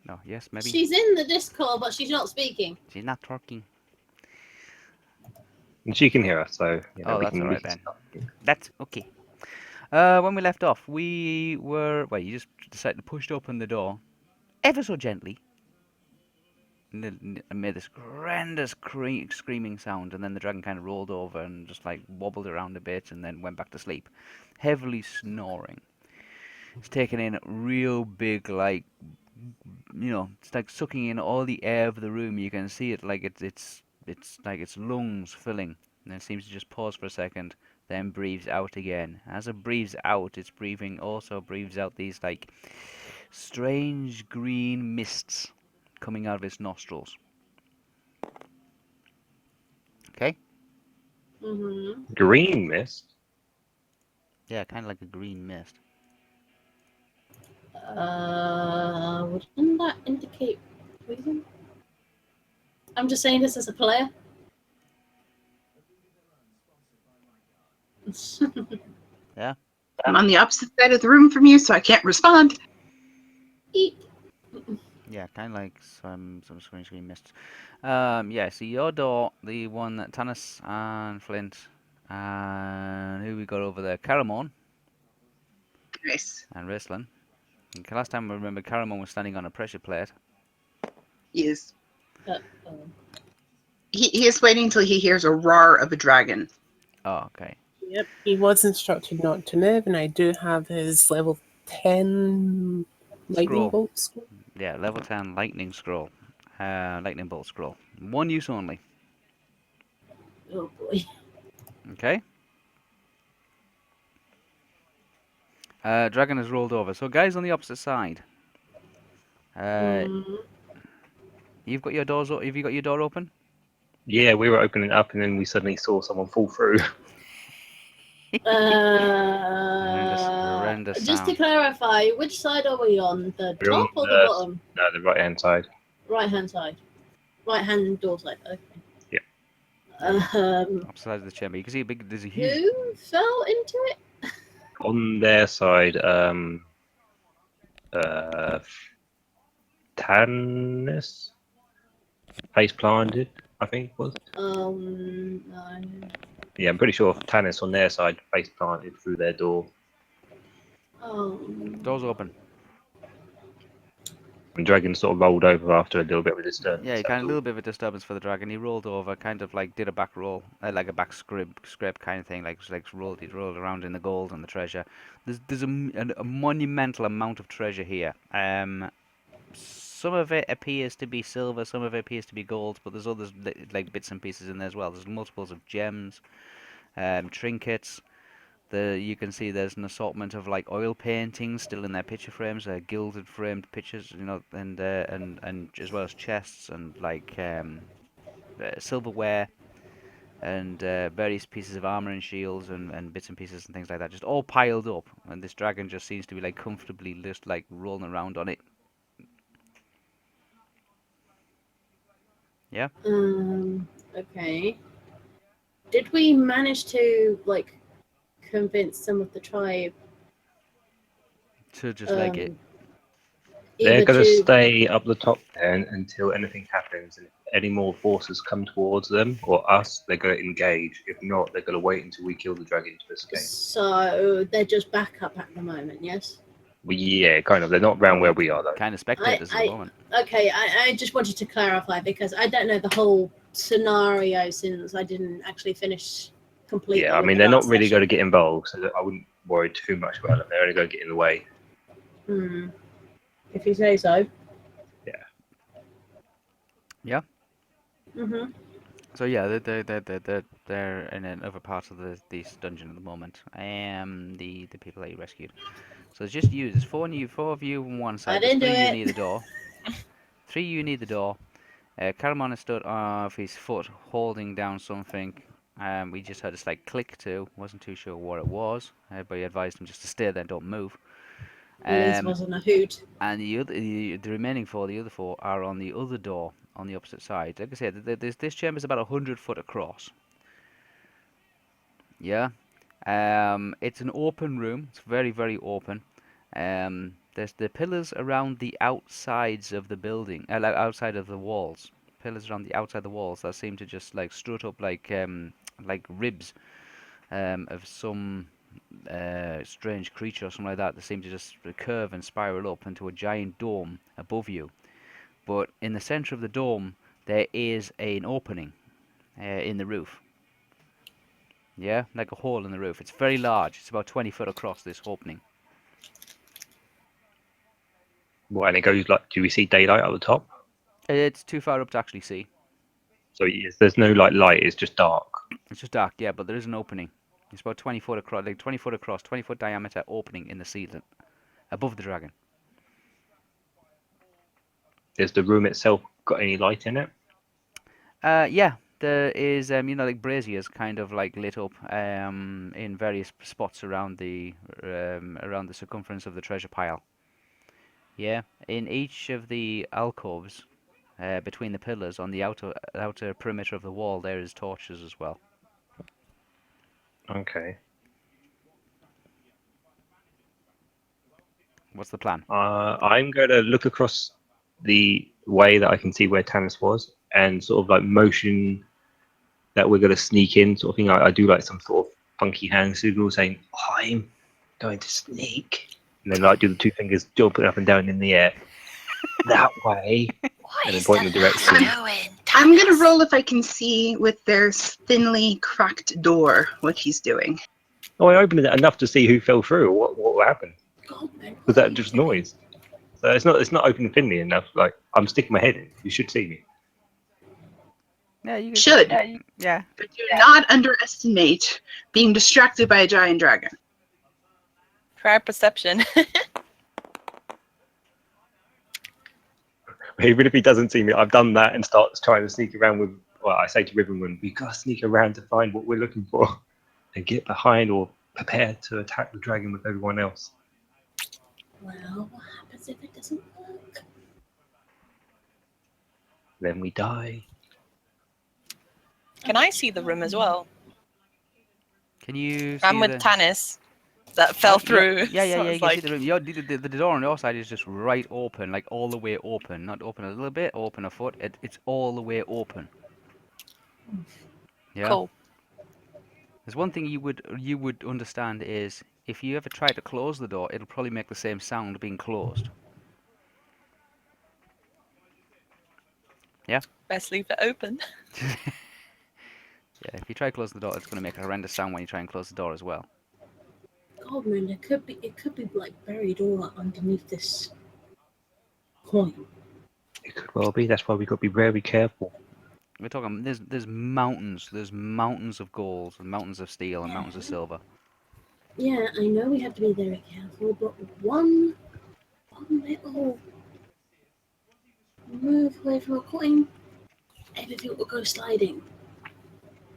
No, yes, maybe. She's in the Discord, but she's not speaking. She's not talking. And she can hear us, so Oh, we that's can alright then. start. That's okay. When we left off, we were... Well, you just decided to push open the door ever so gently. And made this horrendous screaming sound, and then the dragon kind of rolled over and just like wobbled around a bit and then went back to sleep, heavily snoring. It's taking in real big, like, it's like sucking in all the air of the room. You can see it like it's like its lungs filling. And then it seems to just pause for a second, then breathes out again. As it breathes out, its breathing also breathes out these like strange green mists coming out of its nostrils. Okay? Green mist. Yeah, kind of like a green mist. Wouldn't that indicate poison? I'm just saying this as a player. Yeah? I'm on the opposite side of the room from you, so I can't respond. Eat. Yeah, kind of like some strange green mists. Yeah, so your door, the one that Tanis and Flint and who we got over there, Caramon Nice. and Raistlin. And last time I remember Caramon was standing on a pressure plate. He is. Oh. He is waiting until he hears a roar of a dragon. Oh, okay. Yep, he was instructed not to move, and I do have his level 10 lightning Scroll. bolt scroll. Yeah, level 10 lightning scroll. Lightning bolt scroll. One use only. Oh boy. Okay. Dragon has rolled over. So guys on the opposite side. You've got your doors. Have you got your door open? Yeah, we were opening up, and then we suddenly saw someone fall through. Horrendous Just to sound. clarify, which side are we on? The We're on top or the bottom? No, the right-hand side. Right hand side. Right hand door side. Okay. Yeah. Opposite side of the chamber. You can see there's a huge... Who fell into it? On their side, Tannis face planted, I think it was. No. Yeah, I'm pretty sure Tannis on their side face planted through their door. Door's open. And Dragon sort of rolled over after a little bit of a disturbance. Yeah, kind of a little bit of a disturbance for the dragon. He rolled over, kind of like did a back roll, like a back scrape kind of thing, like he rolled around in the gold and the treasure. There's a monumental amount of treasure here. Some of it appears to be silver, some of it appears to be gold, but there's others like bits and pieces in there as well. There's multiples of gems, trinkets. You can see there's an assortment of like oil paintings still in their picture frames, gilded framed pictures, and as well as chests and like silverware and various pieces of armor and shields and bits and pieces and things like that, just all piled up. And this dragon just seems to be like comfortably just like rolling around on it. Yeah. Okay. Did we manage to like convince some of the tribe To just leg it. They're either going to to stay up the top there until anything happens. And if any more forces come towards them or us, they're going to engage. If not, they're going to wait until we kill the dragon to escape. So they're just backup at the moment, yes? Well, yeah, kind of. They're not around where we are, though. Kind of spectators at the moment. Okay, I just wanted to clarify because I don't know the whole scenario since I didn't actually finish completely. Yeah, I mean, they're not really going to get involved, so I wouldn't worry too much about them. They're only going to get in the way. If you say so. Yeah. Yeah. Mhm. So yeah, they're in another part of this dungeon at the moment. The people that you rescued. So it's just you. There's four of you on one side. There's three you near the door. Three you near the door. Caramon has stood off his foot, holding down something. We just heard a slight click too. Wasn't too sure what it was, but he advised him just to stay there, don't move. This wasn't a hoot. And the remaining four, the other four, are on the other door on the opposite side. Like I said, this chamber is about 100 foot across. Yeah. It's an open room. It's very, very open. There's the pillars around the outsides of the building, like outside of the walls. Pillars around the outside of the walls that seem to just like strut up like ribs of some strange creature or something like that. They seem to just curve and spiral up into a giant dome above you. But in the center of the dome, there is an opening in the roof. Yeah, like a hole in the roof. It's very large. It's about 20 foot across, this opening. Well, and it goes like, do we see daylight at the top? It's too far up to actually see. So yes, there's no like light. It's just dark. It's just dark, yeah, but there is an opening. It's about 20 foot across, like 20 foot across, 20 foot diameter opening in the ceiling above the dragon. Has the room itself got any light in it? Yeah, there is, like braziers kind of like lit up in various spots around the circumference of the treasure pile. Yeah, in each of the alcoves between the pillars on the outer perimeter of the wall, there is torches as well. Okay. What's the plan? I'm going to look across the way that I can see where Tannis was, and sort of like motion that we're going to sneak in, sort of thing. I do like some sort of funky hand signal saying, "I'm going to sneak," and then like do the two fingers jumping up and down in the air that way, and then point in the direction. I'm gonna roll if I can see with their thinly cracked door what he's doing. Oh, I opened it enough to see who fell through or what happened. God, man, Was that just noise? So it's not open thinly enough. Like I'm sticking my head in. You should see me. Yeah, you Should, Yeah. but do not underestimate being distracted by a giant dragon. Try perception. Even if he doesn't see me, I've done that and starts trying to sneak around with. Well, I say to Ribbonwood, we gotta sneak around to find what we're looking for, and get behind or prepare to attack the dragon with everyone else. Well, what happens if it doesn't work? Then we die. Can I see the room as well? Can you see I'm with the... Tannis. That fell through. Yeah, so you it's can like, see the room. The door on your side is just right open, like all the way open. Not open a little bit, open a foot. It's all the way open. Yeah. Cool. There's one thing you would understand is if you ever try to close the door, it'll probably make the same sound being closed. Yeah. Best leave it open. Yeah. If you try to close the door, it's going to make a horrendous sound when you try and close the door as well. God, man, it could be like buried all underneath this coin. It could well be. That's why we got to be very careful. We're talking. There's mountains. There's mountains of gold and mountains of steel and mountains of silver. Yeah, I know we have to be very careful, but one little move away from a coin, everything will go sliding.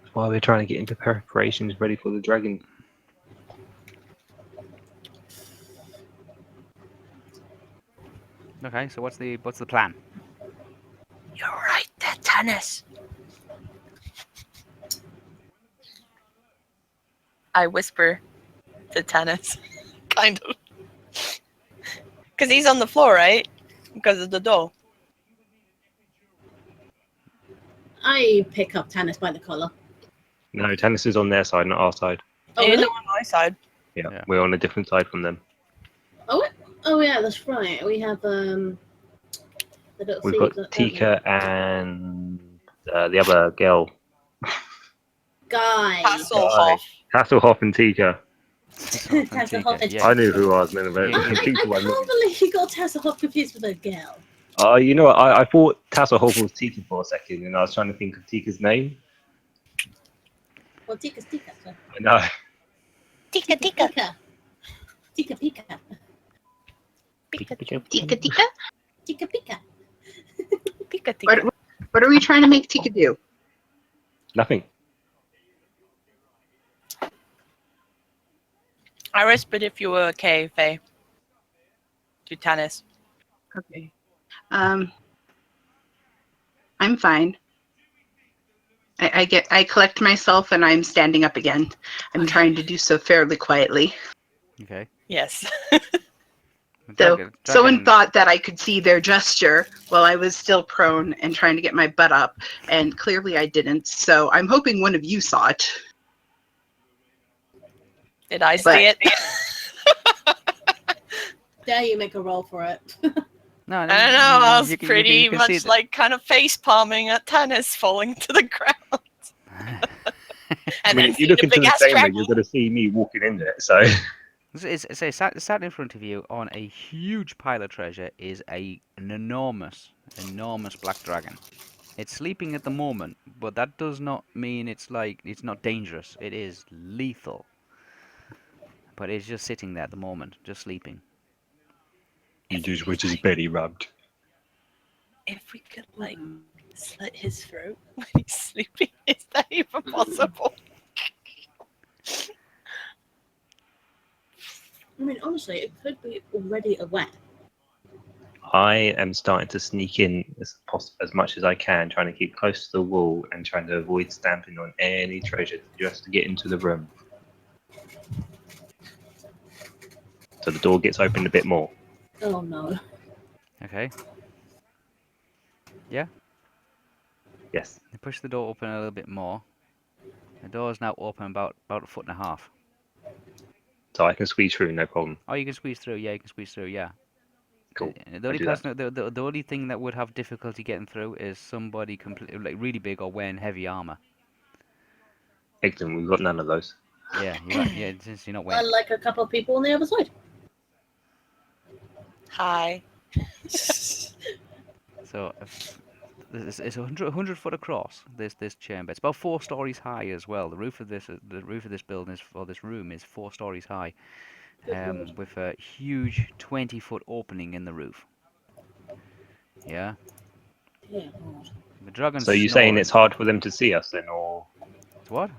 That's why we're trying to get into preparations ready for the dragon. Okay. So what's the plan? You're right there, Tannis. I whisper to Tannis, kind of. Because he's on the floor, right? Because of the door. I pick up Tannis by the collar. No, Tannis is on their side, not our side. Oh, You're really? not on my side. Yeah, we're on a different side from them. Oh, yeah, that's right. We have the little We've things got that- Tika and the other girl, Guy. Hasselhoff. Hasselhoff and Tika. Hasselhoff and Yeah. I knew who I was meant Yeah. about. I can't believe you got Hasselhoff confused with a girl. You know what? I thought Hasselhoff was Tika for a second, and I was trying to think of Tika's name. Well, Tika's Tika. So. I know. Tika, tika. Tika. Tika Pika. Tika tika. Tika Pika. Tika, tika. What are we trying to make Tika do? Nothing. I whispered if you were okay, Faye. To Tannis. Okay. I'm fine. I collect myself and I'm standing up again. I'm trying to do so fairly quietly. Okay. Yes. So someone Dragon. thought that I could see their gesture while I was still prone and trying to get my butt up, and clearly I didn't. So I'm hoping one of you saw it. Did I But- see it? Dare you make a roll for it? No, I don't know. I was you can pretty see much it. like kind of face palming at tennis, falling to the ground. I And mean, then if you look see the into big the ass chamber, dragon. you're going to see me walking in there. So It's sat in front of you on a huge pile of treasure is an enormous black dragon. It's sleeping at the moment, but that does not mean it's not dangerous. It is lethal. But it's just sitting there at the moment, just sleeping. he just wants his belly rubbed. If we could like slit his throat when he's sleeping, is that even possible? I mean, honestly, it could be already aware. I am starting to sneak in as much as I can, trying to keep close to the wall and trying to avoid stamping on any treasure just to get into the room. So the door gets opened a bit more. Oh no. Okay. Yeah. Yes. You push the door open a little bit more. The door is now open about a foot and a half. So I can squeeze through, no problem. Oh, you can squeeze through. Yeah, you can squeeze through. Yeah. Cool. The only person, the only thing that would have difficulty getting through is somebody completely like really big or wearing heavy armor. Excellent. We've got none of those. Yeah, yeah. Since you're not wearing. Unlike a couple of people on the other side. Hi. So it's 100 foot across. This chamber. It's about 4 stories high as well. The roof of this building this room is 4 stories high, Good lord. with a huge 20-foot opening in the roof. Yeah. Dear Lord. The dragon's So you're saying snoring. it's hard for them to see us then, or It's what?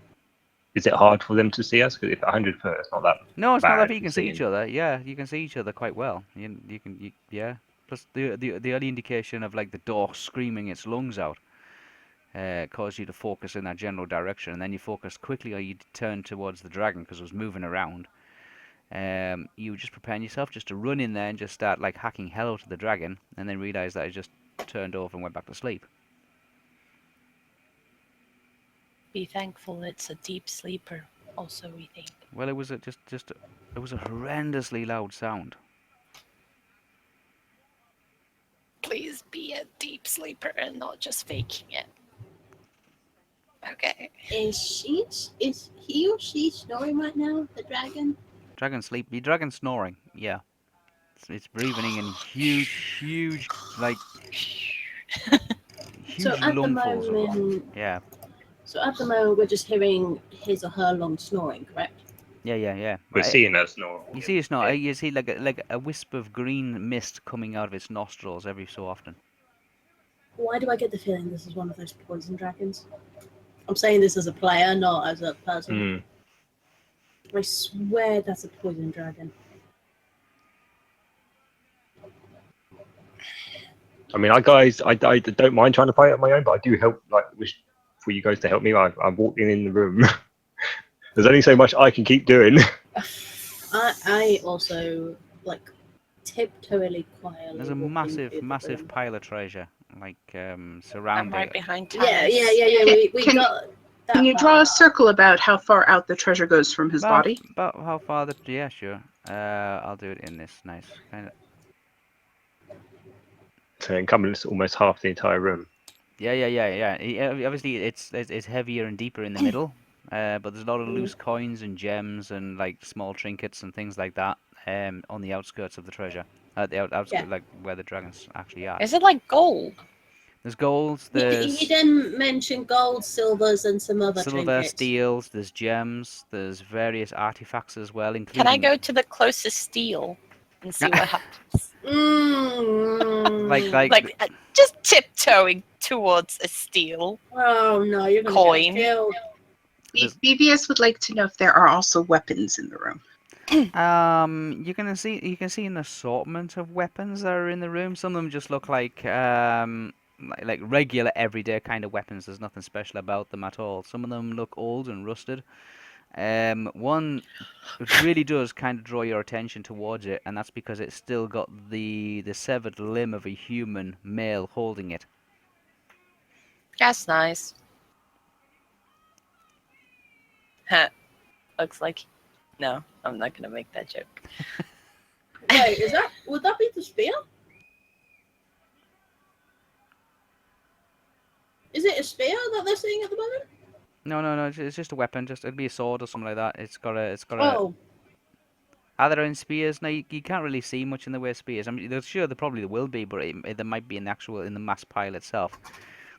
is it hard for them to see us? Because if 100 foot, it's not that. No, it's not bad that you can see each seeing. other. Yeah, you can see each other quite well. Yeah. Plus the early indication of like the door screaming its lungs out caused you to focus in that general direction, and then you focused quickly, or you turn towards the dragon because it was moving around. You were just preparing yourself just to run in there and just start like hacking hell out of the dragon, and then realize that it just turned over and went back to sleep. Be thankful it's a deep sleeper. Also, we think. Well, it was it was a horrendously loud sound. Please be a deep sleeper and not just faking it. Okay. Is he or she snoring right now? The dragon? Dragon sleep. The dragon snoring. Yeah. It's breathing in huge, like huge So at the lungfuls of it. moment, Yeah. so at the moment we're just hearing his or her long snoring, correct? Yeah. We're Right. seeing us snore. You see, it's not. You see, like a wisp of green mist coming out of its nostrils every so often. Why do I get the feeling this is one of those poison dragons? I'm saying this as a player, not as a person. I swear that's a poison dragon. I mean, I don't mind trying to fight it on my own, but I do wish for you guys to help me. I'm walking in the room. There's only so much I can keep doing. I also like tiptoeily quietly. There's a walking massive through the room. pile of treasure, like I'm surrounding. right behind Yeah. Tannis. We Can- got. That Can you part. draw a circle about how far out the treasure goes from his body? About how far the? Yeah, sure. I'll do it in this nice kind of. So it encompasses almost half the entire room. Yeah. Obviously, it's heavier and deeper in the middle, but there's a lot of loose coins and gems and like small trinkets and things like that on the outskirts of the treasure. The outskirts, like where the dragons actually are. Is it like gold? There's golds, He there's didn't mention gold, silvers, and some other silver, trinkets. steels, there's gems, there's various artifacts as well, including. Can I go to the closest steel and see what happens? Like Just tiptoeing towards a steel. Oh no, you're gonna Coin. get killed. BVS would like to know if there are also weapons in the room. you can see an assortment of weapons that are in the room. Some of them just look like regular everyday kind of weapons. There's nothing special about them at all. Some of them look old and rusted. One, it really does kind of draw your attention towards it, and that's because it's still got the severed limb of a human male holding it. That's nice. Huh. Looks like. No, I'm not gonna make that joke. Wait, would that be the spear? Is it a spear that they're seeing at the moment? No, it's just a weapon. It'd be a sword or something like that. It's got a. Oh, Are there any spears? No, you can't really see much in the way of spears. I mean, sure, there probably will be, but there might be in the mass pile itself.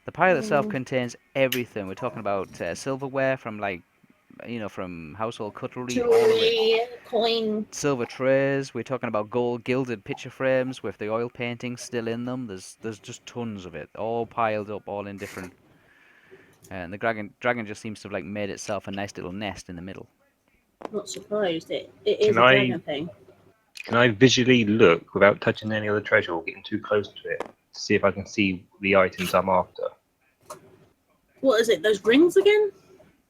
The pile itself contains everything. We're talking about silverware from from household cutlery all the way. jewelry, coin. Silver trays. We're talking about gold gilded picture frames with the oil paintings still in them. There's just tons of it, all piled up, all in different. And the dragon just seems to have made itself a nice little nest in the middle. Not surprised. It is Can a I- dragon thing. Can I visually look without touching any other treasure or getting too close to it to see if I can see the items I'm after? What is it? Those rings again?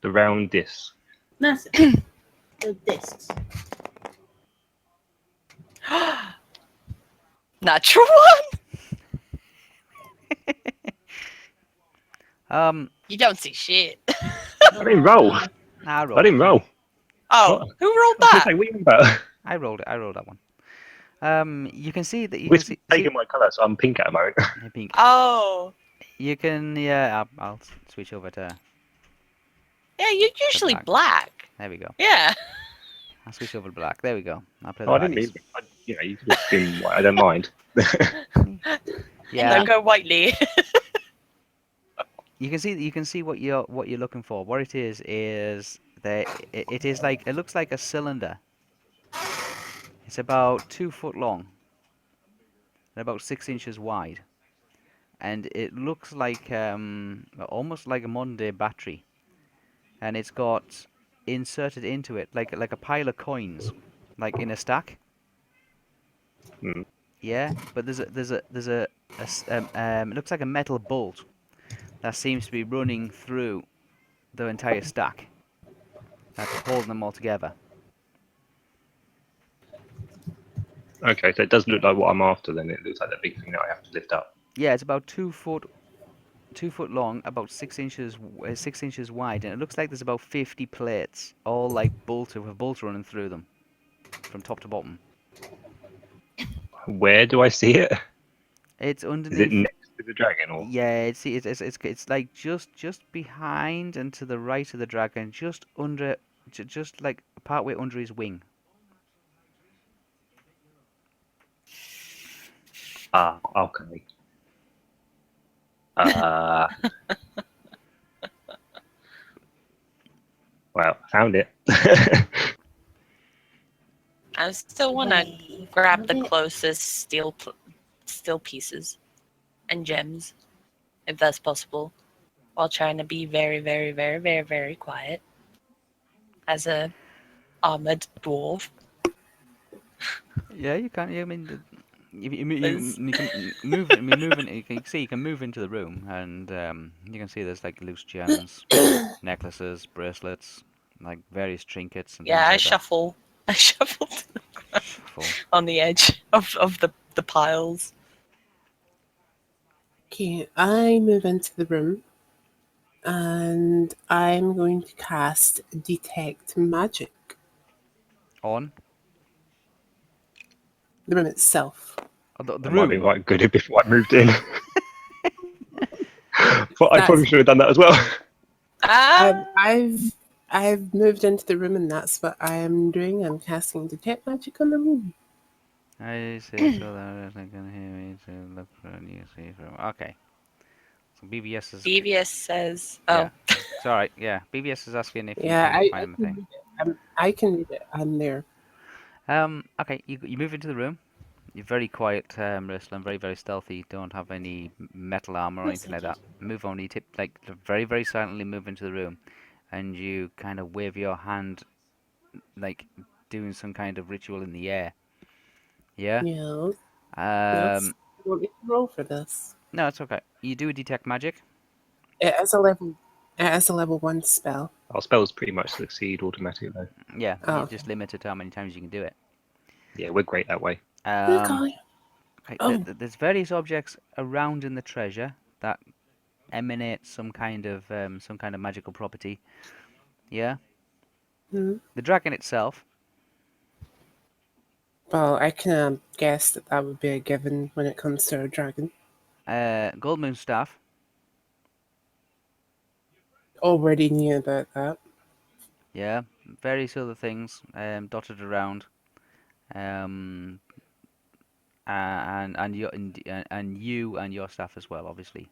The round disc. That's it. The discs. Natural one. You don't see shit. I didn't roll. I rolled. I didn't roll. Oh, What? who rolled I was that? gonna say, what are you on about? I rolled it. I rolled that one. You can see that you can Which see, taking my colour, so I'm pink at the moment. pink. Oh, You can, yeah. I'll switch over to. yeah. You're usually black. black. There we go. Yeah. I'll switch over to black. There we go. I'll play the Oh, I didn't baddies. mean. You could have been white. I don't mind. Yeah. No, go whitely. You can see what you're looking for. What it is that it is like it looks like a cylinder. It's about 2 foot long and about 6 inches wide, and it looks like almost like a modern day battery, and it's got inserted into it like a pile of coins, like in a stack. Hmm. Yeah, but it looks like a metal bolt that seems to be running through the entire stack. That's holding them all together. Okay, so it does look like what I'm after. Then it looks like that big thing that I have to lift up. Yeah, it's about 2 foot long, about 6 inches wide, and it looks like there's about 50 plates, all like bolted with bolts running through them, from top to bottom. Where do I see it? It's Is it underneath. next to the dragon or? Yeah, it's like just behind and to the right of the dragon, just under, just like partway under his wing. Ah, okay. Well, found it. I still want to Wait, grab the have it- closest steel pieces and gems, if that's possible, while trying to be very, very, very, very, very quiet as a armored dwarf. Yeah, you can. Yeah, I mean, Liz. you can move. I mean, you can see you can move into the room, and you can see there's like loose gems, necklaces, bracelets, like various trinkets and Yeah, I things like shuffle. I shuffle to the that. ground Shuffle. on the edge of the piles. Okay, I move into the room and I'm going to cast Detect Magic. On The room itself. the That might be room. quite good before I moved in. But I That's- probably should have done that as well. Ah, I've moved into the room and that's what I am doing. I'm casting Detect Magic on the room. I say so that I can hear me to look for a new safe room. Okay. So BBS is. BVS says, Yeah. "Oh, It's all right. Yeah, BBS is asking if you Yeah, can I find the can thing. read it. I can read it. I'm there. Okay, you move into the room. You're very quiet, Ursula, very, very stealthy. Don't have any metal armor or Yes, anything I like that. Move on. You tip like very, very silently move into the room, and you kind of wave your hand, like doing some kind of ritual in the air. Yeah. Yes. Um. You want me to roll for this? No, it's okay. You do detect magic. It is a level As a level 1 spell. Our spells pretty much succeed automatically. Yeah, Oh, you're okay. just limited to how many times you can do it. Yeah, we're great that way. Okay. Okay, Oh. there's various objects around in the treasure that emanate some kind of magical property. Yeah, Hmm. the dragon itself. Well, I kind of guessed that would be a given when it comes to a dragon. Gold Moon staff. Already knew about that. Yeah, various other things dotted around. Um, and you and your staff as well, obviously.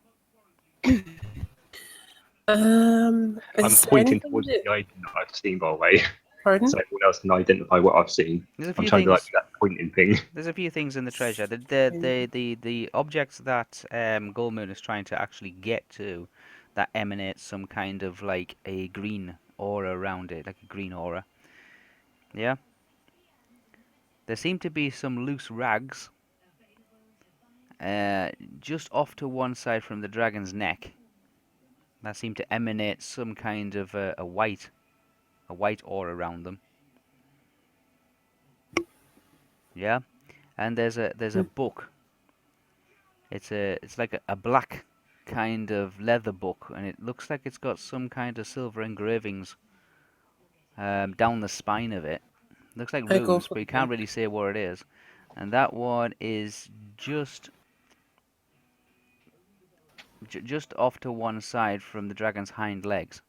I'm Is there pointing anything towards that... the item that I've seen, by the way, Pardon? so everyone else can identify what I've seen. There's a I'm few trying to things. do that pointing thing. There's a few things in the treasure. The objects that Gold Moon is trying to actually get to, that emanates some kind of like a green aura around it, like a green aura. Yeah. There seem to be some loose rags, just off to one side from the dragon's neck, that seem to emanate some kind of a white aura around them. Yeah. And there's a book. It's like a black kind of leather book, and it looks like it's got some kind of silver engravings down the spine of it. Looks like I go runes, for but you the can't book. really say what it is. And that one is just off to one side from the dragon's hind legs.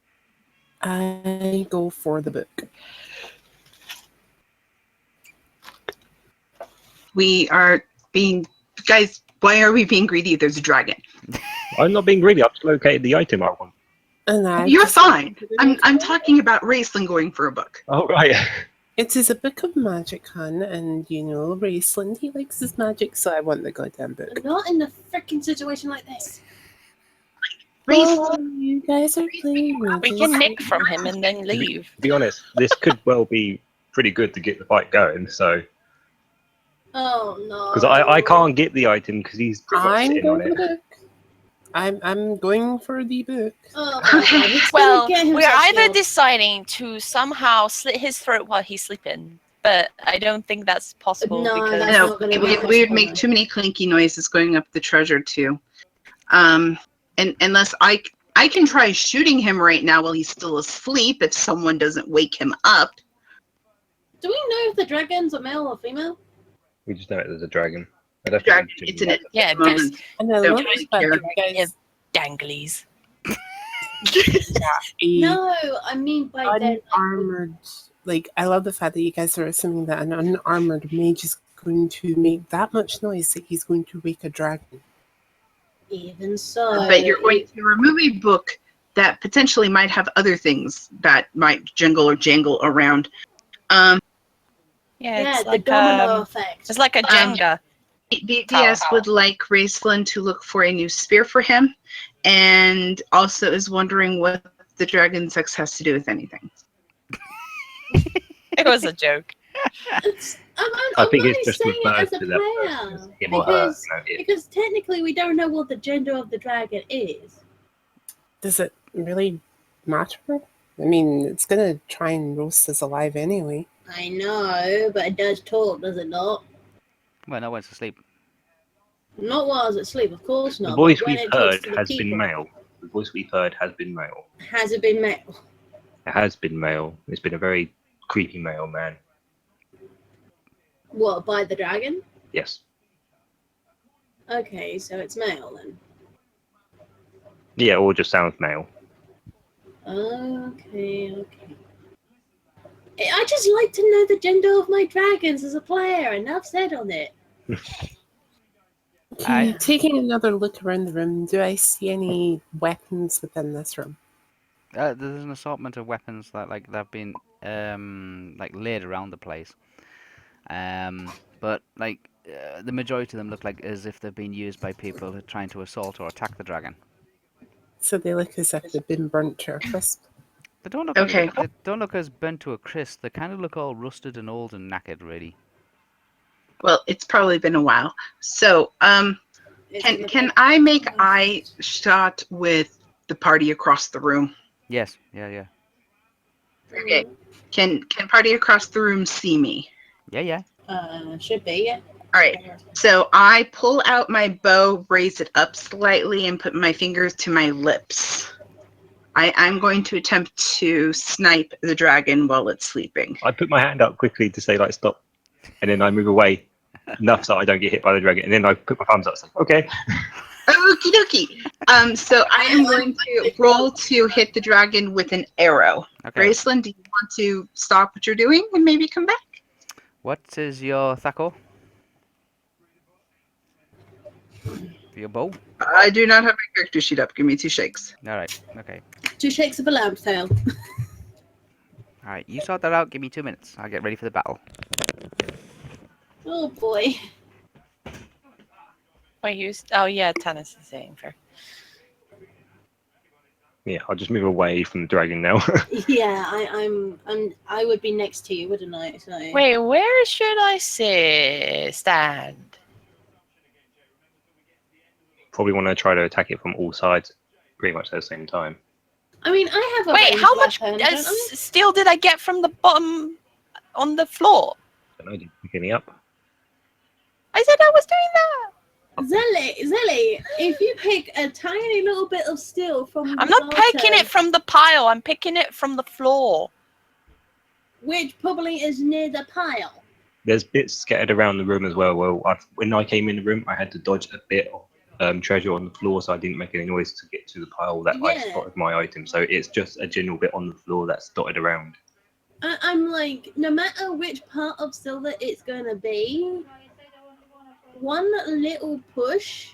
I go for the book. We are being, guys, why are we being greedy? There's a dragon. I'm not being greedy. I've just located the item I want. And I You're just fine. located it I'm as well. talking about Raceland going for a book. Oh, right. It is a book of magic, hun, and you know, Raceland, he likes his magic, so I want the goddamn book. Not in a freaking situation like this. Oh, you guys are playing me. We can nick from him and then leave. To be honest, this could well be pretty good to get the fight going. So, Oh no. because I can't get the item because he's pretty much I'm sitting on going for the it. book. I'm going for the book. Oh my god. He's Well, gonna get we're himself either killed. deciding to somehow slit his throat while he's sleeping, but I don't think that's possible No, because that's No, not gonna be we would possible, make no. too many clinky noises going up the treasure too. And unless I can try shooting him right now while he's still asleep if someone doesn't wake him up. Do we know if the dragons are male or female? We just know it as a dragon. I don't Dragon, think it's an it. yeah, Moment. And I Don't love really the fact care. that you guys danglies. a No, I mean by then. unarmored. Like, I love the fact that you guys are assuming that an unarmored mage is going to make that much noise that he's going to wake a dragon. Even so. But you're going to remove a book that potentially might have other things that might jingle or jangle around. Yeah, Yeah, it's the like domino effect. it's like a Jenga. BDS would like Raceland to look for a new spear for him, and also is wondering what the dragon sex has to do with anything. It was a joke. I think it's just saying it as referred a to that player. person as him or her. Because, You know, it. because technically we don't know what the gender of the dragon is. Does it really matter? I mean, it's going to try and roast us alive anyway. I know, but it does talk, does it not? Well, no one's asleep. Not while I was asleep, of course not. The voice but when we've it talks heard to the has people, been male. The voice we've heard has been male. Has it been male? It has been male. It's been a very creepy male man. What, by the dragon? Yes. Okay, so it's male then. Yeah, or just sounds male. Okay. I just like to know the gender of my dragons as a player, enough said on it. Okay, taking another look around the room, do I see any weapons within this room? There's an assortment of weapons that have been laid around the place. But the majority of them look like as if they've been used by people who are trying to assault or attack the dragon. So they look as if they've been burnt to a crisp. They don't look Okay. they don't look as burnt to a crisp. They kind of look all rusted and old and knackered, really. Well, it's probably been a while. So, can I make eye shot with the party across the room. Yes. Yeah. Okay. Can party across the room see me? Yeah. Should be, yeah. All right. So I pull out my bow, raise it up slightly, and put my fingers to my lips. I'm going to attempt to snipe the dragon while it's sleeping. I put my hand up quickly to say like stop, and then I move away enough so I don't get hit by the dragon, and then I put my thumbs up. Saying, okay. Okie dokie. So I am going to roll to hit the dragon with an arrow. Okay. Graceland, do you want to stop what you're doing and maybe come back? What is your thaco? For your bow? I do not have my character sheet up. Give me 2 shakes. All right. Okay. 2 shakes of a lamb's tail. All right. You sort that out. Give me 2 minutes. I'll get ready for the battle. Oh boy. Wait, who's? Oh yeah, Tannis is saying for. Yeah, I'll just move away from the dragon now. Yeah, I would be next to you, wouldn't I? So. Wait, where should I stand? Probably want to try to attack it from all sides, pretty much at the same time. I mean, I have a Wait, ranged how much weapon, don't I? steel did I get from the bottom on the floor? I don't know, did you pick any up? I said I was doing that. Zelly, if you pick a tiny little bit of steel from I'm not picking it from the pile. I'm picking it from the floor. which probably is near the pile. There's bits scattered around the room as well. Well, when I came in the room, I had to dodge a bit of treasure on the floor, so I didn't make any noise to get to the pile that I Yeah. spotted my item. So it's just a general bit on the floor that's dotted around. I'm like, no matter which part of silver it's going to be, one little push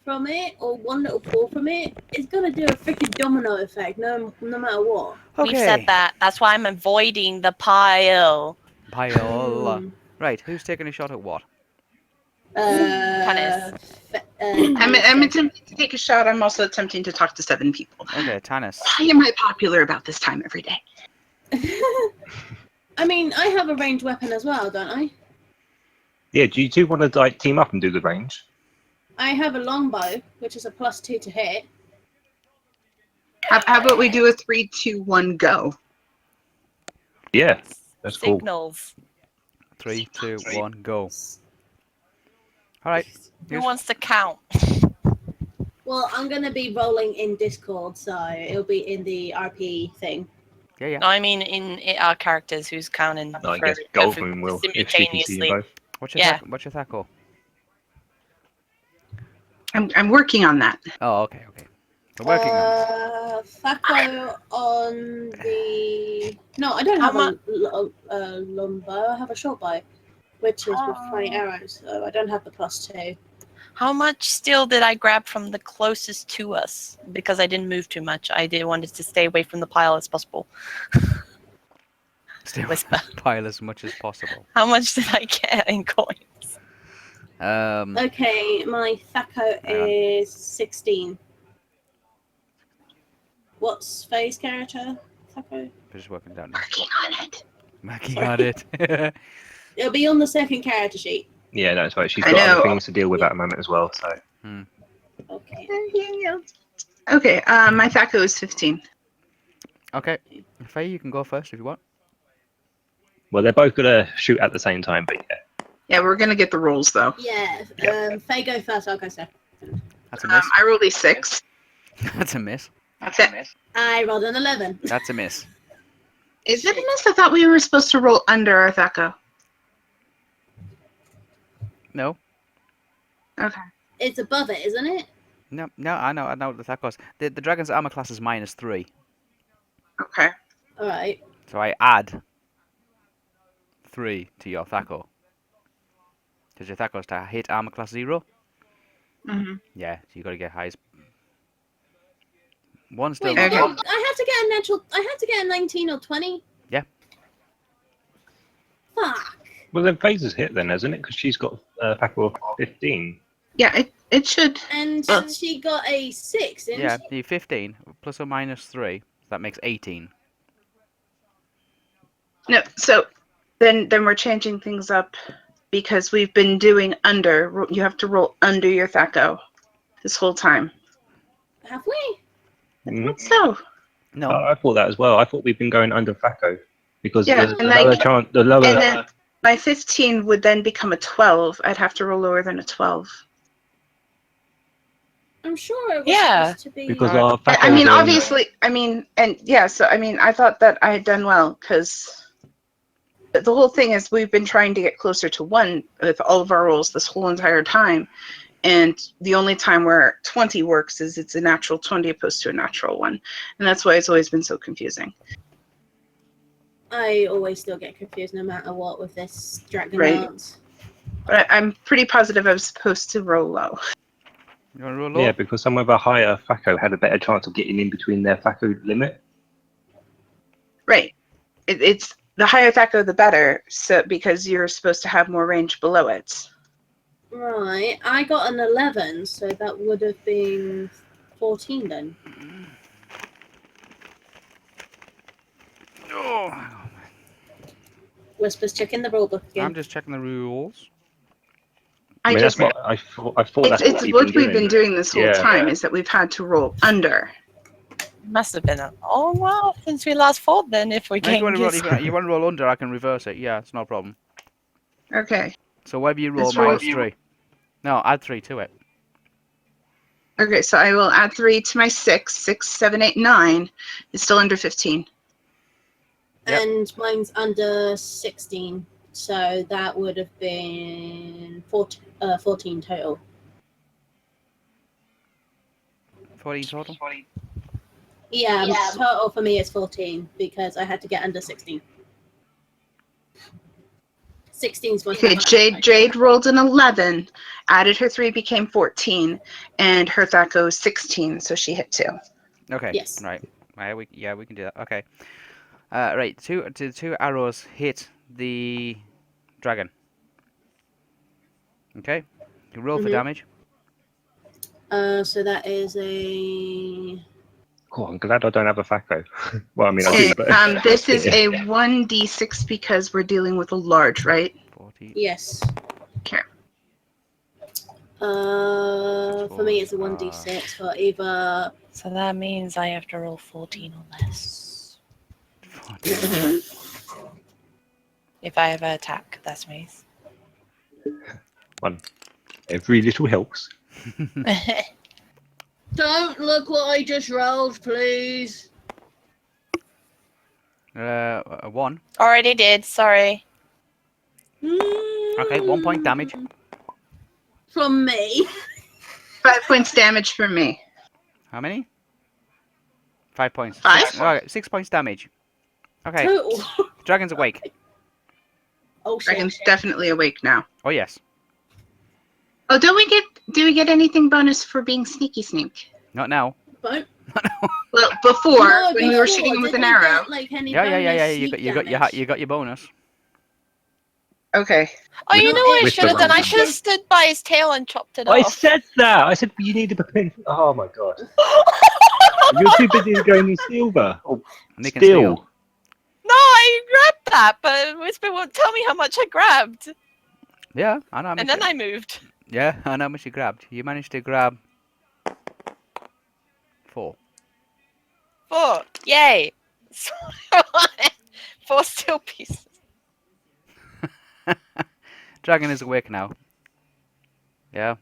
from it or one little pull from it is going to do a freaking domino effect, no matter what. Okay. We've said that. That's why I'm avoiding the pile. Pile. Right. Who's taking a shot at what? Tannis. I'm attempting to take a shot. I'm also attempting to talk to 7 people. Okay, Tannis. Why am I popular about this time every day? I mean, I have a ranged weapon as well, don't I? Yeah, do you two want to like team up and do the range? I have a longbow, which is a +2 to hit. How about we do a 3, 2, 1, go? Yeah, that's cool. Signals. 3, 2, 1, go. All right. Who wants to count? Well, I'm going to be rolling in Discord, so it'll be in the RP thing. Yeah. No, I mean in our characters who's counting. No, I for guess Goldman will if she can see you simultaneously. both. What's your Yeah. what's your thaco? I'm working on that. Oh, okay. We're working on it. Thaco on the... No, I don't How have a long bow. I have a short bow, which is with 20 arrows, so I don't have the +2. How much steel did I grab from the closest to us? Because I didn't move too much. I did wanted to stay away from the pile as possible. Stay Wispa. pile as much as possible. How much did I get in coins? Okay, my Thaco is 16. What's Faye's character? Thaco? We're just working down now. Working on it. Working on it. It'll be on the second character sheet. Yeah, that's right. She's I got other know. things to deal with at the moment as well. So Okay. Okay, my Thaco is 15. Okay. Faye, you can go first if you want. well, they're both gonna shoot at the same time, but yeah. Yeah, we're going to get the rolls, though. Yeah, Faye go first, I'll go second. That's a miss. I rolled a 6. That's a miss. That's it. I rolled an 11. That's a miss. Is it a miss? I thought we were supposed to roll under our Thaco. No. Okay. It's above it, isn't it? No, I know what the thaco's. The dragon's armor class is -3. Okay. Alright. So I add 3 to your thaco. Because your thaco's to hit armor class 0. Mm-hmm. Yeah, so you got to get highest. One still. Wait, Okay. I have to get a natural. I have to get a 19 or 20. Yeah. Fuck. Well, then Fraser's hit then, hasn't it? Because she's got a factor of 15. Yeah, it should. And she got a 6, didn't Yeah, she? you 15 plus or minus 3. That makes 18. No, so then we're changing things up because we've been doing under. You have to roll under your Thaco this whole time. Have we? Mhm. So No. I thought that as well. I thought we've been going under FACO because Yeah, the and lower like- chance, the lower. and then my 15 would then become a 12. I'd have to roll lower than a 12. I'm sure it was Yeah. supposed to be. Because Alright. our FACO. I mean, obviously, I mean, and yeah, so I mean, I thought that I had done well because the whole thing is we've been trying to get closer to 1 with all of our rolls this whole entire time. And the only time where 20 works is it's a natural 20 opposed to a natural 1. And that's why it's always been so confusing. I always still get confused no matter what with this dragon Right. dance. But I'm pretty positive I was supposed to roll low. You want to roll low? Yeah, because some of our higher FACO had a better chance of getting in between their FACO limit. Right. It's the higher THACO, the better. So because you're supposed to have more range below it. Right, I got an 11, so that would have been 14 then. Oh, hang on. Whisper's checking the rulebook again. I'm just checking the rules. I mean, just that's what I thought. That's it's what we've been doing this whole Yeah. time is that we've had to roll under. Must have been a long while since we last fought then, if we're Now, if you getting want to roll, this. you want to roll under, I can reverse it. Yeah, it's no problem. Okay. So whatever you roll, Let's roll. -3. No, add 3 to it. Okay, so I will add 3 to my 6. 6, 7, 8, 9. It's still under 15. Yep. And mine's under 16, so that would have been 14 total. 14 total. Yeah, total for me is 14 because I had to get under 16. 16's my Okay, Jade rolled an 11, added her 3, became 14, and her THACO is 16, so she hit 2. Okay. Yes. Right. We can do that. Okay. Right. Two arrows hit the dragon. Okay. You roll for Mhm. damage. So that is a Cool. I'm glad I don't have a FACO. Well, I mean, I do, but This is a 1d6 because we're dealing with a large, right? 40. yes. Okay. For me it's a 1d6 for either. So that means I have to roll 14 or less. 40. If I ever attack, that's me. every little helps. Don't look what I just rolled, please. A 1. Already did, sorry. Okay, 1 point damage. From me. 5 points damage from me. How many? 5 points. 5? Okay, 6 points damage. Okay. Total. Dragon's awake. Oh shit. Dragon's definitely awake now. Oh yes. Oh, do we get anything bonus for being sneaky sneak? Not now. But Well, before no, when we were before, shooting him with did an we arrow. Get, like, any Yeah. bonus You sneak got damage? you got your bonus. Okay. Oh, you know what I With should have the done? I run. should have stood by his tail and chopped it I off. said that. I said you need to prepare. Oh my god. You're too busy going with silver. Or Nick and Steel. steel. No, I grabbed that, but Whisper won't tell me how much I grabbed. Yeah, I know. How much And then you- I moved. Yeah, I know how much you grabbed. You managed to grab 4. 4. Yay. 4 steel pieces. Dragon is awake now. Yeah.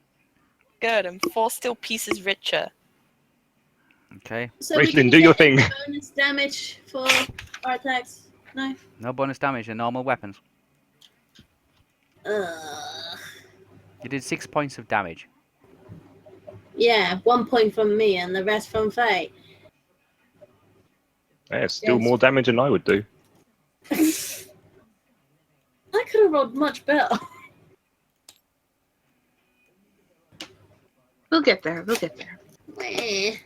Good, I'm 4 steel pieces richer. Okay. So we Raistlin, didn't do your get any thing. bonus damage for our attacks. No. No bonus damage and normal weapons. You did 6 points of damage. Yeah, 1 point from me and the rest from Faye. Yeah, still Yes. more damage than I would do. I could have rolled much better. We'll get there. We'll get there. Meh.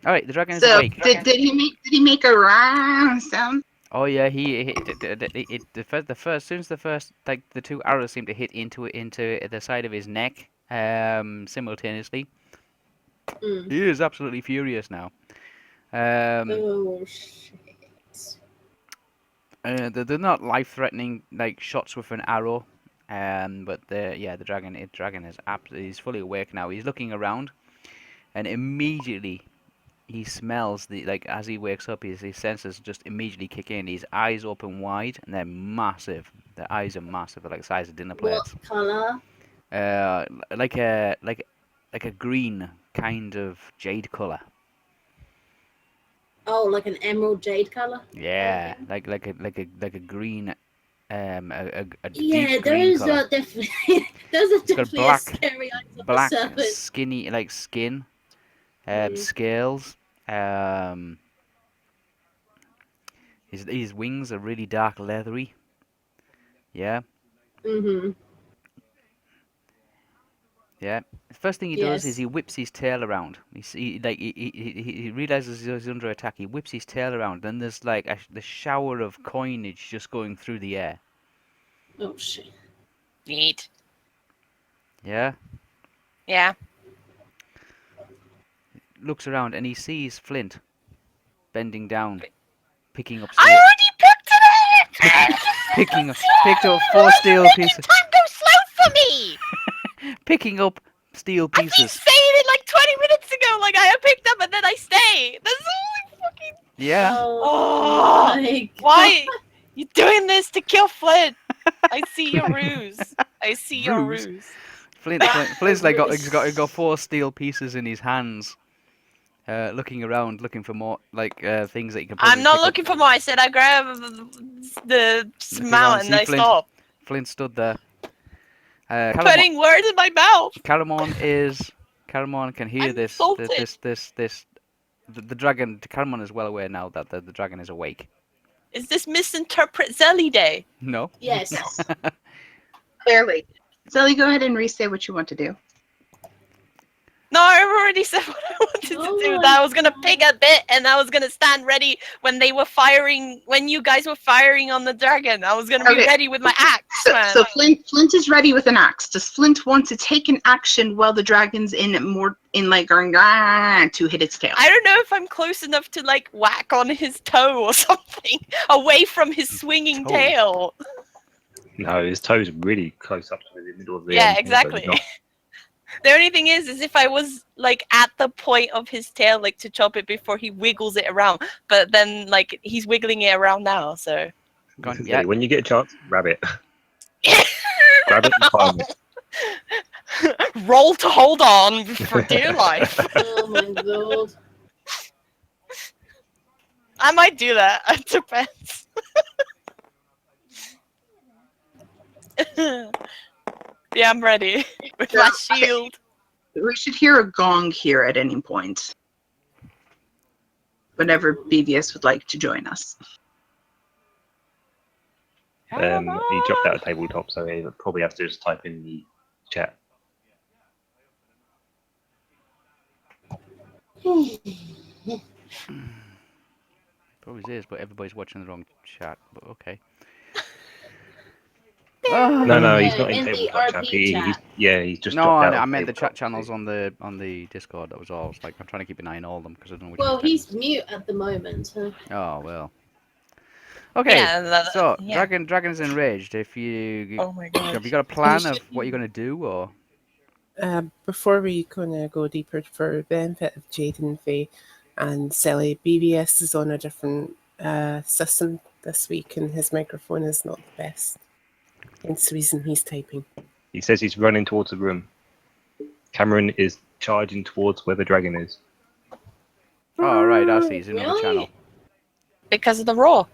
All right, the dragon is So awake. did he make a round sound? Oh yeah, he the first soon as the first like the 2 arrows seem to hit into the side of his neck simultaneously. He is absolutely furious now. Oh shit. They're not life-threatening like shots with an arrow, but the dragon is absolutely, he's fully awake now. He's looking around, and immediately he smells the like as he wakes up, his senses just immediately kick in. His eyes open wide and they're massive. The eyes are massive, they're like the size of dinner What plates. colour? Like a green kind of jade color. Oh, like an emerald jade colour? Yeah, Okay. like a green, a Yeah, deep green those color. are definitely those are It's got definitely a black, scary eyes of a black serpent. skinny like skin, Mm. scales. His wings are really dark leathery. Yeah, Mhm. yeah. The first thing he does is Yes. he whips his tail around. He realizes he's under attack. He whips his tail around. Then there's like the shower of coinage just going through the air. Oh shit. Neat. Yeah. Yeah. Looks around and he sees Flint bending down, picking up I steel, already picked it pick, up! picked up Why are 4 you steel making pieces, time go slow for me? picking up steel I've been pieces. saying it like 20 minutes ago, like I picked up and then I stay. That's all fucking. Yeah. Oh my god. Why? You doing this to kill Flint? I see your ruse. I see your Ruse? ruse. Flint's like he's got 4 steel pieces in his hands, looking around, looking for more like things that he can I'm probably not pick up. looking for more. I said I grab the Looking around, mount and see I Flint. stop. Flint stood there. Putting words in my mouth. Caramon can hear I'm insulted. the dragon. Caramon is well aware now that the dragon is awake. Is this misinterpret Zelly Day? No. Yes. Yes. Clearly. Zelly, go ahead and re-say what you want to do. No, I've already said what I wanted Oh to do. my That I was gonna God. pick a bit and I was gonna stand ready when they were firing, when you guys were firing on the dragon. I was gonna be Okay. ready with my axe, So, man. so Flint is ready with an axe. Does Flint want to take an action while the dragon's like going to hit its tail? I don't know if I'm close enough to like whack on his toe or something away from his swinging Toe? tail. No, his toes really close up to the middle of the Yeah, but exactly. not- The only thing is if I was like at the point of his tail, like to chop it before he wiggles it around. But then like he's wiggling it around now, so. Gone. Zelly, Yeah. when you get a chance, grab it. Grab it and climb it. Roll to hold on for dear life. Oh my god. I might do that. It depends. Yeah, I'm ready with my shield. We should hear a gong here at any point. Whenever BVS would like to join us. He dropped out of tabletop, so he probably has to just type in the chat. Always is, but everybody's watching the wrong chat. But okay. No, he's not in in the tabletop chat. RP chat. He's just No, dropped out. I of meant the chat tabletop. channels on the Discord. That was all. It's like I'm trying to keep an eye on all of them because I don't know which Well, one's he's mute at the moment. Huh? Oh well. Okay. Yeah, So yeah. dragon's enraged. If you Oh my god. have you got a plan of what you're gonna do or? Before we kind of go deeper for the benefit of Jaden, Faye, and Sally, BBS is on a different system this week, and his microphone is not the best. Hence the reason he's typing. He says he's running towards the room. Cameron is charging towards where the dragon is. Oh right, I see. He's in another Really? channel. Because of the roar.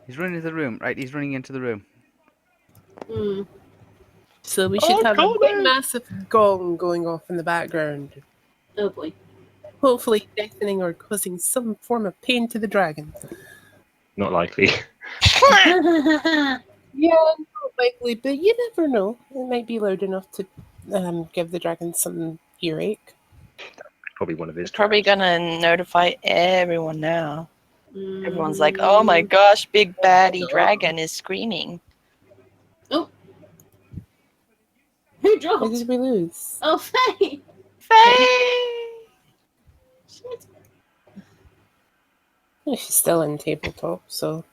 He's running into the room. Right, he's running into the room. Hmm. So we should have a big massive gong going off in the background, Oh boy. hopefully deafening or causing some form of pain to the dragon. Not likely. Yeah, not likely, but you never know. It might be loud enough to give the dragon some earache. Probably one of his. It's probably traps. gonna notify everyone now. Mm. Everyone's like, oh my gosh, big baddie dragon is screaming. Who Who dropped? did we lose? Oh, Faye. Faye! Shit. Oh, she's still in tabletop, so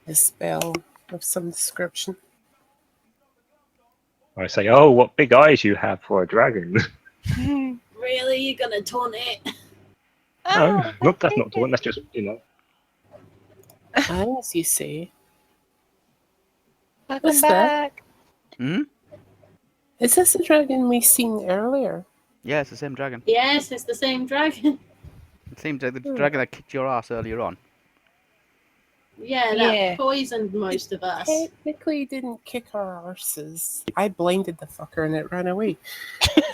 a spell of some description. I say, oh, what big eyes you have for a dragon. Really, you're gonna taunt it? No, Oh, that's not the one. That's just Aye, as you say. welcome What's that? back. Hmm? Is this the dragon we seen earlier? Yeah, it's the same dragon. Yes, it's the same dragon. It seems like the dragon that kicked your ass earlier on. Yeah, Yeah. that poisoned most of us. Technically didn't kick our arses. I blinded the fucker and it ran away.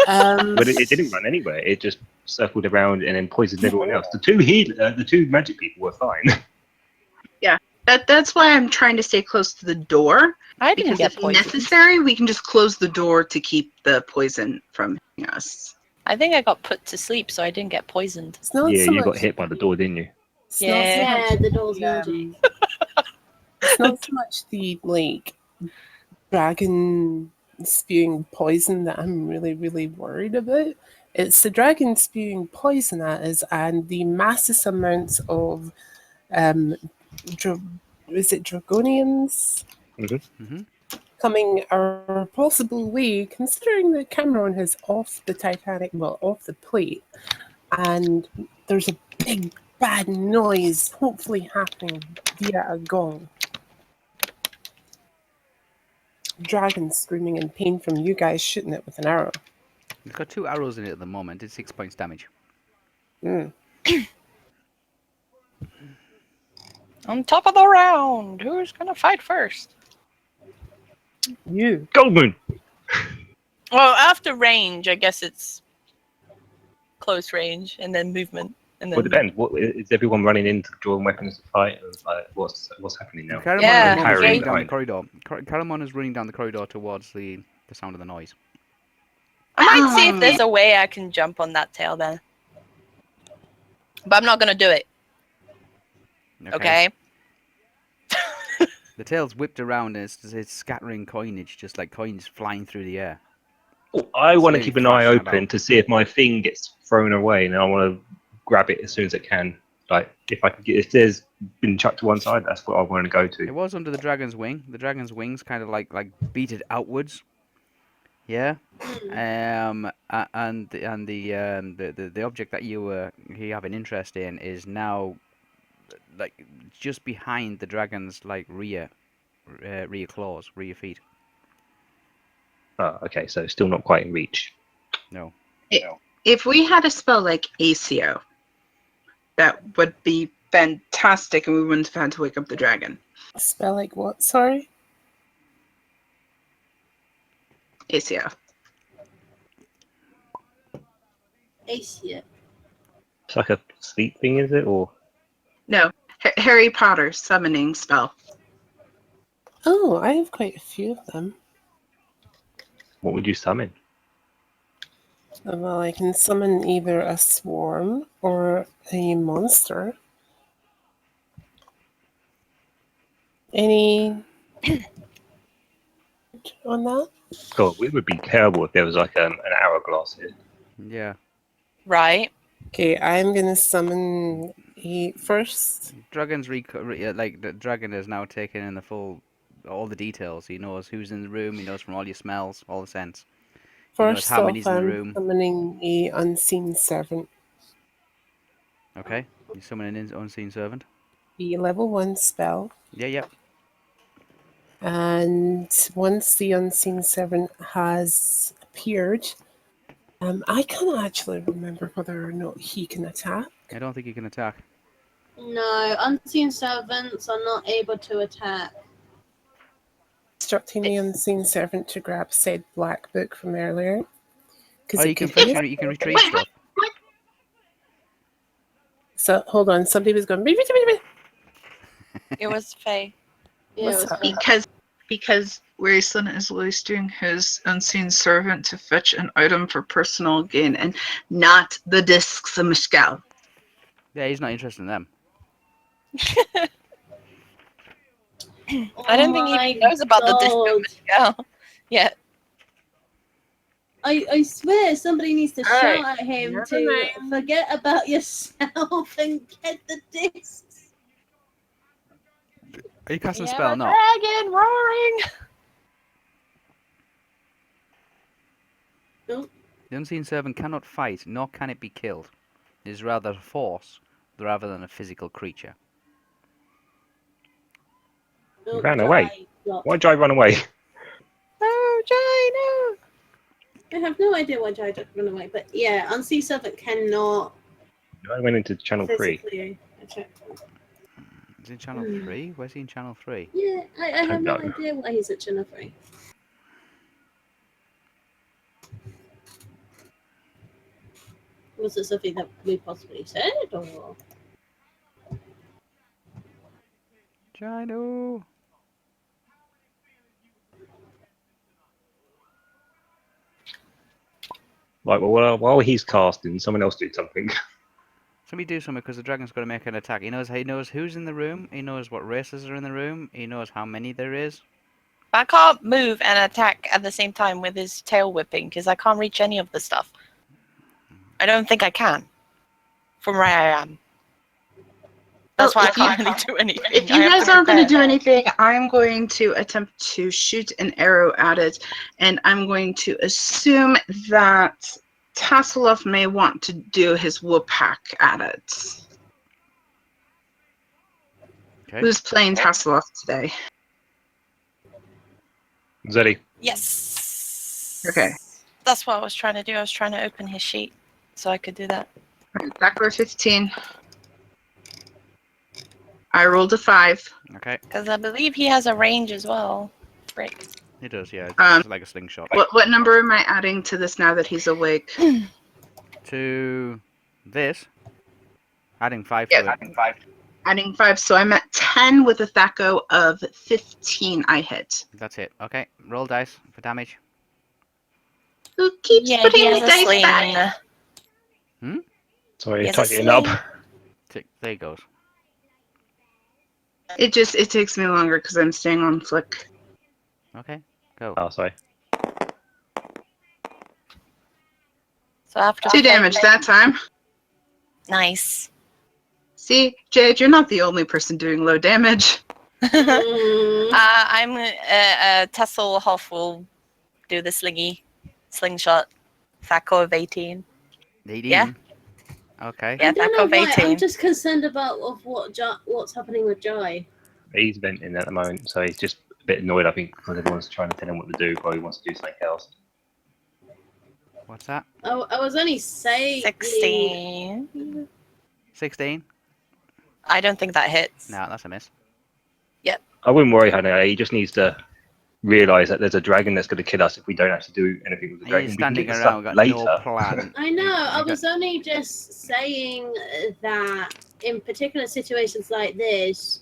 But it didn't run anywhere. It just circled around and then poisoned everyone else. The two magic people were fine. That's why I'm trying to stay close to the door. I didn't Because get if poisoned. necessary, we can just close the door to keep the poison from hitting us. I think I got put to sleep, so I didn't get poisoned. It's not Yeah, so you much, got hit by the door, didn't you? it's not Yeah. so Yeah, much the door's the, magic. it's not so much the like dragon spewing poison that I'm really, really worried about. It's the dragon spewing poison at us and the massive amounts of is it dragonians Hmm. coming our possible way, considering that Cameron is off the Titanic, well, off the plate, and there's a big bad noise hopefully happening via a gong. Dragon screaming in pain from you guys shooting it with an arrow. It's got 2 arrows in it at the moment. It's 6 points damage. Mm. On top of the round, who's gonna fight first? You. Goldmoon! Well, after range, I guess it's close range and then movement and Well, then. it depends. What is everyone running in to draw weapons to fight? Or, what's happening now? Caramon Yeah, is Carrying running down the behind. corridor. Caramon is running down the corridor towards the sound of the noise. I might see if there's a way I can jump on that tail then. But I'm not gonna do it. Okay. The tail's whipped around and it's scattering coinage, just like coins flying through the air. Oh, I want to Slowly keep an eye thrashing open about. to see if my thing gets thrown away, and I want to grab it as soon as it can. Like if I could get, if there's been chucked to one side, that's what I want to go It to. was under the dragon's wing. The dragon's wings kind of like beat it outwards. Yeah. And the object that you have an interest in is now like just behind the dragon's like rear claws, rear feet. Oh, okay, so still not quite in reach. No. If we had a spell like ACO, that would be fantastic, and we wouldn't have had to wake up the dragon. Spell like what? Sorry? ACO. Asia. It's like a sleep thing, is it? Or No, Harry Potter summoning spell. Oh, I have quite a few of them. what would you summon? Well, I can summon either a swarm or a monster. Any on that? God, it would be terrible if there was like an hourglass here. Yeah. Right. Okay, I'm gonna summon a first. Dragon's like the dragon is now taken in all the details. He knows who's in the room. He knows from all your smells, all the scents. He knows First how off, many's in the I'm room. summoning a unseen servant. Okay. You summon an unseen servant. A level 1 spell. Yeah. Yep. And once the unseen servant has appeared, I can't actually remember whether or not he can attack. I don't think you can attack. No, unseen servants are not able to attack. Instructing the unseen servant to grab said black book from earlier. Oh, you can retrieve stuff. So hold on, somebody was going. It was Faye. Yeah, What's it was up? fine. Because Wasteland is wasting his unseen servant to fetch an item for personal gain, and not the discs of Mishkal. Yeah, he's not interested in them. I don't think he even knows about the disco Michelle yet. I swear somebody needs to Alright, shout at him never to mind. forget about yourself and get the discs. Are you casting We a have spell? a No. dragon roaring. Oh. The unseen servant cannot fight, nor can it be killed. It is rather a force rather than a physical creature. He Oh, ran away. Jai got- Why did I run away? Oh, Jai, no. I have no idea why Jai run away, but yeah, Unseen Servant cannot I went into channel 3. physically attack. Is he in channel 3? Where's he in channel 3? Yeah, I have no know. idea why he's at Channel 3. Was it something that we possibly said, or? Gino! Like, well, while he's casting, someone else did something. Somebody do something because the dragon's got to make an attack. He knows who's in the room. He knows what races are in the room. He knows how many there is. I can't move and attack at the same time with his tail whipping because I can't reach any of the stuff. I don't think I can. From where I am. That's why I can't really do anything. If I you have guys aren't going to prepare. do anything, I'm going to attempt to shoot an arrow at it, and I'm going to assume that Tasselhoff may want to do his whoop hack at it. Okay. Who's playing Tasselhoff today? Zeddy. Yes. Okay. That's what I was trying to do. I was trying to open his sheet so I could do that. Attack for 15. I rolled a 5. Okay. Because I believe he has a range as well. Frick. He does, yeah. Um, It's like a slingshot. What number am I adding to this now that he's awake? To this, adding 5 Yeah, to it. Adding 5, so I'm at 10 with a THACO of 15 I hit. That's it. Okay. Roll dice for damage. Who keeps Yeah, putting he the has a dice sling. back? Sorry, He has a tightening up. sling. There he goes. It takes me longer because I'm staying on flick. Okay. Go. Oh, sorry. So after 2 damage that time. Nice. See, Jade, you're not the only person doing low damage. Mm. I'm Tasselhoff will do the slingshot. THACO of 18. 18. Yeah. Okay. Yeah, I don't THACO know of why. 18. I'm just concerned about what's happening with Jai. He's venting at the moment, so he's just a bit annoyed, I think, because everyone's trying to tell him what to do, but he wants to do something else. What's that? I was only saying 16. 16? I don't think that hits. No, that's a miss. I wouldn't worry, Hannah. He just needs to realise that there's a dragon that's going to kill us if we don't actually do anything with the dragon. He's We can standing get the around, stuff got later. no plan. I know. I You was only just saying that in particular situations like this,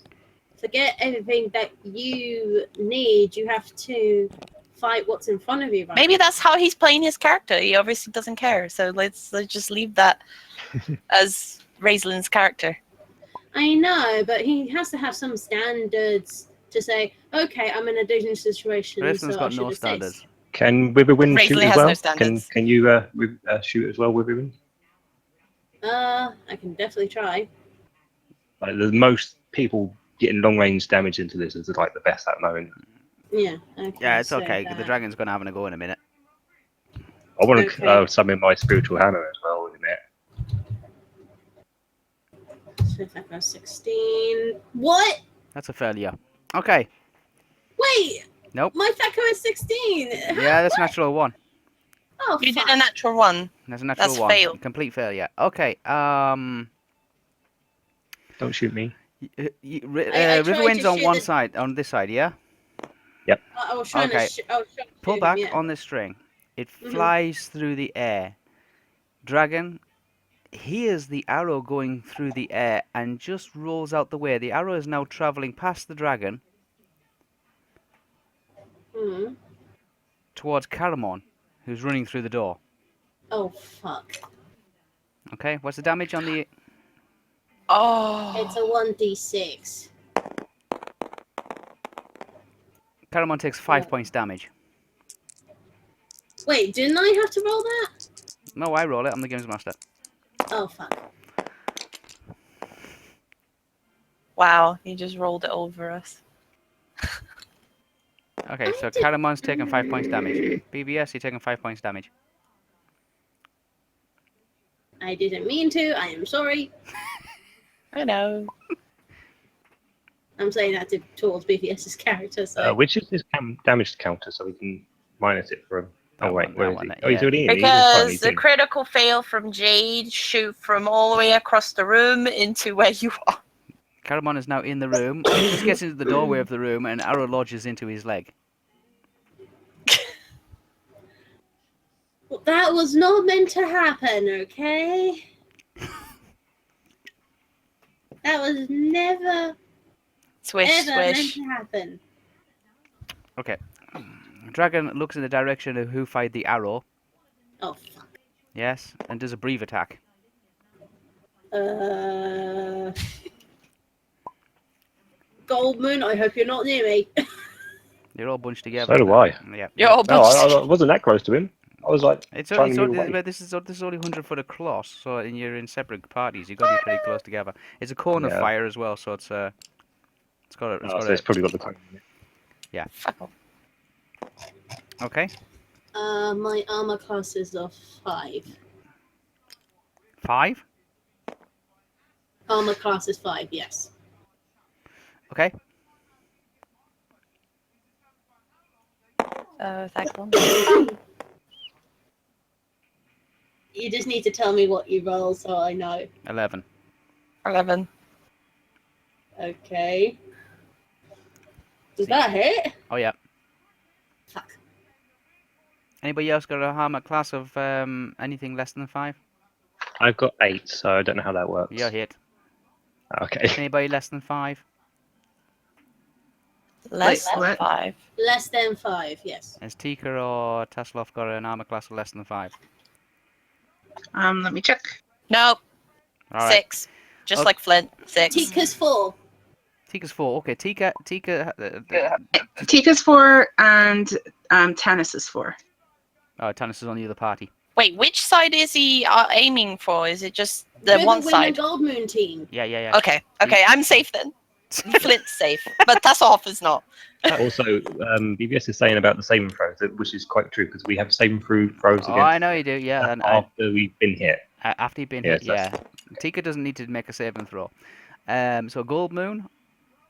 to get everything that you need, you have to fight what's in front of you. Right Maybe now. that's how he's playing his character. He obviously doesn't care. So let's just leave that as Raislin's character. I know, but he has to have some standards to say, okay, I'm in a dangerous situation, Raislin's so I got should no assist. standards. Can Witherwind Raisley shoot as has well? no standards. Can you shoot as well, Witherwind? I can definitely try. Like, the most people getting long range damage into this is like the best at the moment. Yeah. Okay. Yeah, it's so okay. The that- dragon's going to have a go in a minute. I want Okay. to summon my spiritual Hannah as well in a minute. So if I go 16. What? That's a failure. Okay. Wait. Nope. My THACO is 16. Yeah, that's natural 1. Oh, You fuck. did a natural 1. That's a natural That's 1. fail. Complete failure. Okay. Don't shoot me. I tried to Riverwind's on shoot one the- side, on this side, yeah? I was trying Okay. to. I was trying to Pull shoot back him, yeah. on this string. It Mhm. flies through the air. Dragon hears the arrow going through the air and just rolls out the way. The arrow is now travelling past the dragon Mhm. towards Caramon, who's running through the door. Oh fuck! Okay, what's the damage on the... Oh. It's a 1d6. Caramon takes 5 Yeah. points damage. Wait, didn't I have to roll that? No, I roll it. I'm the games master. Oh fuck! Wow, he just rolled it over us. Okay, so I did- Caramon's taking 5 points damage. BBS, you're taking 5 points damage. I didn't mean to. I am sorry. I know. I'm saying that towards BVS's character. So Which is his damage counter, so we can minus it for him. That Oh wait, one, where that is one, he? yeah. Oh, he's already in. He's in fine, Because he's the in. critical fail from Jade shoot from all the way across the room into where you are. Caramon is now in the room. Just gets into the doorway of the room, and an arrow lodges into his leg. that was not meant to happen. Okay. That was never Swish, ever meant swish. to happen. Okay. Dragon looks in the direction of who fired the arrow. Oh fuck. Yes, and does a brief attack. Gold Moon, I hope you're not near me. You're all bunched together. So do I. Yeah. You're all No, bunched I wasn't that close to him. I was like It's trying only, to move away. but this is only 100 foot across, so and you're in separate parties. You've got to be pretty close together. It's a corner Yeah. fire as well, so it's got So it's probably got the time. Fuck off. Okay. My armor class is a 5. 5. Armor class is 5, yes. Okay. That one. You just need to tell me what you roll so I know. 11. 11. Okay. Does that hit? Oh yeah. Fuck. Anybody else got a armor class of anything less than 5? I've got 8, so I don't know how that works. You're hit. Okay. Anybody less than 5? Less Wait, than what? 5. Less than 5, yes. Has Tika or Tasloff got an armor class of less than 5? Let me check. Nope. All right. 6. Just Okay. like Flint. 6. Tika's 4. Tika's 4. Okay, Tika. Tika's 4 and Tanis is 4. Oh, Tannis is on the other party. Wait, which side is he aiming for? Is it just the River, one Wind, side? and Gold Moon team. Yeah. Okay, I'm safe then. Flint's safe, but Tassoff is not. Also, BBS is saying about the saving throws, which is quite true because we have saving throws Oh, I against know you do. Yeah, and after we've been hit. after you've been Yes, hit, yeah. Tika doesn't need to make a saving throw. So Gold Moon,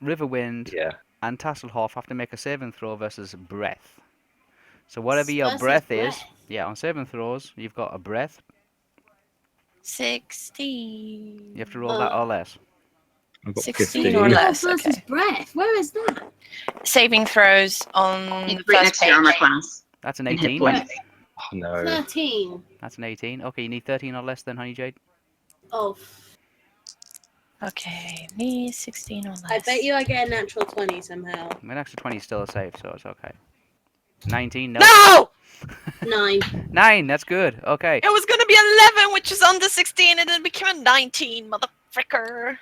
Riverwind, Yeah. and Tasselhoff have to make a saving throw versus breath. So whatever your Versus breath is, breath. yeah, on saving throws, you've got a breath. 16. You have to roll that or less. I've got 16 15. or Oh, less. versus Okay. breath. Where is that? Saving throws on It's the right first next to your armor page. class. That's an And hit 18. points. Oh no. 13. That's an 18. Okay, you need 13 or less then, Honey Jade. Oh, Okay, me 16 or less. I bet you I get a natural 20 somehow. I mean, extra 20 is still a save, so it's okay. 19, no. No! 9. 9, that's good. Okay. It was gonna be 11, which is under 16, and then it became a 19, motherfricker.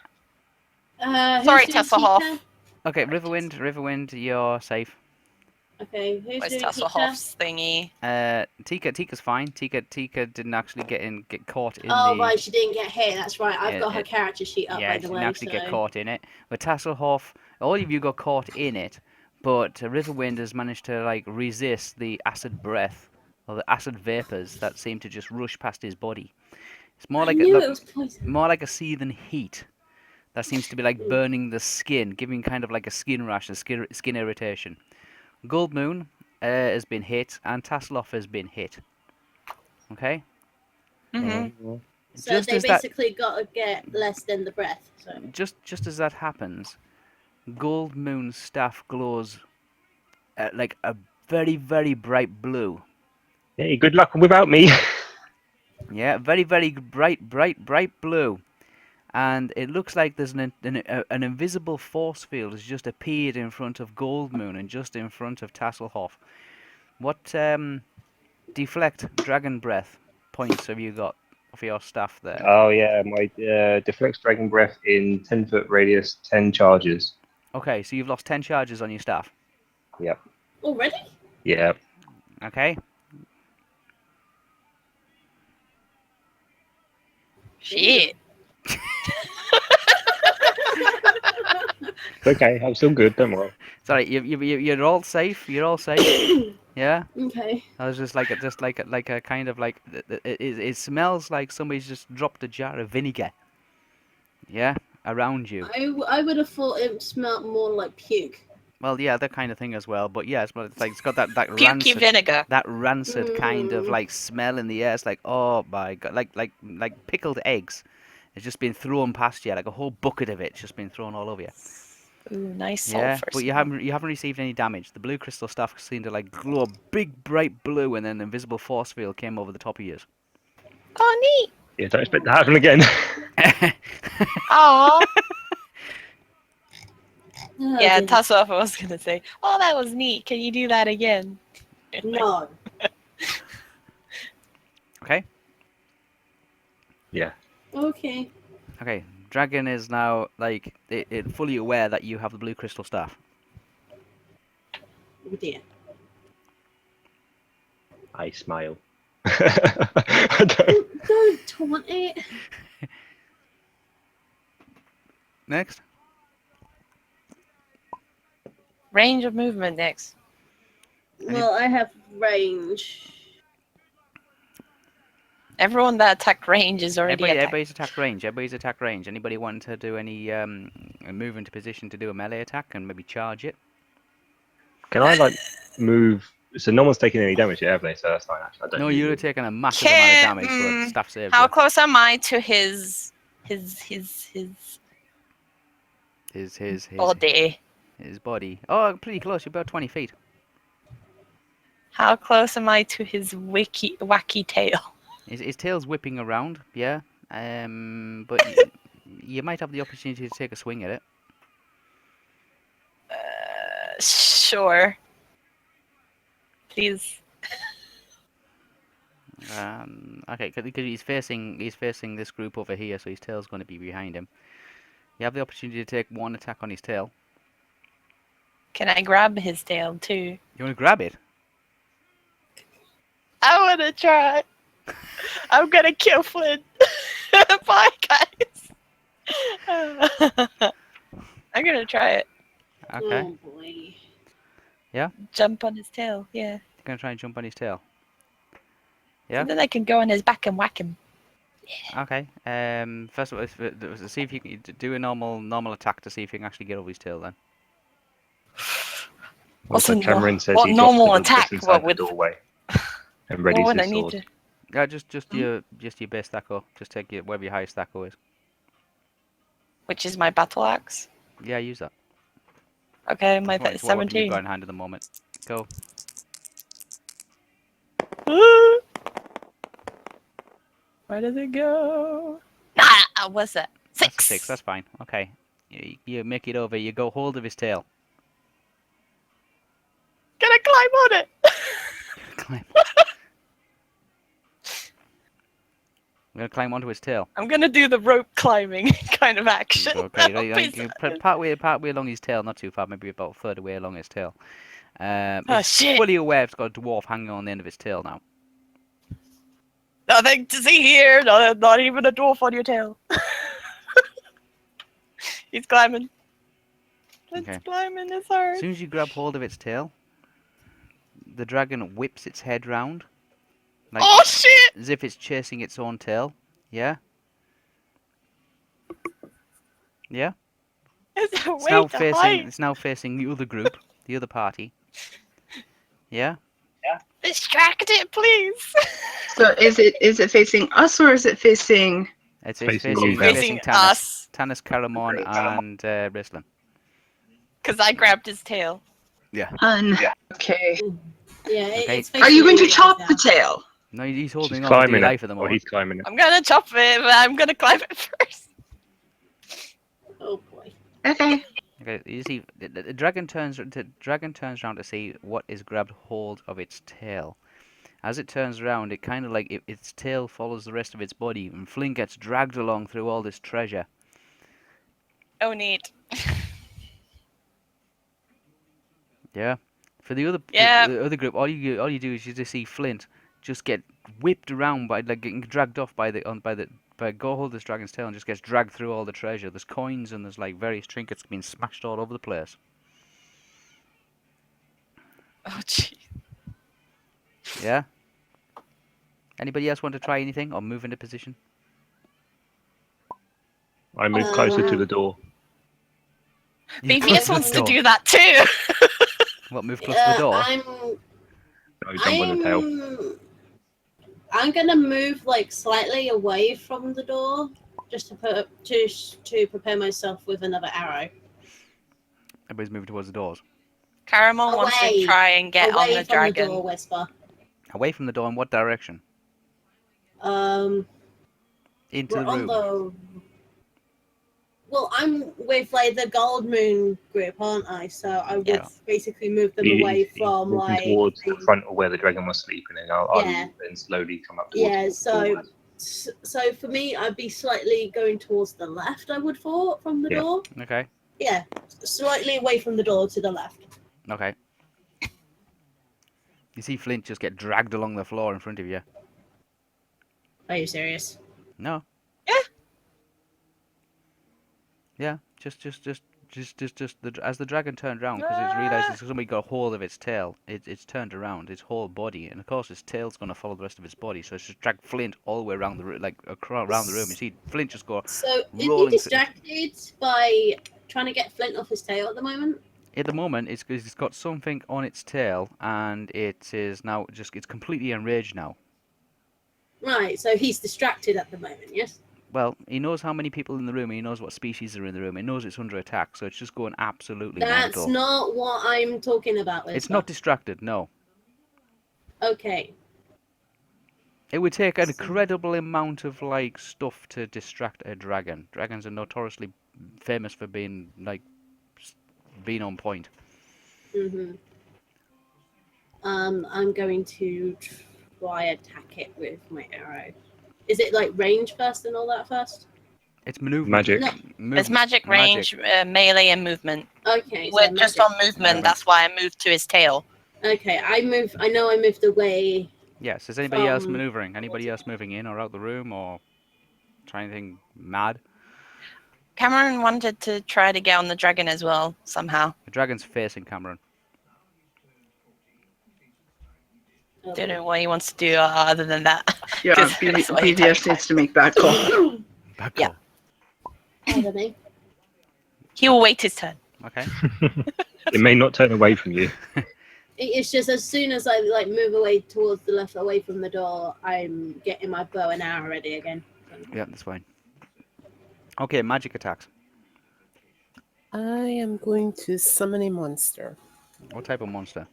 Sorry, who's doing Tasselhoff. Tika? Okay, Riverwind, you're safe. Okay, who's Where's doing Tika? Tasselhoff's thingy? Tika's fine. Tika didn't actually get caught in Oh, the. right, she didn't get hit. That's right. I've Yeah, got her character sheet up, Yeah, by she the didn't way. actually get so- caught in it. But Tasselhoff, all of you got caught in it, but Riverwind has managed to like resist the acid breath or the acid vapors that seem to just rush past his body. It's more I like knew it was poison. more like a seething heat that seems to be like burning the skin, giving kind of like a skin rash, a skin irritation. Gold Moon has been hit, and Tasselhoff has been hit. Okay. Mm-hmm. So Just they as that- basically got to get less than the breath. So. Just as that happens, Gold Moon's staff glows like a very, very bright blue. Hey, good luck without me. Yeah, very, very bright blue. And it looks like there's an invisible force field has just appeared in front of Gold Moon and just in front of Tasselhoff. What deflect dragon breath points have you got for your staff there? Oh yeah, my deflects dragon breath in 10-foot radius, 10 charges. Okay, so you've lost 10 charges on your staff. Yep. Already? Yeah. Okay. Shit. It's okay, I'm still good. Don't worry. Sorry, you're all safe. You're all safe. Yeah. Okay. I was just like a kind of like it smells like somebody's just dropped a jar of vinegar. Yeah, around you. I would have thought it smelled more like puke. Well, yeah, that kind of thing as well. But yeah, it's like it's got that Pukey vinegar. rancid kind of Mm. like smell in the air. It's like, oh my god, like pickled eggs. It's just been thrown past you, like a whole bucket of it's just been thrown all over you. Ooh, nice Yeah, sulfur but you smell. haven't received any damage. The blue crystal stuff seemed to like glow big bright blue, and then an invisible force field came over the top of yours. Oh, neat. Yeah, don't expect that to happen again. Aw. Oh, Yeah, dear. toss off. I was gonna say, oh, that was neat. Can you do that again? No. Okay. Yeah. Okay. Okay, dragon is now like it fully aware that you have the blue crystal staff. Oh dear. I smile. I don't- Don't taunt it. Next. Range of movement next. Well, I have range. Everyone that attacked range is already attacked. Everybody's attack range. Everybody's attack range. Anybody want to do any move into position to do a melee attack and maybe charge it? Can I like move? So no one's taking any damage yet, have they? So that's fine. Actually, I don't No, need you're to- taking a massive amount of damage, but staff saved How you. close am I to his His body? his body. Oh, pretty close. You're about 20 feet. How close am I to his wacky tail? His tail's whipping around. Yeah. But you might have the opportunity to take a swing at it. Sure. Please. Okay, because he's facing this group over here, so his tail's going to be behind him. You have the opportunity to take one attack on his tail. Can I grab his tail too? You want to grab it? I want to try. I'm gonna kill Flynn. Bye, guys. I'm gonna try it. Okay. Oh boy. Jump on his tail. Yeah. You're going to try and jump on his tail. Yeah. And then I can go on his back and whack him. Okay. First of all, see if you can do a normal attack to see if you can actually get over his tail. Then. What's Also, a Cameron says what he's normal off to the attack? inside What the with? doorway and What readies would I his need sword. to? Yeah, just your base stacko. Just take your whatever your highest stacko is. Which is my battle axe. Yeah, use that. Okay, my It's what weapon you've 17. got in hand at the moment. Go. Where does it go? Nah, what's that? That's a 6. 6. That's fine. Okay. You make it over. You go hold of his tail. Can I climb on it? Climb. I'm gonna climb onto his tail. I'm gonna do the rope climbing kind of action. Okay, That'll right, be like, so- part way along his tail, not too far, maybe about a third away along his tail. Oh, It's shit. fully aware it's got a dwarf hanging on the end of his tail now. Nothing to see here. Not even a dwarf on your tail. He's climbing. It's Okay. climbing. It's As hard. soon as you grab hold of its tail, the dragon whips its head round, like Oh shit! as if it's chasing its own tail. Yeah. Yeah. It's a It's way now to facing. hide. It's now facing the other group, the other party. Yeah. Distract it, please. So is it facing us or is it facing? It's Facing facing, you now. Facing Tanis, us, Tanis, Karamon, Great. and Rislin. because I grabbed his tail. Yeah. Okay. Yeah, Okay. it's Are you going to facing chop now. the tail? No, he's She's holding on for climbing dear it. life at the Or moment. he's climbing it. I'm gonna chop it, but I'm gonna climb it first. Oh boy. Okay. Okay, you see, the dragon turns around to see what is grabbed hold of its tail. As it turns around, it kind of like its tail follows the rest of its body, and Flynn gets dragged along through all this treasure. Oh, neat. Yeah. For the other Yeah. the other group, all you do is you just see Flint just get whipped around by like getting dragged off by go hold this dragon's tail and just gets dragged through all the treasure. There's coins and there's like various trinkets being smashed all over the place. Oh, gee. Yeah. Anybody else want to try anything or move into position? I move closer to the door. You close BVS the wants to door. do that too. What? Move close to the door? I jump on the tail. I'm gonna move like slightly away from the door, just to prepare myself with another arrow. Everybody's moving towards the doors. Caramel wants to Away. try and get on Away the from dragon. the door, Whisper. Away from the door in what direction? Into We're the on room. the. Well, I'm with like the Gold Moon group, aren't I? So I would Yeah. basically move them He's away from walking like. towards the front of where the dragon must sleep, and then I'll Yeah. then slowly come up towards Yeah. the So. doors. So for me, I'd be slightly going towards the left. I would thought from the Yeah. door. Okay. Yeah, slightly away from the door to the left. Okay. You see Flint just get dragged along the floor in front of you. Are you serious? No. Yeah. Yeah. Just as the dragon turned around, because it's realised somebody got a hold of its tail. It's turned around, its whole body, and of course its tail's going to follow the rest of its body. So it's just dragged Flint all the way around the room, like around the room. You see Flint just go So is he rolling. distracted by trying to get Flint off his tail at the moment? At the moment, it's got something on its tail, and it is now it's completely enraged now. Right, so he's distracted at the moment, yes? Well, he knows how many people in the room, and he knows what species are in the room. He knows it's under attack, so it's just going absolutely That's mental. not what I'm talking about, Whisper. It's not distracted, no. Okay. It would take an incredible amount of like stuff to distract a dragon. Dragons are notoriously famous for being being on point. Mm-hmm. I'm going to try attack it with my arrow. Is it like range first and all that first? It's maneuver. Magic. No. There's magic range, melee, and movement. Okay. We're so just magic. on movement. That's why I moved to his tail. Okay, I know I moved away. Yes. Is anybody else From- maneuvering? Anybody else moving in or out the room or trying anything mad? Cameron wanted to try to get on the dragon as well, somehow. The dragon's facing Cameron. Don't know what he wants to do other than that. Yeah, 'Cause that's what he BVS typed. needs to make that call. Back Yeah. call. Pardon me. He will wait his turn. Okay. It may not turn away from you. It's just as soon as I like move away towards the left, away from the door, I'm getting my bow and arrow ready again. Yeah, that's fine. Okay, magic attacks. I am going to summon a monster. What type of monster?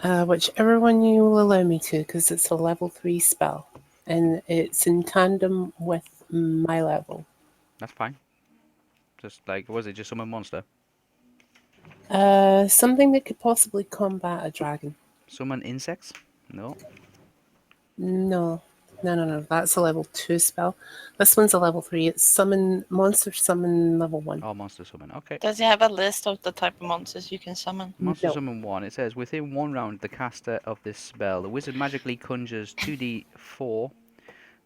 Whichever one you will allow me to, because it's a level 3 spell. And it's in tandem with my level. That's fine. Just like, was it just summon monster? Something that could possibly combat a dragon. Summon insects? No. No. That's a level 2 spell. This one's a level 3. It's monster summon level 1. Oh, monster summon. Okay. Does he have a list of the type of monsters you can summon? Monster No. summon 1. It says, within 1 round, the caster of this spell, the wizard magically conjures 2d4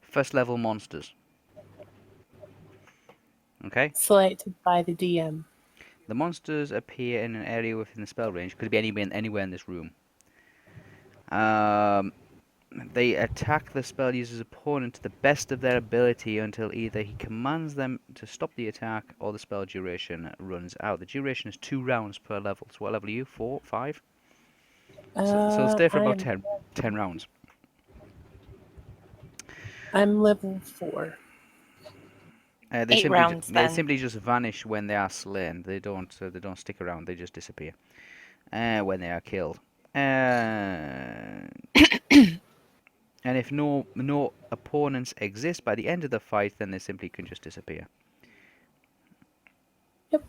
first level monsters. Okay? Selected by the DM. The monsters appear in an area within the spell range. Could be anywhere in this room. They attack the spell user's opponent to the best of their ability until either he commands them to stop the attack or the spell duration runs out. The duration is 2 rounds per level. So what level are you? 4? 5? So stay for about 10 rounds. I'm level 4. They 8 rounds, they then. simply just vanish when they are slain. They don't stick around. They just disappear when they are killed. And if no opponents exist by the end of the fight, then they simply can just disappear. Yep.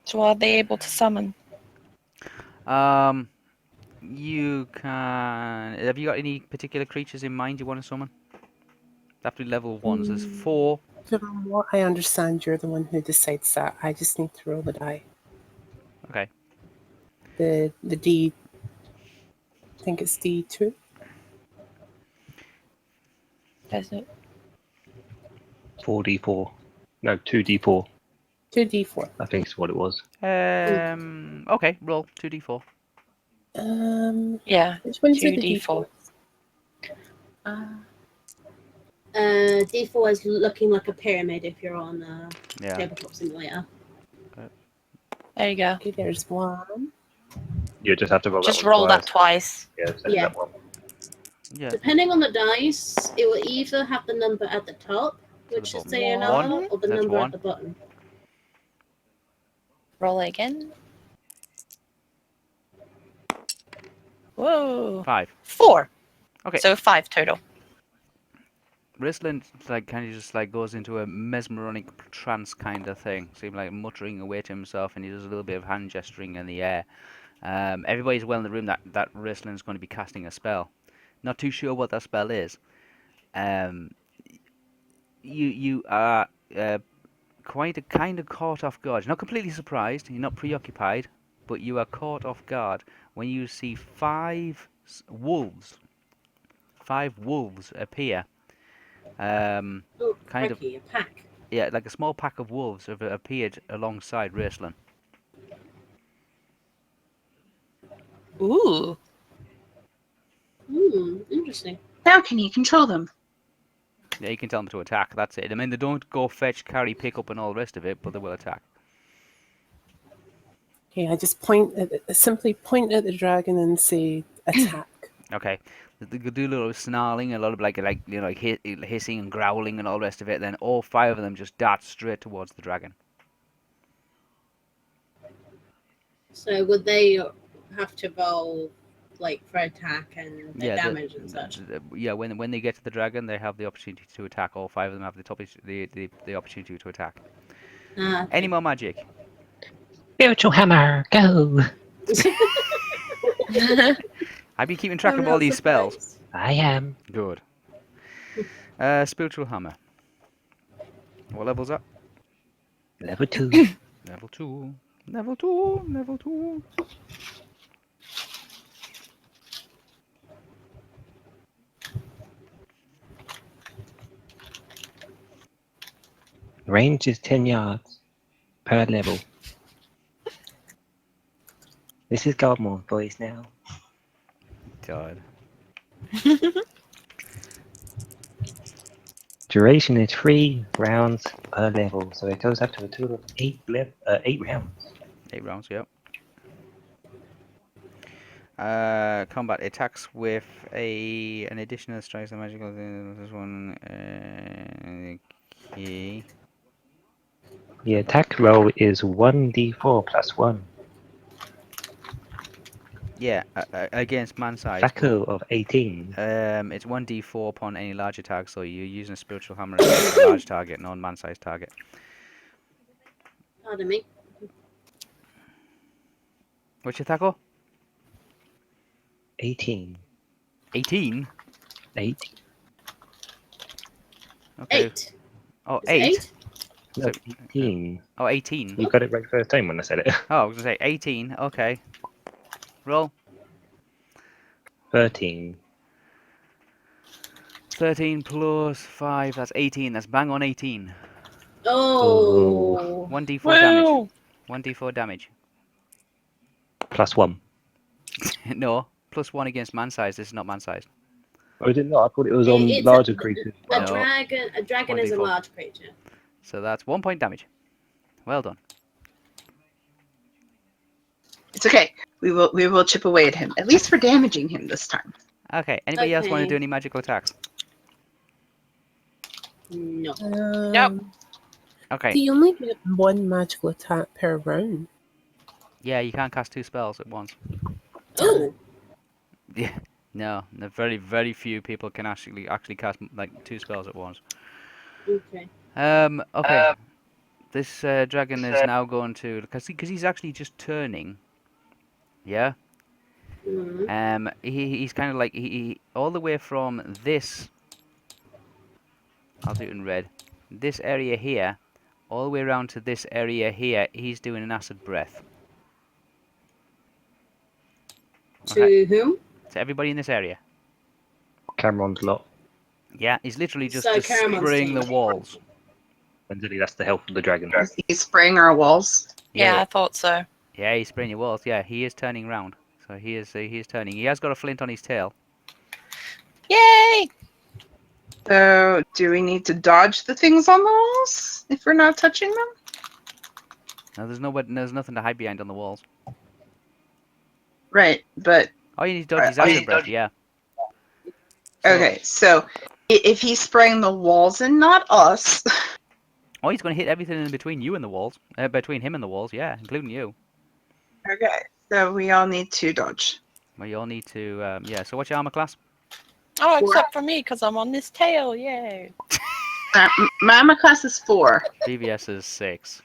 So are they able to summon? You can. Have you got any particular creatures in mind you want to summon? Have to be level 1s. There's 4. From what I understand, you're the one who decides that. I just need to roll the die. Okay. The D. I think it's D2. Does it? 4d4. No, 2d4. 2D4. I think is what it was. Okay. Roll 2d4. Yeah, Which ones are the 2d4. D4s? D4 is looking like a pyramid if you're on Yeah. Tabletop Simulator. There you go. Okay, there's one. You just have to roll Just that one roll that twice. twice. Yeah, so Yeah. that one. Yeah. Depending on the dice, it will either have the number at the top, To the which is bottom. sayonara, One. or the That's number one. at the bottom. Roll it again. Whoa. 5. 4. Okay. So 5 total. Wristland like kind of just like goes into a mesmeric trance kind of thing. So he's like muttering away to himself, and he does a little bit of hand gesturing in the air. Everybody's well in the room that Wristland's going to be casting a spell. Not too sure what that spell is. You are quite a kind of caught off guard. You're not completely surprised. You're not preoccupied, but you are caught off guard when you see 5 wolves. 5 wolves appear. Oh, Kind of. crikey, a pack. Yeah, like a small pack of wolves have appeared alongside Raceland. Ooh. Interesting. Now can you control them? Yeah, you can tell them to attack. That's it. I mean, they don't go fetch, carry, pick up, and all the rest of it, but they will attack. Okay, I just simply point at the dragon and say attack. Okay, they could do a little snarling, a lot of like hissing and growling and all the rest of it. Then all 5 of them just dart straight towards the dragon. So would they have to roll like for attack and Yeah, damage and such? Yeah, when they get to the dragon, they have the opportunity to attack. All 5 of them have the opportunity to attack. Ah, Any more magic? Spiritual hammer, go! I've been keeping track I'm of all not these spells. surprised. I am. Good. Spiritual hammer. What level's that? Level 2. Level 2. Level 2. Level 2. Range is 10 yards per level. This is Godmore's voice now. God. Duration is 3 rounds per level, so it goes up to a total of 8 rounds. 8 rounds, yep. Combat attacks with an additional strikes and magical. This one. Okay. The attack roll is 1d4 plus 1. Yeah, against man size. Facco of 18. It's 1d4 upon any large attack, so you're using a spiritual hammer against a large target, non man sized target. Pardon me. What's your tackle? 18. 18? 8. Okay. 8. Oh, Is it 8? No, So- 18. Oh, 18. You got it right first time when I said it. Oh, I was going to say 18. Okay. Roll. 13. 13 plus 5, that's 18. That's bang on 18. Oh. 1d4 damage. Woo! 1d4 damage. Plus 1. No, plus 1 against man size. This is not man sized. Oh, did not. I thought it was on It's larger creatures. A No. dragon is a 1d4. large creature. So that's 1 point damage. Well done. It's okay. We will chip away at him. At least for damaging him this time. Okay, anybody else want to Okay. do any magical attacks? No. Do Okay. you only get 1 magical attack per round? Yeah, you can't cast 2 spells at once. Oh. Yeah. No, very, very few people can actually cast like 2 spells at once. Okay. Okay. This dragon is now going to, because he's actually just turning. Yeah. Mm. He's kind of like he all the way from this. I'll do it in red. This area here, all the way around to this area here. He's doing an acid breath. To whom? To everybody in this area. Cameron's lot. Yeah, he's literally just So Caramel's spraying the team. walls. And really, that's the health of the dragon. He's spraying our walls. Yeah, I thought so. Yeah, he's spraying your walls. Yeah, he is turning round. So he is turning. He has got a flint on his tail. Yay! So, do we need to dodge the things on the walls if we're not touching them? Now there's nothing to hide behind on the walls. Right, but Oh, you need to dodge his acid breath. Yeah. So, okay. So, if he's spraying the walls and not us, oh, he's going to hit everything in between you and the walls. Between him and the walls, yeah, including you. okay. So we all need to dodge. Well, you all need to. Yeah. So what's your armor class? Oh, except for me, because I'm on this tail. Yay! My armor class is 4. BVS is 6.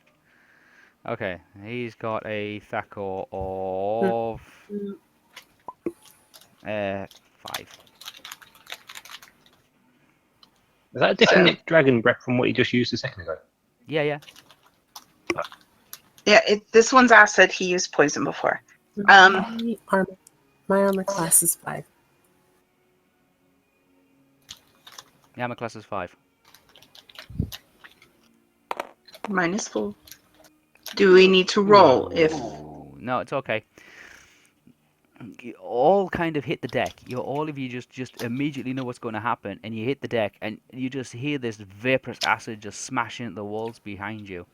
Okay, he's got a Thakor of 5. Is that a different dragon breath from what you just used a second ago? Yeah, yeah. Yeah, this one's acid. He used poison before. My armor class is 5. The armor class is 5. Mine is 4. Do we need to roll if? Ooh, no, it's okay. You all kind of hit the deck. All of you just immediately know what's going to happen, and you hit the deck, and you just hear this vaporous acid just smashing at the walls behind you.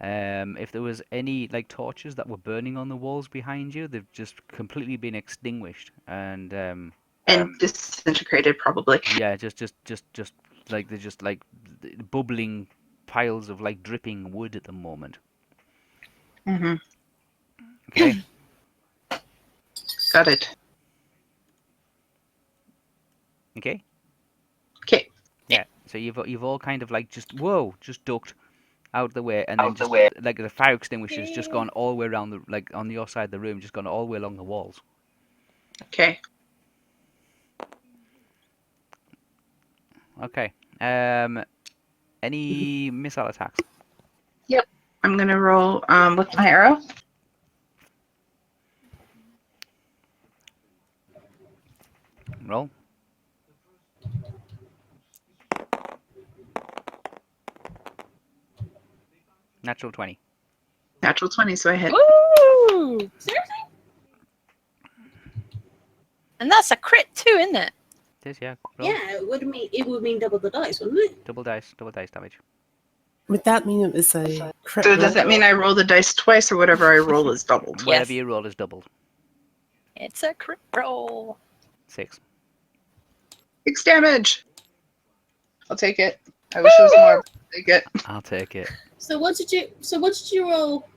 If there was any like torches that were burning on the walls behind you, they've just completely been extinguished, and And disintegrated, probably. yeah, just like they're just like bubbling piles of like dripping wood at the moment. Mm-hmm. Okay. Got it. Okay. Okay. Yeah. So you've all kind of like just ducked out of the way, and then just like the fire extinguisher's just gone all the way around the like on your side of the room, just gone all the way along the walls. Okay. Okay. Any missile attacks? Yep. I'm gonna roll with my arrow. Roll. Natural 20. Natural 20, so I hit. Woo! Seriously? And that's a crit too, isn't it? It is, yeah. Roll. Yeah, it would mean double the dice, wouldn't it? Double dice damage. Would that mean it was a crit So roll? does that mean I roll the dice twice, or whatever I roll is doubled? Whatever Yes. you roll is doubled. It's a crit roll. 6. 6 damage. I'll take it. I wish it was more. But I'll take it. I'll take it. So what did you roll?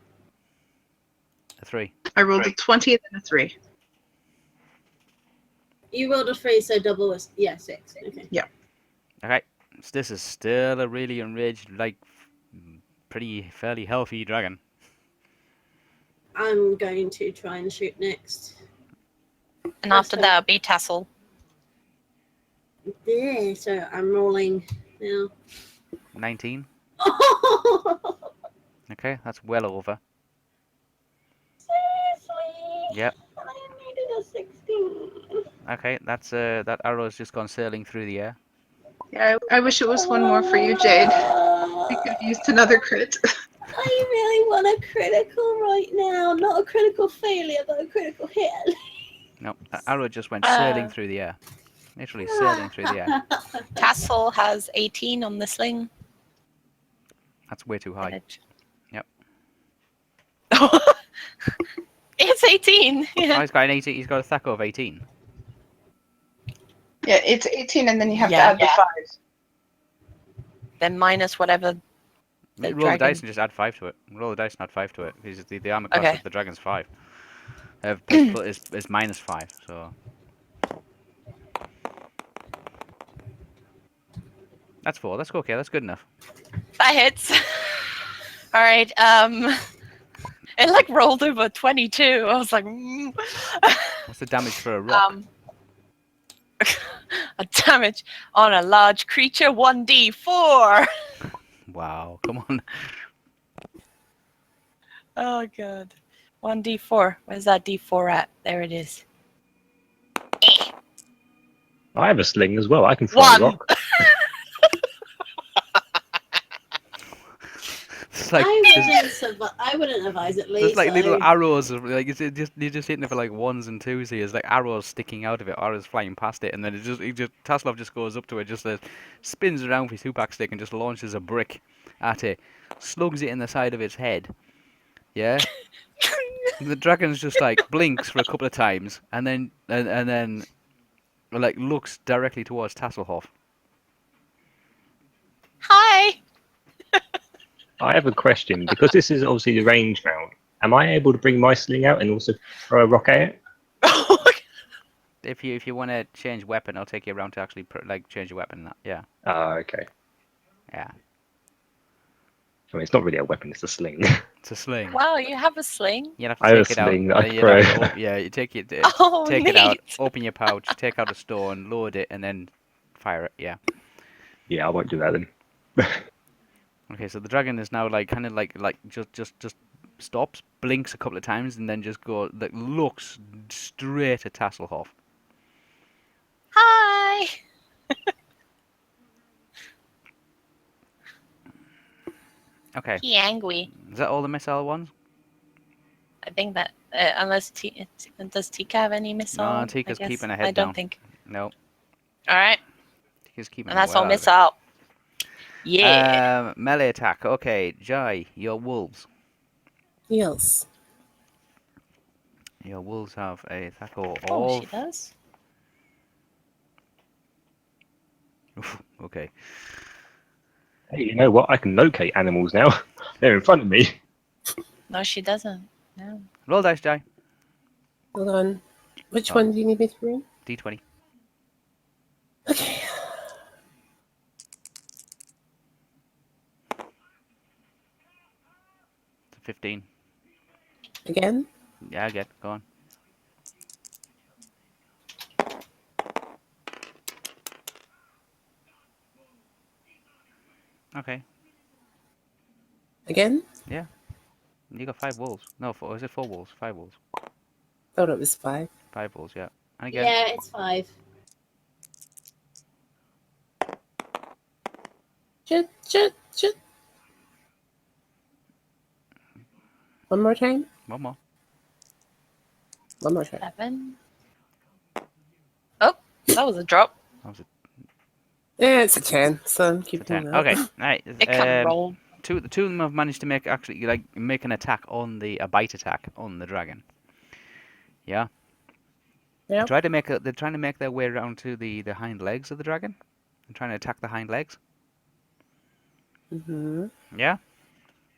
A 3. I rolled a 20 and then a 3. You rolled a 3, so double was 6. Okay. Okay. So this is still a really enraged, like, fairly healthy dragon. I'm going to try and shoot next. And after that, it'll be Tassel. There, so I'm rolling now. 19. Okay, that's well over. Seriously? Yep. I needed a 16. Okay, that's that arrow's just gone sailing through the air. Yeah, I wish it was one more for you, Jade. We could have used another crit. I really want a critical right now. Not a critical failure, but a critical hit. No, that arrow just went sailing through the air. Literally sailing through the air. Tassel has 18 on the sling. That's way too high. Yep. It's 18. Oh, Yeah. he's got an 18. He's got a Thakor of 18. Yeah, it's 18, and then you have Yeah. to add the 5. Then minus whatever. The Roll the dice dragon. and just add 5 to it. Roll the dice and add 5 to it. Because the armor class Okay. of the dragon's 5. Is minus 5, so. That's 4. That's okay. That's good enough. That hits. All right. It like rolled over 22. I was like, What's the damage for a rock? a damage on a large creature 1d4. Wow. Come on. Oh god. 1d4. Where's that d4 at? There it is. I have a sling as well. I can throw a 1. rock. There's like I wouldn't advise it, Lee. there's like little So arrows of like you're just hitting it for like ones and twos here. There's like arrows sticking out of it, arrows flying past it, and then Taslov just goes up to it, just spins around with his two-pack stick and just launches a brick at it, slugs it in the side of its head. Yeah. The dragon's just like blinks for a couple of times, and then like looks directly towards Tasselhoff. Hi. I have a question because this is obviously the range round. Am I able to bring my sling out and also throw a rock at it? If you want to change weapon, I'll take you around to actually like change your weapon. Yeah, Ah, okay. yeah. I mean, it's not really a weapon; it's a sling. It's a sling. Wow, you have a sling. You have to I have a take it out. sling that I you throw. know, yeah, you take it. Oh, Take it out. neat. Open your pouch. Take out a stone. Load it, and then fire it. Yeah. Yeah, I won't do that then. Okay, so the dragon is now like kind of like just stops, blinks a couple of times, and then just looks straight at Tasselhoff. Hi. Okay. He angry. Is that all the missile ones? I think that unless does Tika have any missile? No, I Tika's guess. keeping her head I don't down. think. No, All right, Tika's keeping and her that's well all out of it. missile. Yeah. Melee attack. Okay, Jai, your wolves. Yes. Your wolves have a attack Oh, of. she does. Okay. Hey, you know what? I can locate animals now. They're in front of me. No, she doesn't. No. Roll dice, Jai. Hold on. Which Oh. one do you need me to roll? D20. Okay. It's a 15. Again? Yeah, I get. Go on. Okay. Again? Yeah. You got 5 wolves. No, 4. Is it 4 wolves? 5 wolves. Thought it was 5. 5 wolves, yeah. And again. yeah, it's 5. Chut. One more time? One more. One more time. 7. Oh, that was a drop. That was a Yeah, it's a 10, so I'm keeping 10. that. Okay. Right. It can roll. The two of them have managed to make an attack on a bite attack on the dragon. Yeah. Yep. They're trying to make their way around to the hind legs of the dragon. They're trying to attack the hind legs. Mm-hmm. Yeah.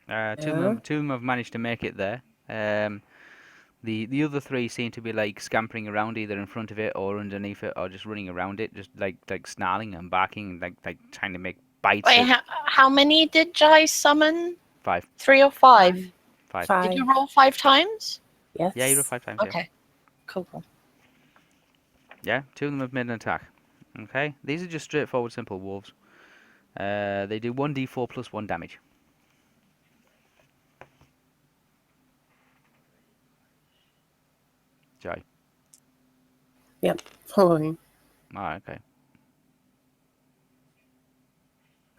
Two Yeah. of them have managed to make it there. The other 3 seem to be like scampering around either in front of it or underneath it or just running around it, just like snarling and barking, like trying to make bites. Wait, how many did Jai summon? 5. 3 or 5? 5. 5. Did you roll 5 times? Yes. Yeah, you rolled 5 times. Yeah. Okay. Cool. Yeah, 2 of them have made an attack. Okay, these are just straightforward, simple wolves. They do 1d4 plus 1 damage. Jai. Yep. Following. Alright, okay.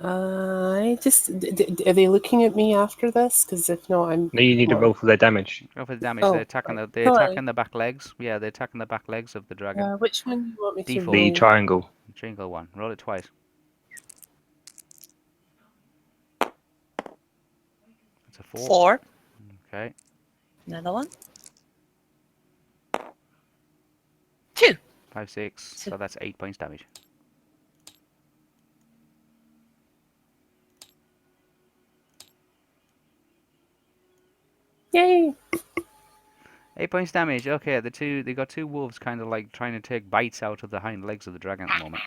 I just... are they looking at me after this? Because if not, I'm... No, you need to roll for their damage. Go for the damage. Oh, They're attacking right. they're Sorry. attacking the back legs. Yeah, they're attacking the back legs of the dragon. which one do you want me to D4. roll? The triangle. Triangle 1. Roll it twice. That's a 4. 4. Okay. Another one. 2. 5, 6. So that's 8 points damage. Yay! 8 points damage. Okay, they got 2 wolves kind of like trying to take bites out of the hind legs of the dragon at the moment.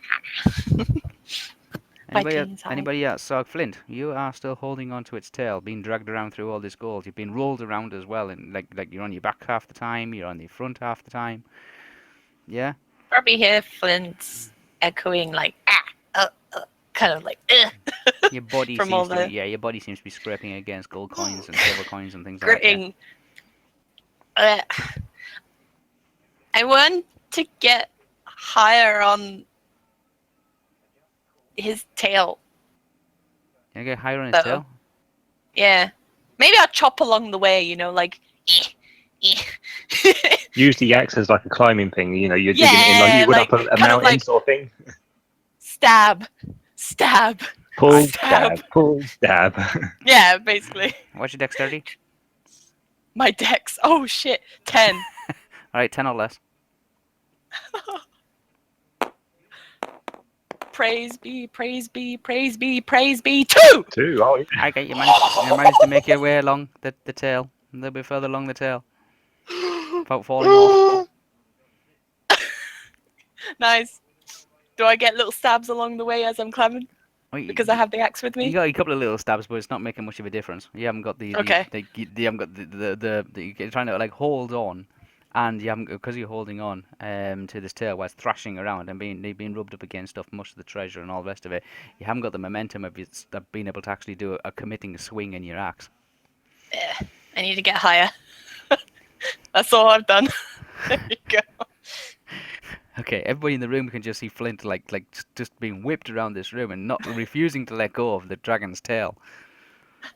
Biting his eye. Anybody else? So Flint, you are still holding on to its tail, being dragged around through all this gold. You've been rolled around as well, and like you're on your back half the time, you're on the front half the time. Yeah. Probably hear Flint's echoing like kind of like Your body From seems all to the- be, your body seems to be scraping against gold coins and silver coins and things like that. gritting. I want to get higher on his tail. Can I get higher on his So- tail? Yeah. Maybe I'll chop along the way, you know, like. Use the axe as like a climbing thing. You know, you're digging it in like Yeah, you would like, up a kind of mountain like sort of thing. stab, stab, Pull, stab. stab, pull, stab. Yeah, basically. What's your dexterity? My dex. Oh shit. 10. All right, 10 or less. Praise be, praise be, praise be, praise be. 2! 2. Oh, yeah. Okay, you managed to make your way along the tail, a little bit further along the tail, without falling off. Nice. Do I get little stabs along the way as I'm climbing? Well, you, Because I have the axe with you me? got a couple of little stabs, but it's not making much of a difference. You haven't got Okay. you haven't got you're trying to like hold on, and you haven't because you're holding on to this tail while it's thrashing around and being rubbed up against stuff, much of the treasure and all the rest of it. You haven't got the momentum of being able to actually do a committing swing in your axe. I need to get higher. That's all I've done. There you go. Okay, everybody in the room can just see Flint like just being whipped around this room and not refusing to let go of the dragon's tail.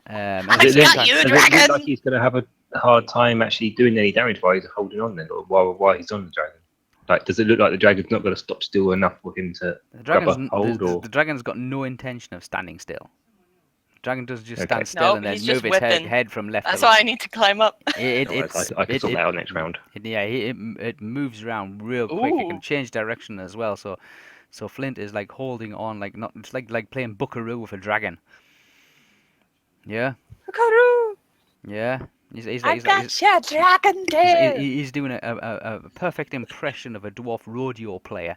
At I the Does same it, got time, you, does it look dragon! like he's going to have a hard time actually doing any damage while he's holding on then, or while he's on the dragon? Like, does it look like the dragon's not going to stop still enough for him to the grab dragon's a hold, or the dragon's got no intention of standing still. The dragon does just okay? stand still Nope, and then he's just move its whipping. head from left That's to why right. I need to climb up. I can sort that out next round. It moves around real quick. It can Ooh. change direction as well. So Flint is like holding on, like not. It's like playing Buckaroo with a dragon. Yeah, Karoo! yeah. He's I like got your dragon tail! he's doing a perfect impression of a dwarf rodeo player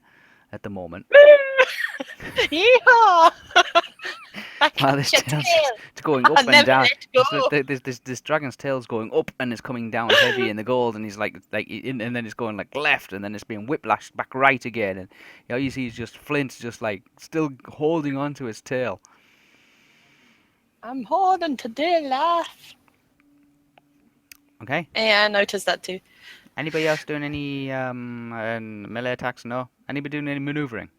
at the moment. Yeehaw! I While got this your tail's tail! it's going up I'll and never down. let go! This dragon's tail's going up and it's coming down heavy in the gold, and he's and then it's going like left, and then it's being whiplashed back right again, and all you see is just Flint just like still holding on to his tail. I'm holding to dear life. Okay. Yeah, I noticed that too. Anybody else doing any melee attacks? No. Anybody doing any maneuvering?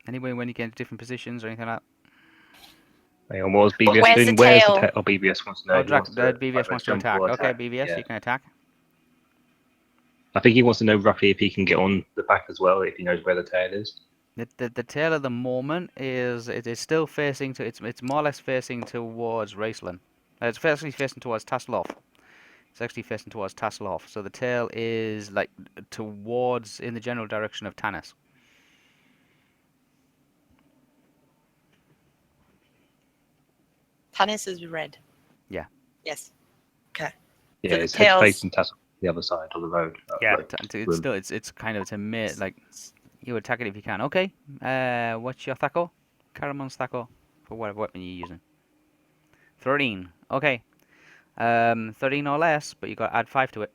Anybody when you get into different positions or anything like that? Hang on, what was But BBS where's doing? the Where's the tail? tail? Oh, BBS wants to know. Oh, He wants to BVS wants to jump attack. or Okay, attack. BVS, Yeah. you can attack. I think he wants to know roughly if he can get on the back as well, if he knows where the tail is. The tail at the moment it is still facing to it's more or less facing towards Raceland. It's actually facing towards Tasselhoff. It's actually facing towards Tasselhoff. So the tail is like towards in the general direction of Tanis. Tanis is red. Yeah. Yes. Okay. Yeah, So the his head's tail's- facing Tassel, the other side of the road. Yeah, like, it's room. still it's kind of like you attack it if you can. Okay. What's your thaco? Caramon's thaco for whatever weapon you're using. 13. Okay. 13 or less, but you got to add 5 to it.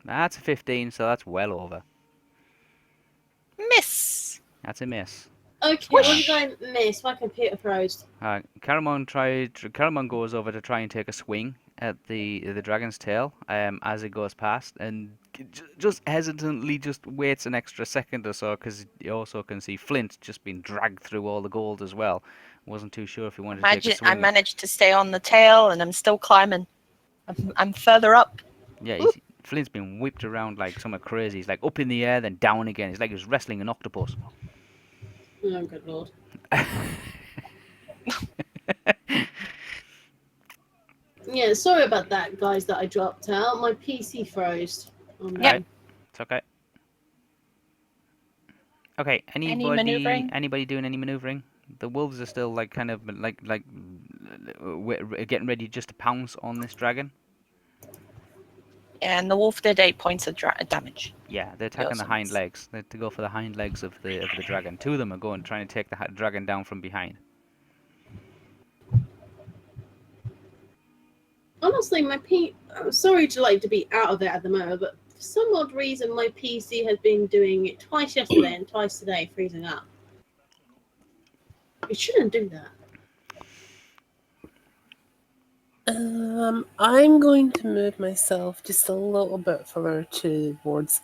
That's a 15, so that's well over. miss. That's a miss. Okay, what did I miss? My computer froze. Caramon goes over to try and take a swing at the dragon's tail as it goes past, and just hesitantly just waits an extra second or so because you also can see Flint just being dragged through all the gold as well. Wasn't too sure if he wanted to take a swing. I managed to stay on the tail and I'm still climbing. I'm further up. Yeah, Flint's been whipped around like something crazy. He's like up in the air, then down again. It's like he's wrestling an octopus. Oh, good lord. Yeah, sorry about that, guys, that I dropped out. My PC froze. Oh, no. Right. It's okay. Okay, maneuvering? anybody doing any maneuvering? The wolves are still like kind of like getting ready just to pounce on this dragon. And the wolf did 8 points of damage. Yeah, they're attacking the Awesome. hind legs. They're to go for the hind legs of the dragon. 2 of them are going trying to take the dragon down from behind. Honestly, I'm sorry to be out of it at the moment, but for some odd reason, my PC has been doing it twice yesterday and twice today, freezing up. It shouldn't do that. I'm going to move myself just a little bit further towards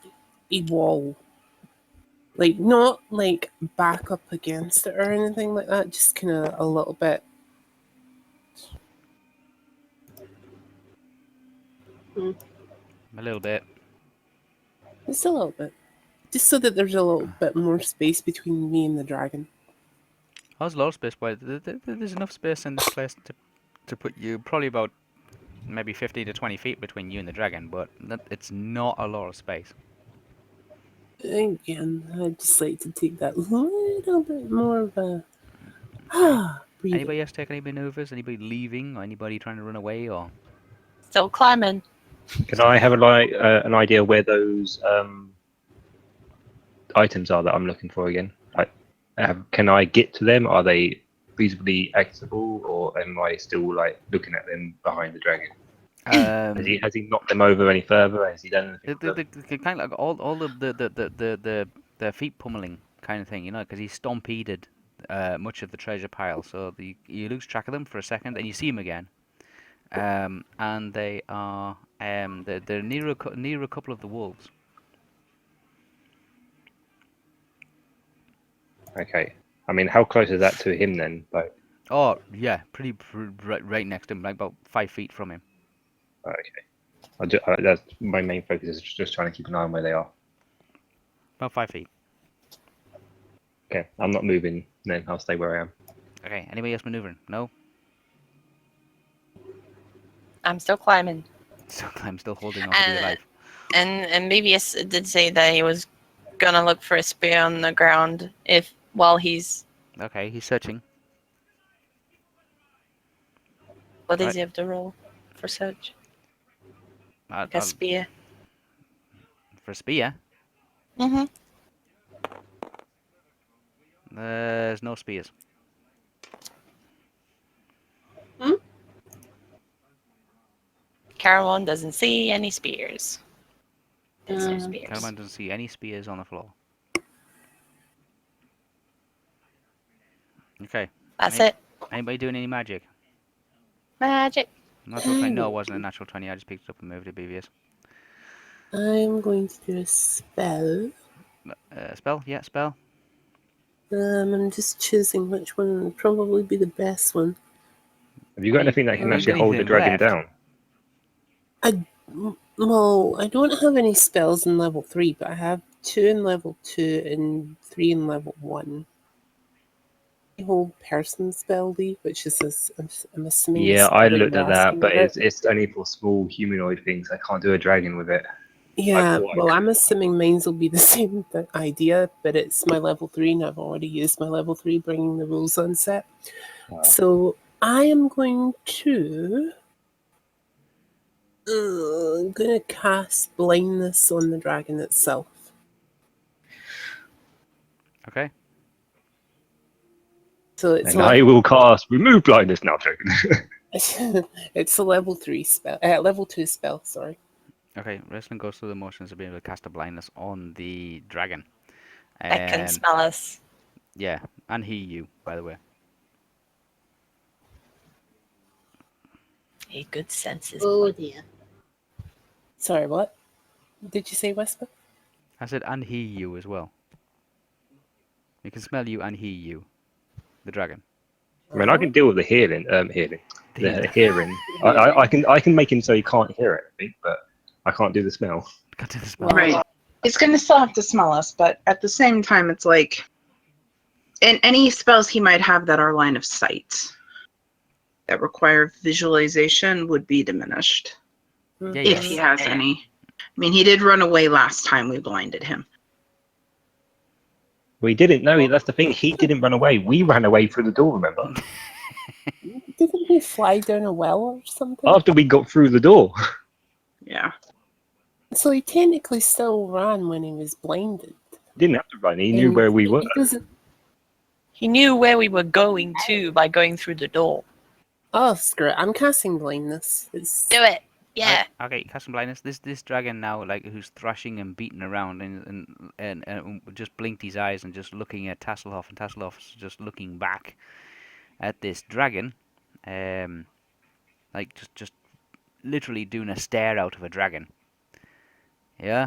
a wall. Like, not like back up against it or anything like that, just kind of a little bit. A little bit. Just a little bit. Just so that there's a little bit more space between me and the dragon. How's a lot of space? Why there's enough space in this place to put you probably about maybe 15 to 20 feet between you and the dragon, but it's not a lot of space. Again, I'd just like to take that little bit more of a breather. Anybody else take any maneuvers? Anybody leaving? Or anybody trying to run away? Or Still climbing. Can I have an idea where those items are that I'm looking for again? Like, can I get to them? Are they feasibly accessible, or am I still like looking at them behind the dragon? Has he knocked them over any further? Has he done anything? the kind of like all the feet pummeling kind of thing, you know, because he stompeded much of the treasure pile, so you lose track of them for a second, and you see them again. And they are they're near a couple of the wolves. Okay. I mean, how close is that to him then? Like, Oh yeah, right next to him, like about 5 feet from him. okay. That's my main focus is just trying to keep an eye on where they are. About 5 feet. Okay, I'm not moving. Then I'll stay where I am. Okay, anybody else maneuvering? No. I'm still climbing. So I'm still holding on to your life. And BBS did say that he was gonna look for a spear on the ground while he's. Okay, he's searching. What does Right. he have to roll for search? Like a I'll, spear. for a spear, Mm-hmm. there's no spears. Caramon doesn't see any spears. There's no spears. Caraman doesn't see any spears on the floor. Okay. That's it. Anybody doing any magic? Magic. Natural 20. No, it wasn't a natural 20. I just picked it up and moved it, BVS. I'm going to do a spell. Spell? Yeah, spell. I'm just choosing which one would probably be the best one. Have you got anything that can Haven't actually got hold the anything dragon left. down? Well, I don't have any spells in level 3, but I have 2 in level 2 and 3 in level 1. I hold person spell leave, which is, I'm assuming, Yeah, the I spell that looked you're at that, asking but about. it's only for small humanoid things. I can't do a dragon with it. Yeah, thought I well, could. I'm assuming mine's will be the same idea, but it's my level 3, and I've already used my level 3 bringing the rules on set. So I am going to cast blindness on the dragon itself. Okay. So it's And I will cast remove blindness now, dragon. it's a level 3 spell, level 2 spell. Sorry. Okay, wrestling goes through the motions of being able to cast a blindness on the dragon. That can smell us. Yeah, and hear you, by the way. A good senses. Oh dear. Sorry, what did you say, Wispa? I said and hear you as well. He can smell you and hear you, the dragon. I mean, I can deal with the hearing. The hearing. I can make him so he can't hear it, I think, but I can't do the smell. Got to the smell. Right. He's going to still have to smell us, but at the same time, it's like, and any spells he might have that are line of sight that require visualization would be diminished. Yeah, If he has any. I mean, he did run away last time we blinded him. We didn't know. That's the thing. He didn't run away. We ran away through the door. Remember? Didn't we fly down a well or something? After we got through the door. Yeah. So he technically still ran when he was blinded. Didn't have to run. He knew where we were. He knew where we were going to by going through the door. Oh, screw it. I'm casting blindness. Do it. Yeah. Okay, casting blindness. This dragon now, like who's thrashing and beating around, and just blinked his eyes and just looking at Tasselhoff, and Tasselhoff's just looking back at this dragon, like just literally doing a stare out of a dragon. Yeah.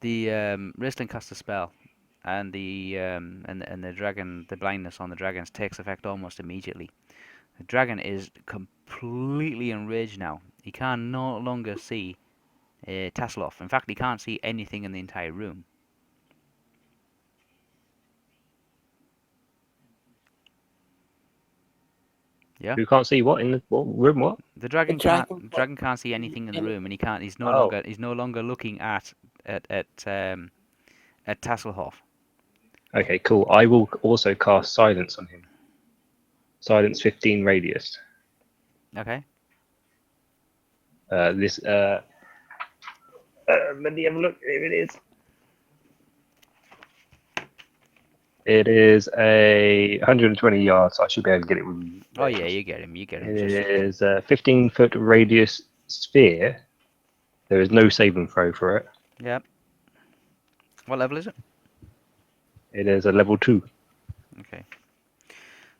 Raistlin casts a spell, and the dragon, the blindness on the dragons takes effect almost immediately. The dragon is completely enraged now. He can no longer see Tasselhoff. In fact, he can't see anything in the entire room. Yeah. You can't see what in the room? What? The dragon dragon can't see anything in the room, and he can't. He's Oh. no longer looking at Tasselhoff. Okay, cool. I will also cast silence on him. Silence 15 radius. Okay. Let me have a look. Here it is. It is a 120 yards, so I should be able to get it with. Oh yeah, you get him. You get him. It is a 15-foot radius sphere. There is no saving throw for it. Yep. What level is it? It is a level 2. Okay.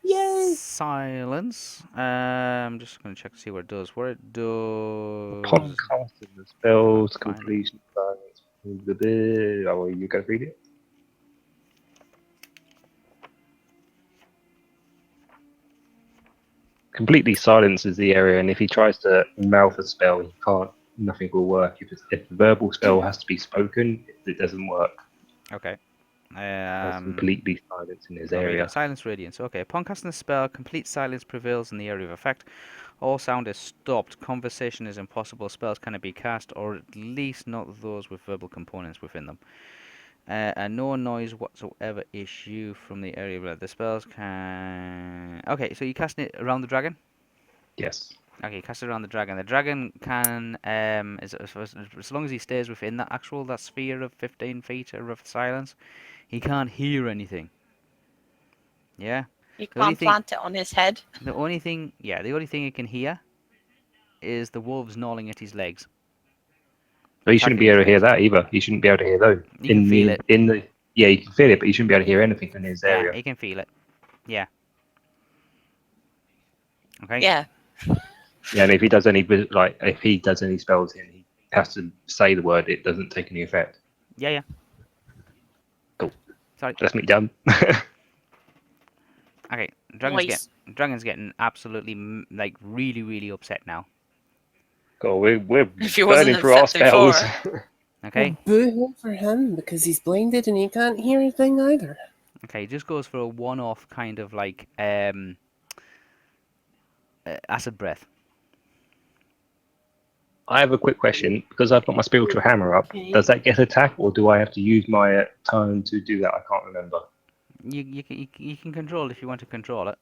Yay! Silence. I'm just going to check to see what it does. What it does. Upon casting the spell's Fine. completion. Oh, you guys read it? Completely silences the area, and if he tries to mouth a spell, he can't. Nothing will work. If the verbal spell has to be spoken, it doesn't work. Okay. It's completely silence in his Oh, here you go. area. Silence radiance. Okay. Upon casting the spell, complete silence prevails in the area of effect. All sound is stopped. Conversation is impossible. Spells cannot be cast, or at least not those with verbal components within them. And no noise whatsoever issue from the area where the spells can. Okay, so you casting it around the dragon? Yes. Okay, cast it around the dragon. The dragon can, as long as he stays within that sphere of 15 feet of silence, he can't hear anything. Yeah. You The only can't thing- plant it on his head. The only thing he can hear is the wolves gnawing at his legs. But you shouldn't be able to hear that either. You shouldn't be able to hear those. You can feel it. Yeah, you can feel it, but you shouldn't be able to hear anything in his area. Yeah, he can feel it. Yeah. Okay. Yeah. Yeah, and if he does any spells and he has to say the word, it doesn't take any effect. Yeah. Cool. Sorry. That's me done. Okay. Nice. Dragon's getting absolutely really, really upset now. Cool. We're If he wasn't burning through our upset spells. before. Okay. Well, boo-hoo for him because he's blinded and he can't hear a thing either. Okay. He just goes for a one-off kind of acid breath. I have a quick question because I've got my spiritual hammer up. Okay. Does that get attack, or do I have to use my turn to do that? I can't remember. You can control if you want to control it.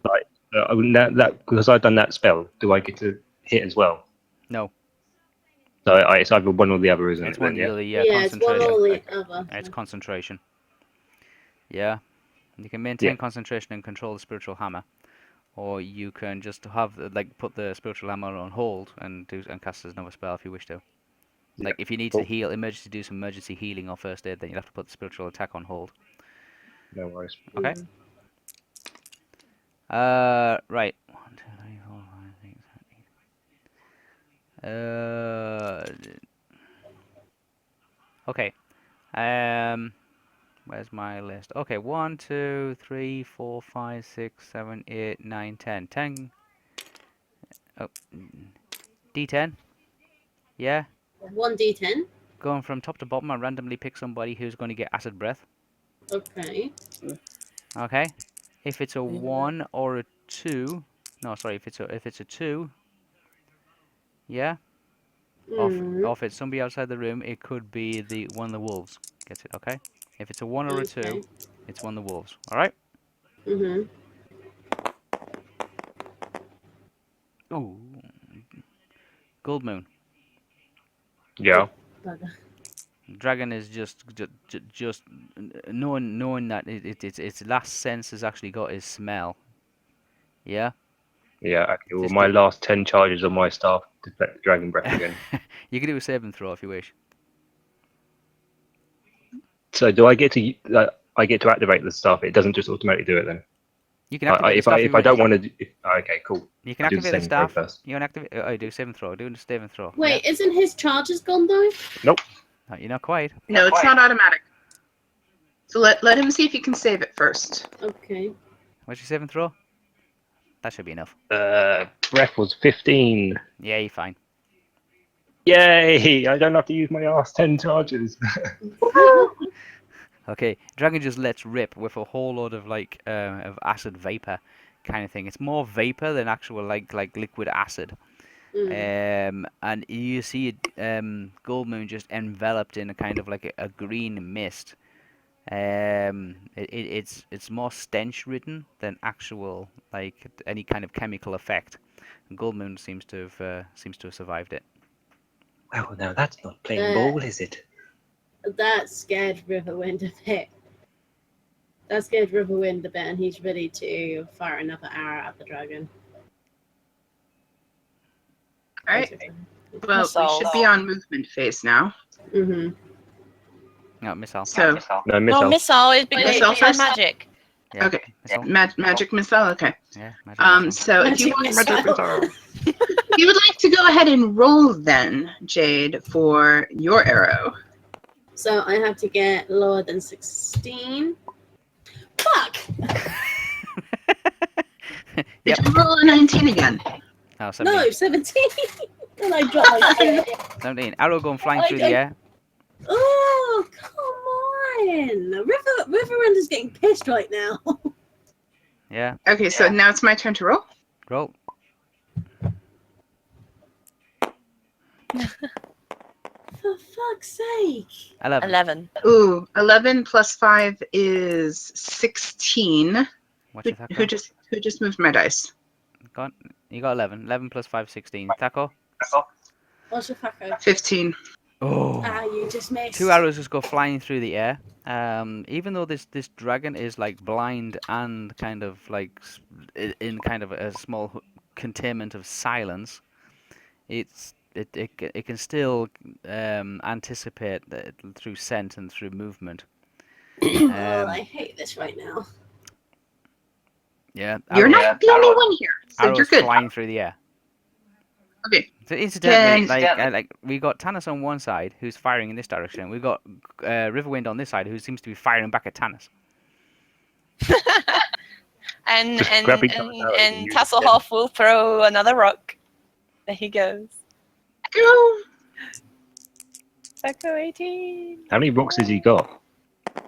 That because I've done that spell, do I get to hit as well? No. So it's either one or the other, isn't It's it? one then, or the Yeah, other. it's one Concentration. or the other. It's concentration. Yeah. You can maintain concentration and control the spiritual hammer, or you can just have put the spiritual hammer on hold and cast as another spell if you wish to. Like if you need to heal, do some emergency healing or first aid, then you'll have to put the spiritual attack on hold. No worries. Okay. Right. 1, 2, 3, 4, 5, 6, 7, 8. Okay. Where's my list? Okay, 1, 2, 3, 4, 5, 6, 7, 8, 9, 10. 10. Oh, D10. Yeah. 1d10. Going from top to bottom, I randomly pick somebody who's going to get acid breath. Okay. Okay. If it's a 1 or a 2, no, sorry, if it's a 2, yeah. Or if it's somebody outside the room, it could be one of the wolves. Gets it? Okay. If it's a 1 or a 2, Okay. it's one of the wolves. All right. Mhm. Ooh. Gold moon. Yeah. Bugger. Dragon is just knowing that its last sense has actually got is smell. Yeah. Yeah. Okay. Well, Just my do- last 10 charges on my staff deflect the dragon breath again. You can do a saving throw if you wish. So do I get to? I get to activate the staff. It doesn't just automatically do it then. You can activate the If staff. I don't want to. Okay. Cool. You can I'll do the activate the saving throw staff. first. You can activate. Oh, do saving throw. Do a saving throw. Wait, isn't his charges gone though? Nope. No, you're not quite. No, it's not automatic. So let him see if he can save it first. Okay. What's your saving throw? That should be enough. Ref was 15. Yeah, you're fine. Yay! I don't have to use my last 10 charges. Okay, dragon just lets rip with a whole load of like of acid vapor kind of thing. It's more vapor than actual like liquid acid. And you see Gold Moon just enveloped in a kind of like a green mist. It's more stench ridden than actual like any kind of chemical effect. And Gold Moon seems to have survived it. Well, now that's not playing ball, is it? That scared Riverwind a bit. That scared Riverwind a bit, and he's ready to fire another arrow at the dragon. All right. Well, we should be on movement phase now. Mm-hmm. No, missile. So No, No, missile is because Missile it's our first? magic. Yeah, okay, missile. magic missile. Okay. Yeah, magic missile. So if you Magic missile. if you would like to go ahead and roll, then Jade, for your arrow. So I have to get lower than 16. Fuck! Yep. Did you roll a 19 again? No, 17. No, 17. And I dropped my 2. 17. Arrow going flying through the air. Oh, come on! Riverwind is getting pissed right now. Yeah, Okay, so now it's my turn to roll. roll. For fuck's sake! 11. 11. Ooh, 11 plus 5 is 16. What's your tackle? Who just moved my dice? You got 11. 11 plus 5, 16. Tackle. What's your fucker? 15. Oh. Ah, you just missed. 2 arrows just go flying through the air. Even though this dragon is like blind and kind of like in kind of a small containment of silence, it can still anticipate through scent and through movement. Oh, I hate this right now. Yeah, You're not the only one here, so arrows you're good. flying through the air. Okay. So incidentally, Then- like we got Tanis on one side who's firing in this direction. We got Riverwind on this side who seems to be firing back at Tanis. And Just and grab each and, other out and and use Tasselhoff will throw another rock. There he goes. Go. Echo 18. How many rocks has he got?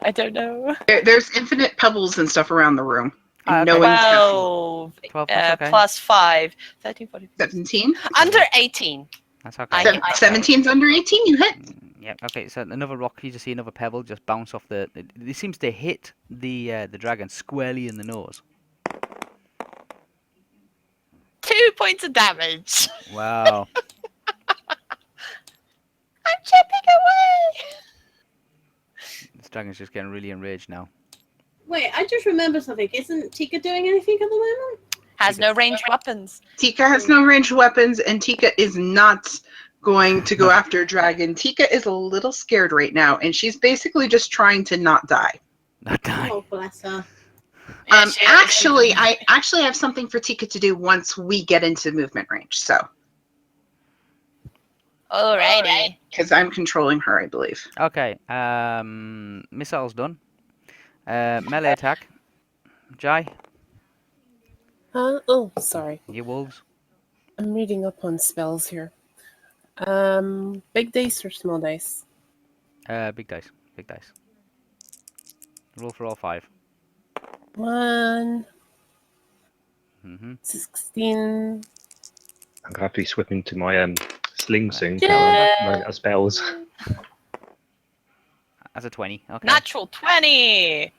I don't know. There's infinite pebbles and stuff around the room. Ah, No okay. one's careful. 12. 12, that's okay. Plus 5. 13, 14. 17. Under 18. That's okay. I- 17's under 18. You hit. Yeah. Okay. So another rock. You just see another pebble just bounce off the. It seems to hit the dragon squarely in the nose. 2 points of damage. Wow. I'm chipping away. This dragon's just getting really enraged now. Wait, I just remembered something. Isn't Tika doing anything at the moment? Has no ranged weapons. Tika has no ranged weapons, and Tika is not going to go after a dragon. Tika is a little scared right now, and she's basically just trying to not die. Not die. Oh, bless her. Yeah, she is. Actually, I actually have something for Tika to do once we get into movement range. So, Alrighty. because I'm controlling her, I believe. Okay. Missile's done. Melee attack. Jai, Oh, sorry. you wolves. I'm reading up on spells here. Big dice or small dice? Big dice. Big dice. Roll for all 5. 1, Mm-hmm. 16. I'm gonna have to be swapping to my sling soon. Yeah. Run out of spells. That's a 20. Okay. Natural 20.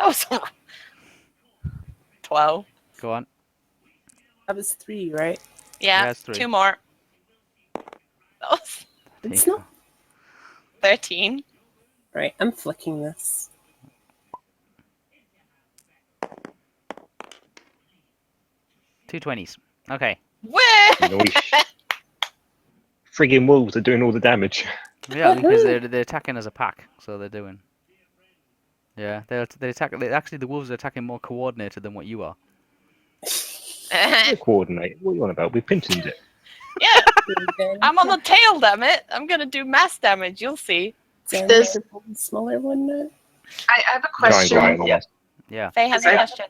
Oh, so 12. Go on. That was 3, right? Yeah, that's 3. 2 more. That was It's not. 13. Right, I'm flicking this. 2 20s. Okay. Where? Nice. Friggin' wolves are doing all the damage. Yeah, because they're attacking as a pack, so they're doing. Yeah, they attack. Actually, the wolves are attacking more coordinated than what you are. Coordinate. What are you on about? We pintoned it. Yeah, I'm on the tail, damn it. I'm gonna do mass damage. You'll see. Does the smaller one now? I have a Try and question. grind, yes. Yeah. Faye has a question.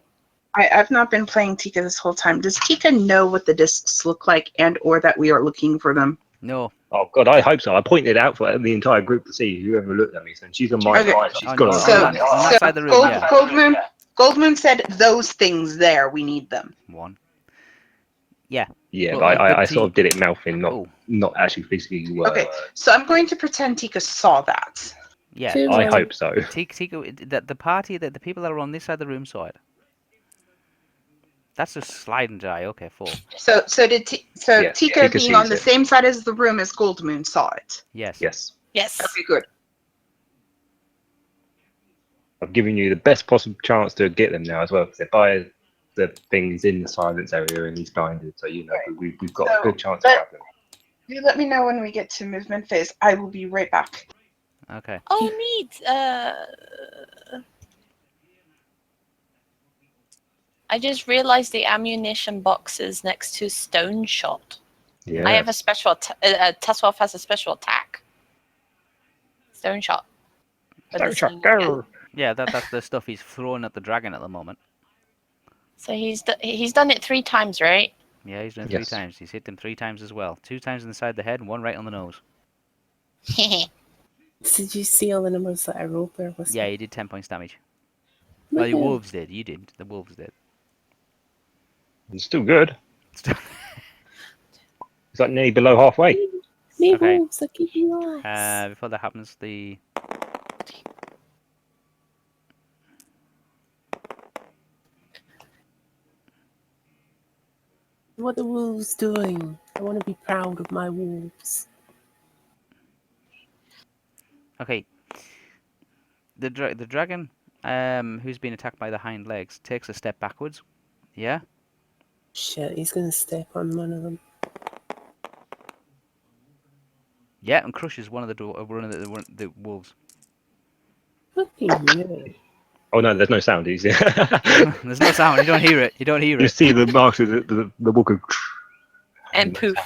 I've not been playing Tika this whole time. Does Tika know what the discs look like and or that we are looking for them? No. Oh God, I hope so. I pointed out for the entire group to see whoever looked at me. So she's on my Okay. side. She's On- got on- to. on that side of the room, yeah. Goldmoon said those things there, we need them. One. Yeah. Yeah, Well, but I but sort of did it mouthing, Oh, not actually physically. Okay, so I'm going to pretend Tika saw that. yeah. Two I more. hope so. Tika, the party, the people that are on this side of the room saw it. That's just sliding die. Okay, 4. So Yes, Tika Tika being on sees the it. same side as the room as Goldmoon saw it. Yes. Yes, Yes. Okay, good. I've given you the best possible chance to get them now as well, because they're by the things in the silence area and he's blinded, so you know we've got a good chance to grab them. You let me know when we get to movement phase. I will be right back. Okay. Oh, neat. I just realized the ammunition box is next to Stone Shot. Yeah. I have a special. Taswolf has a special attack. Stone Shot. Stone Shot, go! Yeah, that's the stuff he's throwing at the dragon at the moment. So he's done it 3 times, right? Yeah, he's done it Yes. 3 times. He's hit them 3 times as well. 2 times inside the head and 1 right on the nose. Did you see all the numbers that I rolled there? Yeah, he did 10 points damage. Well, the wolves did. You didn't. The wolves did. It's still good. It's like nearly below halfway. Me Okay. wolves are keeping us. Before that happens, the What are the wolves doing? I want to be proud of my wolves. okay. The dragon, who's been attacked by the hind legs, takes a step backwards. Yeah. Shit, he's gonna step on one of them. Yeah, and crushes one of the wolves. Fucking you. Oh no, there's no sound. He's There's no sound. You don't hear it. You don't hear You it. see the marks of the walker. And poof.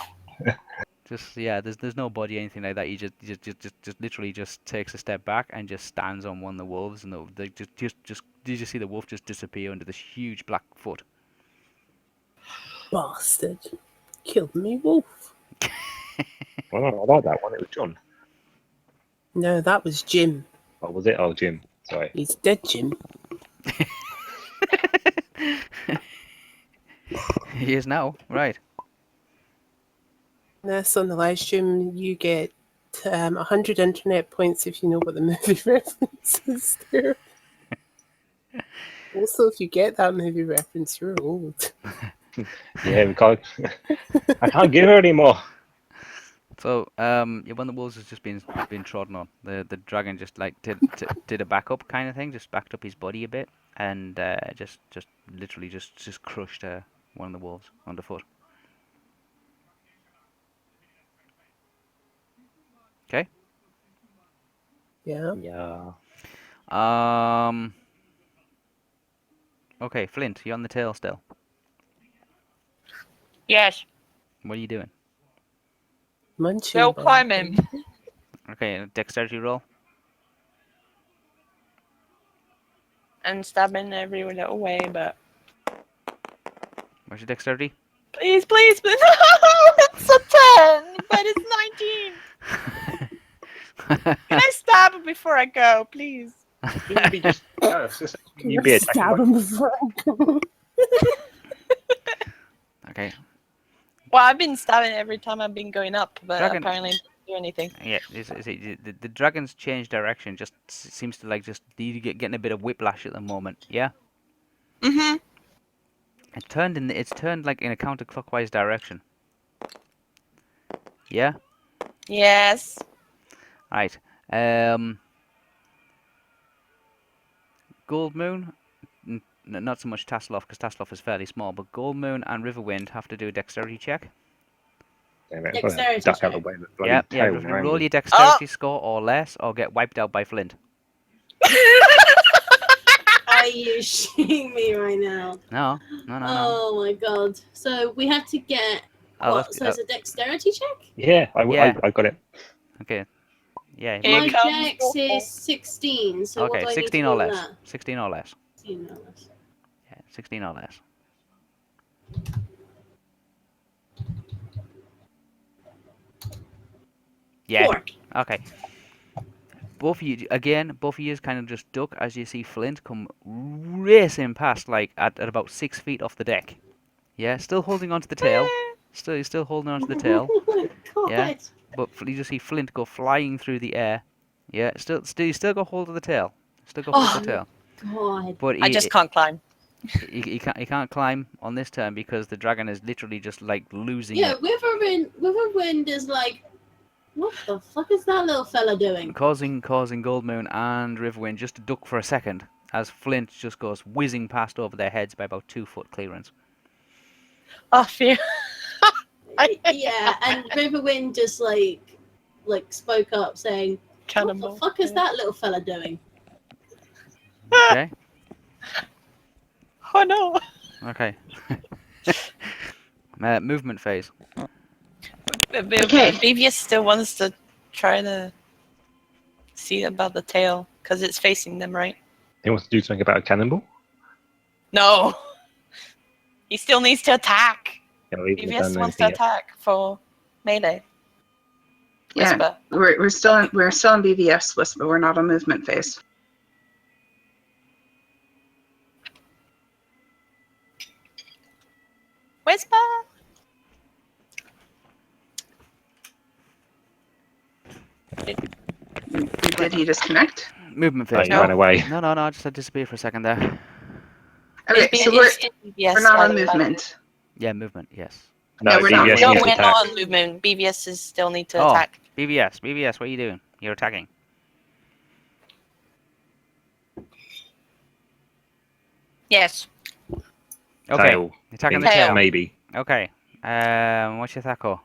Just there's no body or anything like that. He just literally just takes a step back and just stands on one of the wolves, and they just did you see the wolf just disappear under this huge black foot? Bastard. Killed me wolf. Well, no, I like that one. It was John. No, that was Jim. Oh, was it? Oh, Jim. Sorry. He's dead, Jim. He is now, right? This on the live stream, you get 100 internet points if you know what the movie reference is there. Also, if you get that movie reference, you're old. Yeah, we can't. I can't give her anymore. So, when the wolves has just been trodden on, the dragon just like did a backup kind of thing, just backed up his body a bit, and just literally just crushed one of the wolves underfoot. Okay. Yeah. Yeah. Okay, Flint, you're on the tail still. Yes. What are you doing? Munching. Still bug. climbing. Okay, dexterity roll. And stabbing every little way, but What's your dexterity? please, please, please. No, it's a 10, but it's 19. Can I stab him before I go, please? You'd be just. You'd be attacking. Stab him before I go. Okay. Well, I've been stabbing every time I've been going up, but Dragon. apparently it doesn't do anything. Yeah, the dragon's changed direction. Just seems to like just getting a bit of whiplash at the moment. Yeah. Mm-hmm. It's turned like in a counterclockwise direction. Yeah. Yes. Right. Gold Moon, not so much Tasloff because Tasloff is fairly small, but Gold Moon and Riverwind have to do a dexterity check. Dexterity Duck out check. the way. Yeah, Tail roll your dexterity score or less, or get wiped out by Flint. Are you shitting me right now? No. Oh my god. So we have to get Oh, What? that's So it's a dexterity check? Yeah, Yeah. I got it. okay. Yeah. Here My comes dex is 16, so what Okay, do I need to 16 do or on less. that? 16 or less. 16 or less. Yeah, 16 or less. Yeah. 4. Okay. Both of you again. Both of you kind of just duck as you see Flint come racing past, like at about 6 feet off the deck. Yeah, still holding onto the tail. Still holding onto the tail. Oh my Yeah, god. but you just see Flint go flying through the air. Yeah, you still got hold of the tail. Still got hold of the tail. God. But I just can't climb. he can't climb on this turn because the dragon is literally just like losing Yeah, it, Witherwind is like, what the fuck is that little fella doing? causing Goldmoon and Riverwind just to duck for a second as Flint just goes whizzing past over their heads by about 2 foot clearance. Oh, phew. Yeah, and Riverwind just like spoke up saying, what the Cannonball. fuck is that little fella doing? Okay. Oh no. Okay. Movement phase. Okay. Beavius still wants to try to see about the tail because it's facing them, right? He wants to do something about a cannonball. No. He still needs to attack. Yeah, we haven't Beavius done wants to anything yet. attack for melee. Yeah, Whisper. we're still in BVS Whisper. We're not on movement phase. Whisper. Did he disconnect? Movement Oh, phase. he No. ran away. No, I just had to disappear for a second there. Okay, so we're not on movement. Yeah, movement. Yes. No, we're not. BVS No, needs to we're attack. not on movement. BVS is still need to Oh, attack. BBS, what are you doing? You're attacking. Yes. Okay. Tail. Attacking the Tail. tail. Maybe. Okay. What's your attack? What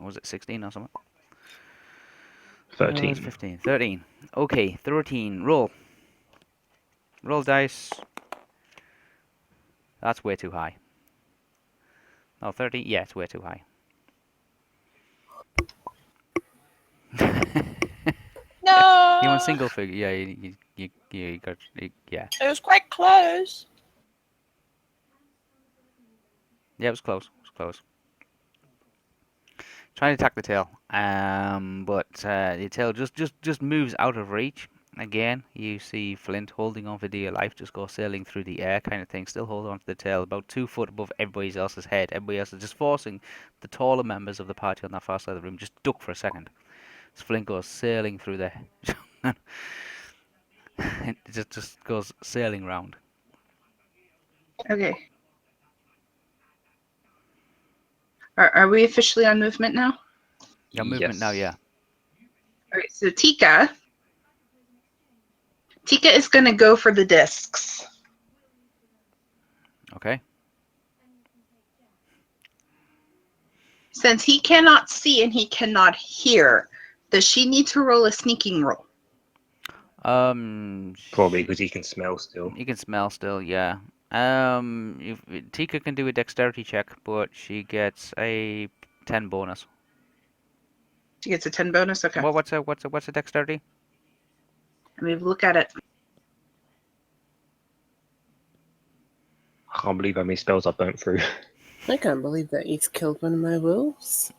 was it? 16 or something? 13. It's 15. 13. Okay, 13. Roll. Roll dice. That's way too high. Oh, 30? Yeah, it's way too high. No. You want single figure? Yeah, you got. Yeah. It was quite close. Yeah, it was close. It was close. Trying to attack the tail. But the tail just moves out of reach. Again, you see Flint holding on for dear life, just go sailing through the air, kind of thing. Still hold on to the tail, about 2 foot above everybody else's head. Everybody else is just forcing the taller members of the party on that far side of the room just duck for a second. As Flint goes sailing through the, it just goes sailing round. Okay. Are we officially on movement now? Your movement now, yeah. All right, so Tika is going to go for the discs. Okay. Since he cannot see and he cannot hear, does she need to roll a sneaking roll? Probably because he can smell still. You can smell still, yeah. Tika can do a dexterity check, but she gets a 10 bonus. She gets a 10 bonus? Okay. What's a dexterity? Let me look at it. I can't believe how many spells I've burnt through. I can't believe that he's killed one of my wolves.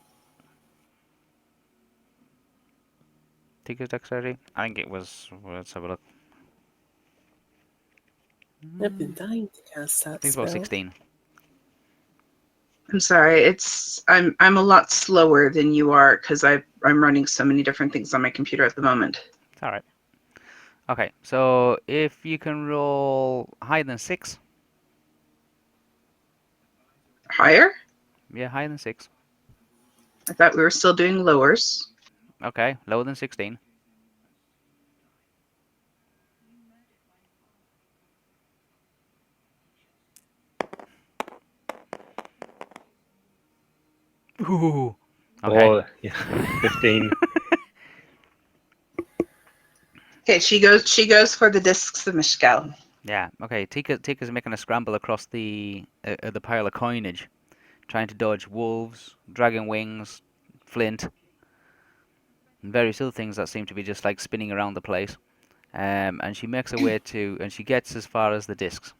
Tika's dexterity? I think it was. Let's have a look. I've been dying to cast I that think it's about spell. 16. I'm sorry. I'm a lot slower than you are because I'm running so many different things on my computer at the moment. It's alright. Okay, so if you can roll higher than 6. Higher? Yeah, higher than 6. I thought we were still doing lowers. Okay, lower than 16. Ooh. Okay. Or yeah, 15. Okay, she goes for the discs of Mishkal. Yeah. Okay. Tika's making a scramble across the pile of coinage, trying to dodge wolves, dragon wings, flint, and various other things that seem to be just like spinning around the place. And she makes her way to, and she gets as far as the discs.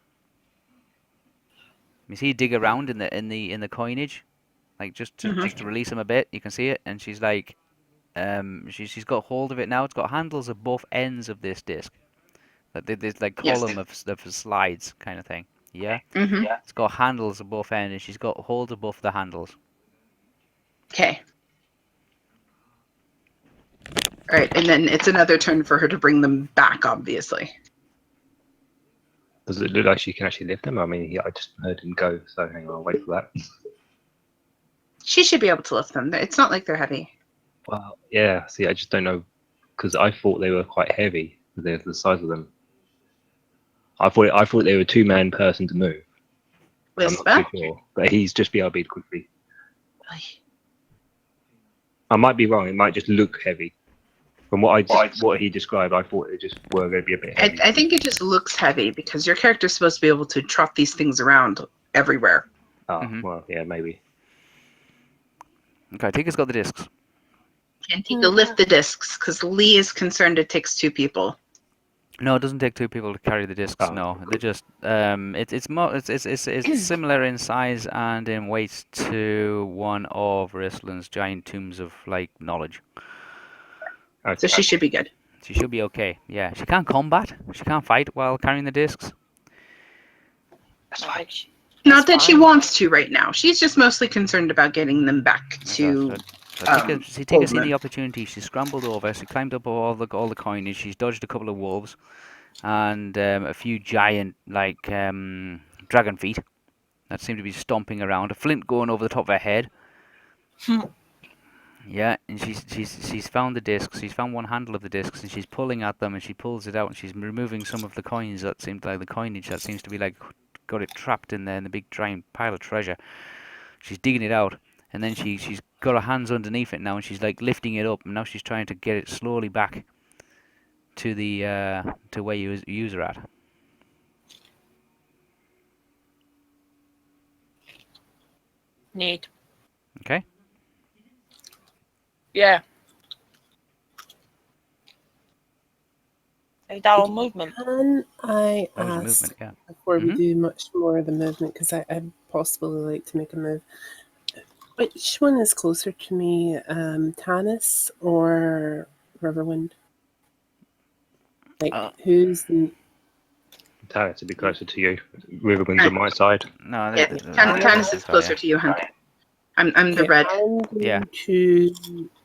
You see, dig around in the coinage, like just to release them a bit. You can see it, and she's like, she's got hold of it now. It's got handles at both ends of this disc. Like there's like Yes. column of slides kind of thing. Yeah. Mm-hmm. It's got handles at both ends, and she's got hold of both the handles. Okay. All right, and then it's another turn for her to bring them back, obviously. Does it look like she can actually lift them? I mean, I just heard him go, so hang on, I'll wait for that. She should be able to lift them. It's not like they're heavy. Well, yeah. See, I just don't know because I thought they were quite heavy. They're the size of them. I thought they were a 2-man person to move. I'm not Wispa? too sure, but he's just BRB'd quickly. I might be wrong. It might just look heavy. From what he described, I thought it just were going to be a bit heavy. I think it just looks heavy because your character's supposed to be able to trot these things around everywhere. Oh, well, yeah, maybe. Okay, Tika's got the discs. Can Tika lift the discs? Because Lee is concerned it takes 2 people. No, it doesn't take 2 people to carry the discs. Oh. No, they just it's similar in size and in weight to one of Raistlин's giant tombs of like knowledge. Okay. So she should be good. She should be okay. Yeah, she can't combat. She can't fight while carrying the discs. That's fine. Not that she wants to right now. She's just mostly concerned about getting them back to. So Tika's seen Goldman. the opportunity. She scrambled over. She climbed up all the coinage. She's dodged a couple of wolves, and a few giant like dragon feet that seem to be stomping around. A flint going over the top of her head. Yeah, and she's found the discs. She's found one handle of the discs, and she's pulling at them. And she pulls it out, and she's removing some of the coins that seemed like the coinage that seems to be like got it trapped in there in the big giant pile of treasure. She's digging it out, and then she's got her hands underneath it now, and she's like lifting it up, and now she's trying to get it slowly back to the to where you use her at. Neat. Okay. Yeah. Is that all movement? Can I That was your ask, movement, yeah. before we Mhm. do much more of the movement, because I'd possibly like to make a move, which one is closer to me, Tanis or Riverwind? Like, who's the... Tara to be closer to you. Riverwind's on my side. No, Yeah, Tannis is closer to you, Hunter. I'm the Okay, red. I'm going Yeah. to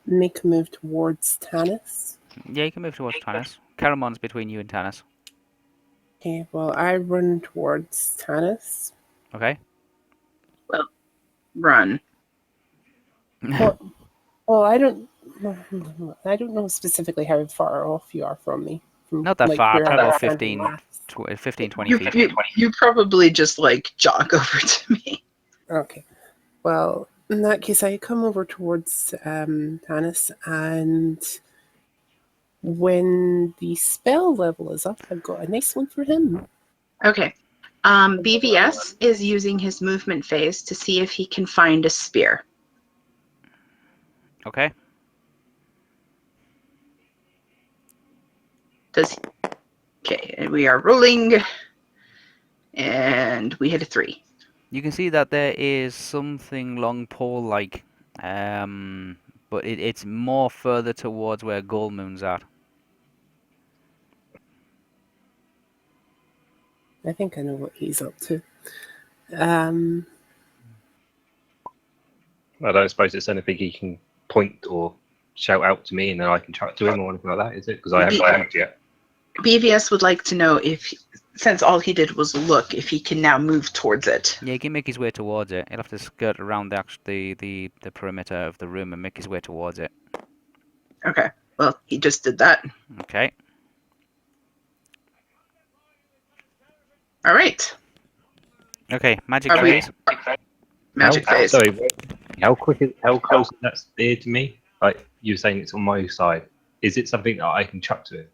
make a move towards Tanis. Yeah, you can move towards Tanis. Caramon's between you and Tanis. Okay, well, I run towards Tanis. Okay. Run. Well, I don't know specifically how far off you are from me. From, Not that like, far, where probably I'm about standing 15, last. 15, 20 You, feet. you probably just like jog over to me. Okay. Well, in that case, I come over towards Tanis, and when the spell level is up, I've got a nice one for him. Okay. BVS is using his movement phase to see if he can find a spear. Okay. Okay, and we are rolling, and we hit a 3. You can see that there is something long pole-like, but it's more further towards where Goldmoon's at. I think I know what he's up to. I don't suppose it's anything he can point or shout out to me, and then I can chat to him or anything like that, is it? Because I haven't yet. BVS would like to know if, since all he did was look, if he can now move towards it. Yeah, he can make his way towards it. He'll have to skirt around the perimeter of the room and make his way towards it. Okay, well, he just did that. Okay. All right. Okay, magic Are we- phase. Magic phase. Sorry, how close is that spear to me? Like you were saying, it's on my side. Is it something that I can chuck to him?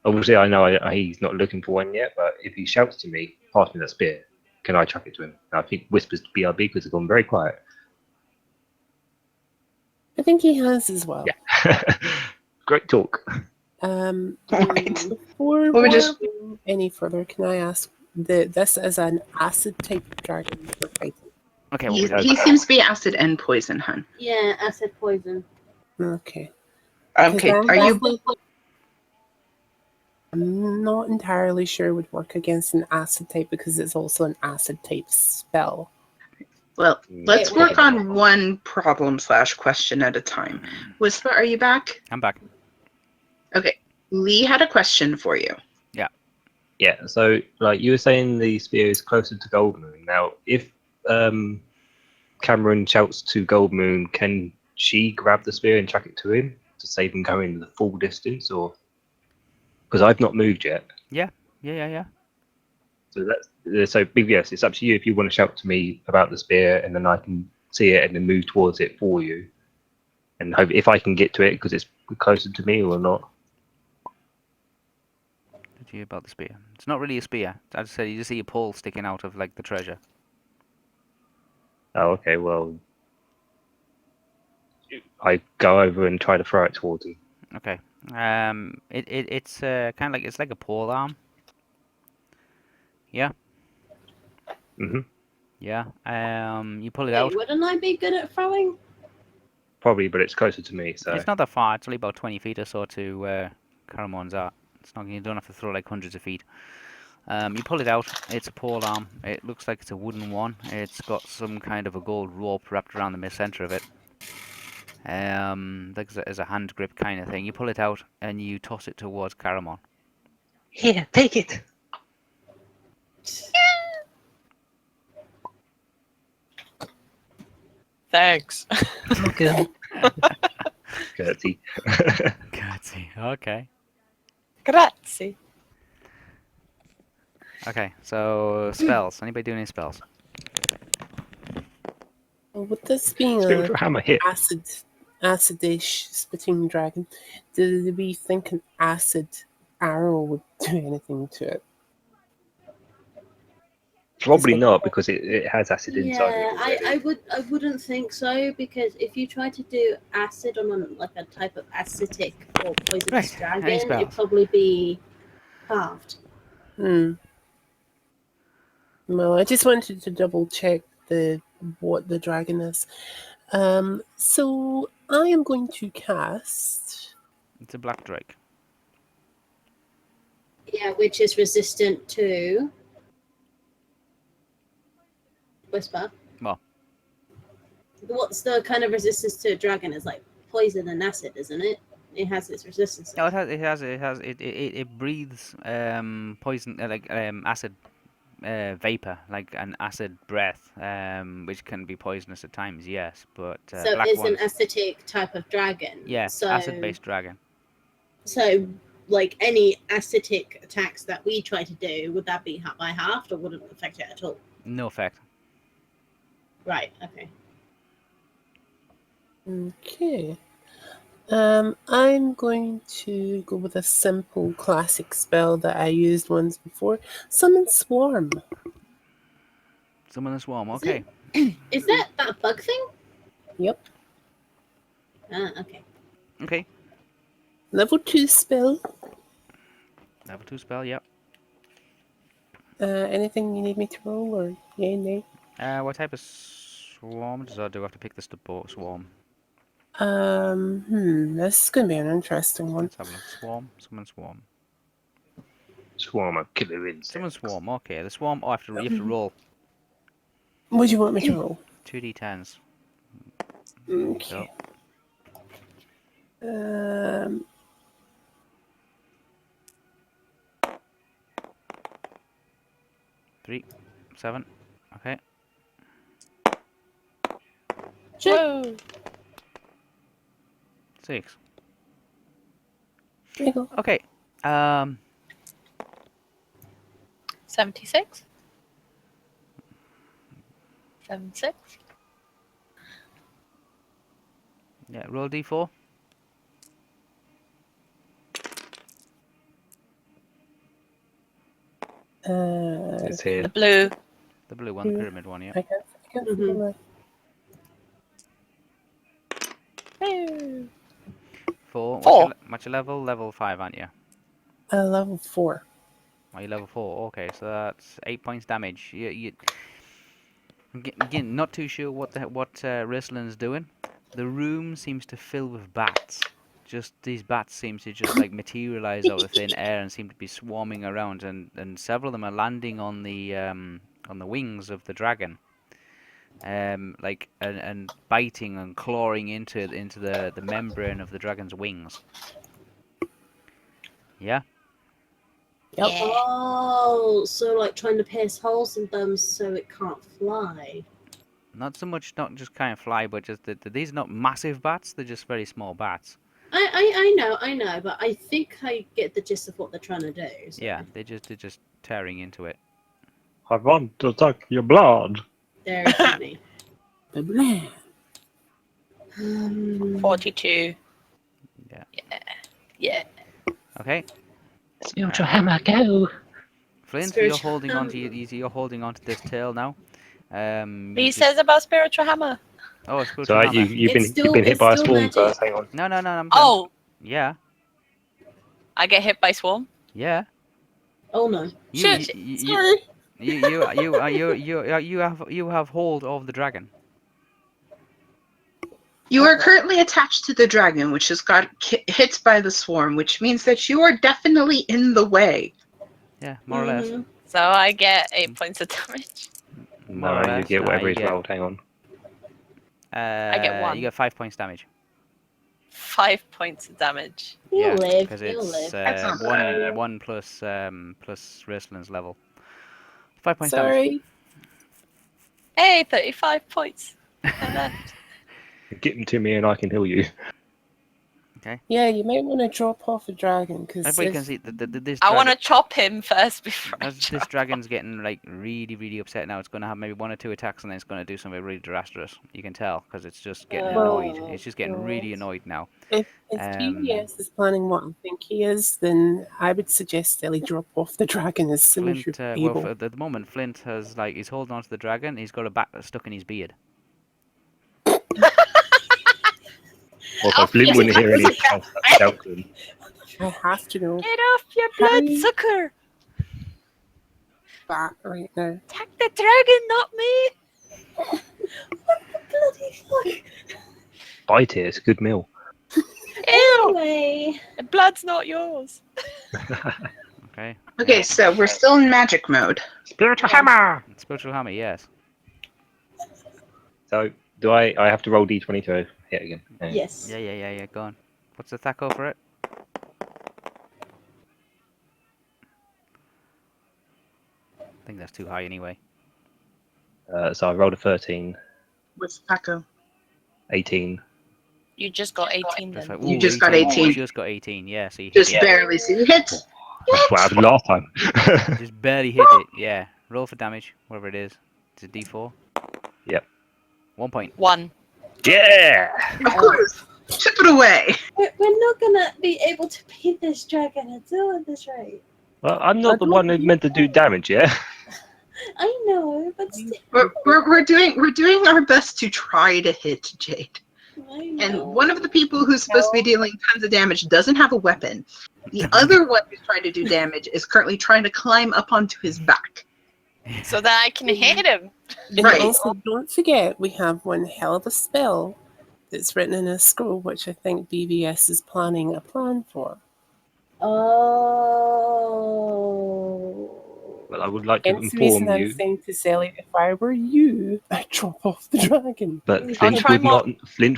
Obviously, I know he's not looking for one yet, but if he shouts to me, pass me that spear. can I chuck it to him? And I think Wispa's BRB because it's gone very quiet. I think he has as well. Yeah. Great talk. Um, Right. Before Well, we we just- go any further, can I ask this is an acid type dragon we're fighting? Okay, what we has- He seems to be acid and poison, hun. Yeah, acid poison. Okay. Okay, Because are you? I'm not entirely sure would work against an acid type because it's also an acid type spell. Well, let's Wait, work on one problem / question at a time. Wispa, are you back? I'm back. Okay. Lee had a question for you. Yeah, so like you were saying, the spear is closer to Gold Moon. Now, if Cameron shouts to Gold Moon, can she grab the spear and chuck it to him to save him going the full distance, or because I've not moved yet? Yeah. So that's so big. Yes, it's up to you if you want to shout to me about the spear, and then I can see it and then move towards it for you, and hope if I can get to it because it's closer to me or not. Did you hear about the spear? It's not really a spear. As I said, you just see a pole sticking out of like the treasure. Oh, okay. Well, I go over and try to throw it towards him. Okay. It's kind of like it's like a pole arm. Yeah. Hmm. Yeah. You pull it Wait, out. wouldn't I be good at throwing? Probably, but it's closer to me. So It's not that far. It's only about 20 feet or so to where Caramon's at. It's not. You don't have to throw like hundreds of feet. You pull it out. It's a pole arm. It looks like it's a wooden one. It's got some kind of a gold rope wrapped around the center of it. Like as a hand grip kind of thing. You pull it out and you toss it towards Caramon. here, take it. Thanks. Okay. Curtsy. Curtsy. Okay. Grazie. Okay. So spells. Anybody doing any spells? Well, with this being Spiritual a hammer hit. acidish spitting dragon, did we think an acid arrow would do anything to it? Probably not because it has acid inside Yeah, it already. I wouldn't think so because if you try to do acid on like a type of acidic or poisonous Right, any dragon, spells? it'd probably be halved. Well, I just wanted to double check what the dragon is. So I am going to cast. It's a black drake. Yeah, which is resistant to Whisper. What? What's the kind of resistance to a dragon? Is like poison and acid, isn't it? It has its resistance. No, it breathes poison like acid vapor, like an acid breath, which can be poisonous at times. Yes, but So black it's ones. an acidic type of dragon. Yeah, So acid-based dragon. So like any acidic attacks that we try to do, would that be by half or wouldn't affect it at all? No effect. Right. Okay. Okay. I'm going to go with a simple classic spell that I used once before. Summon Swarm. Summon a swarm. Is Okay. Is that bug thing? Yep. Ah, okay. Okay. Level 2 spell. Level 2 spell. Yep. Anything you need me to roll or yay, nay? What type of swarm does I do? I have to pick the swarm. This is going to be an interesting one. Let's have a look. Swarm. Summon swarm. Swarm of killer insects. Summon swarm. Okay. The swarm. Oh, you have to roll What do you want me to roll? 2d10s. Okay. Three, 7. Okay. Whoa. 6. There you go. Okay. 76? 76? Yeah. Roll d4. It's here. The blue. The blue one, the pyramid one, yeah. I can't see Mhm. my... Woo. Four. Four. What's your level? Level 5, aren't you? level 4. Are you level 4? Okay, so that's 8 points damage. Again, not too sure what Ristlin's doing. The room seems to fill with bats. Just these bats seem to just like materialize out of thin air and seem to be swarming around, and several of them are landing on the wings of the dragon. Like and biting and clawing into the membrane of the dragon's wings. Yeah. Yep. Yeah. Oh, so like trying to pierce holes in them so it can't fly. Not so much, not just kind of fly, but just these are not massive bats. They're just very small bats. I know, but I think I get the gist of what they're trying to do. So. Yeah, they're just tearing into it. I want to suck your blood. Very funny. Blah. 42. Yeah. Yeah. Okay. Spiritual hammer, go. Flint, you're Spiritual holding on to hammer. you're holding on to this tail now. What You he just, says about spiritual hammer? oh, So spiritual hammer. you've It's been hit it's by a still swarm magic. first. Hang on. No, I'm Oh, yeah, I get hit by swarm. yeah. Oh no. Shit. You Sorry. you have hold of the dragon. You are currently attached to the dragon, which has got hit by the swarm, which means that you are definitely in the way. Yeah, more or less. Mhm. So I get 8 points of damage. More No, or you less. get whatever you he's get rolled. Hang on. get 1. You get 5 points damage. 5 points of damage. You'll live. because You'll it's live. That's not bad. one plus Wrestlin's level. 5 points damage. Sorry. Hey, 35 points. I left. Get him to me, and I can heal you. Yeah, you might want to drop off a dragon because Everybody can see this. I want to chop him first before I As this chop. dragon's getting like really upset now. It's going to have maybe 1 or 2 attacks, and then it's going to do something really disastrous. You can tell because it's just getting Well, annoyed. It's just getting really annoyed now. if Um, GBS is planning what I think he is, then I would suggest Ellie drop off the dragon as soon as Flint, you're well, able. at the moment, Flint has he's holding on to the dragon. He's got a bat stuck in his beard. Also, Flint wouldn't hear any shouting. I have to know Get off your blood How- sucker! that right now. Attack the dragon, not me! bloody fuck. Bite it. It's a good meal. Ew! Anyway. The blood's not yours. Okay. Okay, so we're still in magic mode. Spiritual hammer. Spiritual hammer, yes. So do I have to roll d20 to hit again? Yes. Yeah. Go on. What's the attack over it? I think that's too high anyway. So I rolled a 13, With Paco. 18. You just got 18 Just then. like, You ooh, just got 18. 18. You just got 18. Yeah. So you hit Just it. barely see the hit. That's what happened last time. Just barely hit it. Yeah. Roll for damage, whatever it is. It's a D4. Yep. 1 point. 1. Yeah. Of course. Chip it away. We're not gonna be able to beat this dragon at all at this rate. Well, I'm not the one who meant to do damage, yeah. I know, but still. We're doing our best to try to hit Jade. I know. And one of the people who's supposed to be dealing tons of damage doesn't have a weapon. The other one who's trying to do damage is currently trying to climb up onto his back. So that I can hit him. And Right. also, don't forget, we have one hell of a spell that's written in a scroll, which I think BVS is planning a plan for. Oh. Well, I would like to Hence the reason inform I'm you, saying to Sally, if I were you, I'd drop off the dragon. but I'll Flint try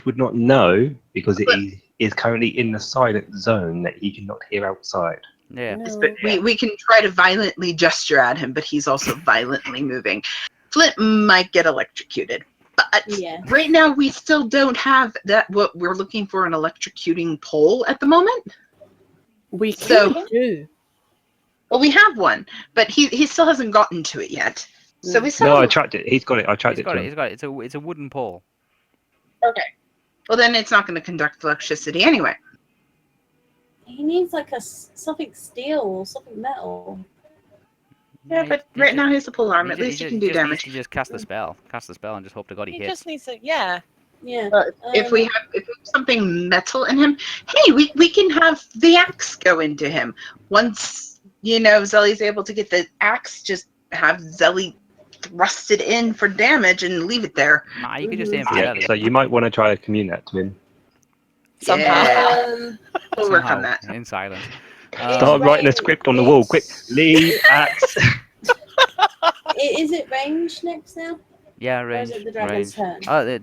would not know because it is currently in the silent zone that he cannot hear outside. Yeah. No. But we can try to violently gesture at him, but he's also violently moving. Flint might get electrocuted. But Yeah. right now we still don't have that what we're looking for, an electrocuting pole at the moment. We So- can do. Well, we have one, but he still hasn't gotten to it yet. So we still No, I have- tracked it. He's got it. I tracked He's it got to it. him. He's got it. It's a wooden pole. Okay. Well, then it's not going to conduct electricity anyway. He needs like something steel or something metal. Yeah, he- but he right ju- now he's the pole arm. he At ju- least he he can ju- do just needs damage. to just cast the spell, and just hope to God he He hits. just needs to, yeah. Yeah. If we have something metal in him, hey, we can have the axe go into him. Once Zelly's able to get the axe, just have Zelly thrust it in for damage and leave it there. Nah, you could just aim for Yeah, Zelly. so you might want to try to commune that to him. Somehow. Yeah, we'll work on Somehow, that. in silence. Start writing a script on the wall, quick. Leave axe. Is it range next now? Yeah, Or is range. it the dragon's range. turn? Oh, Range.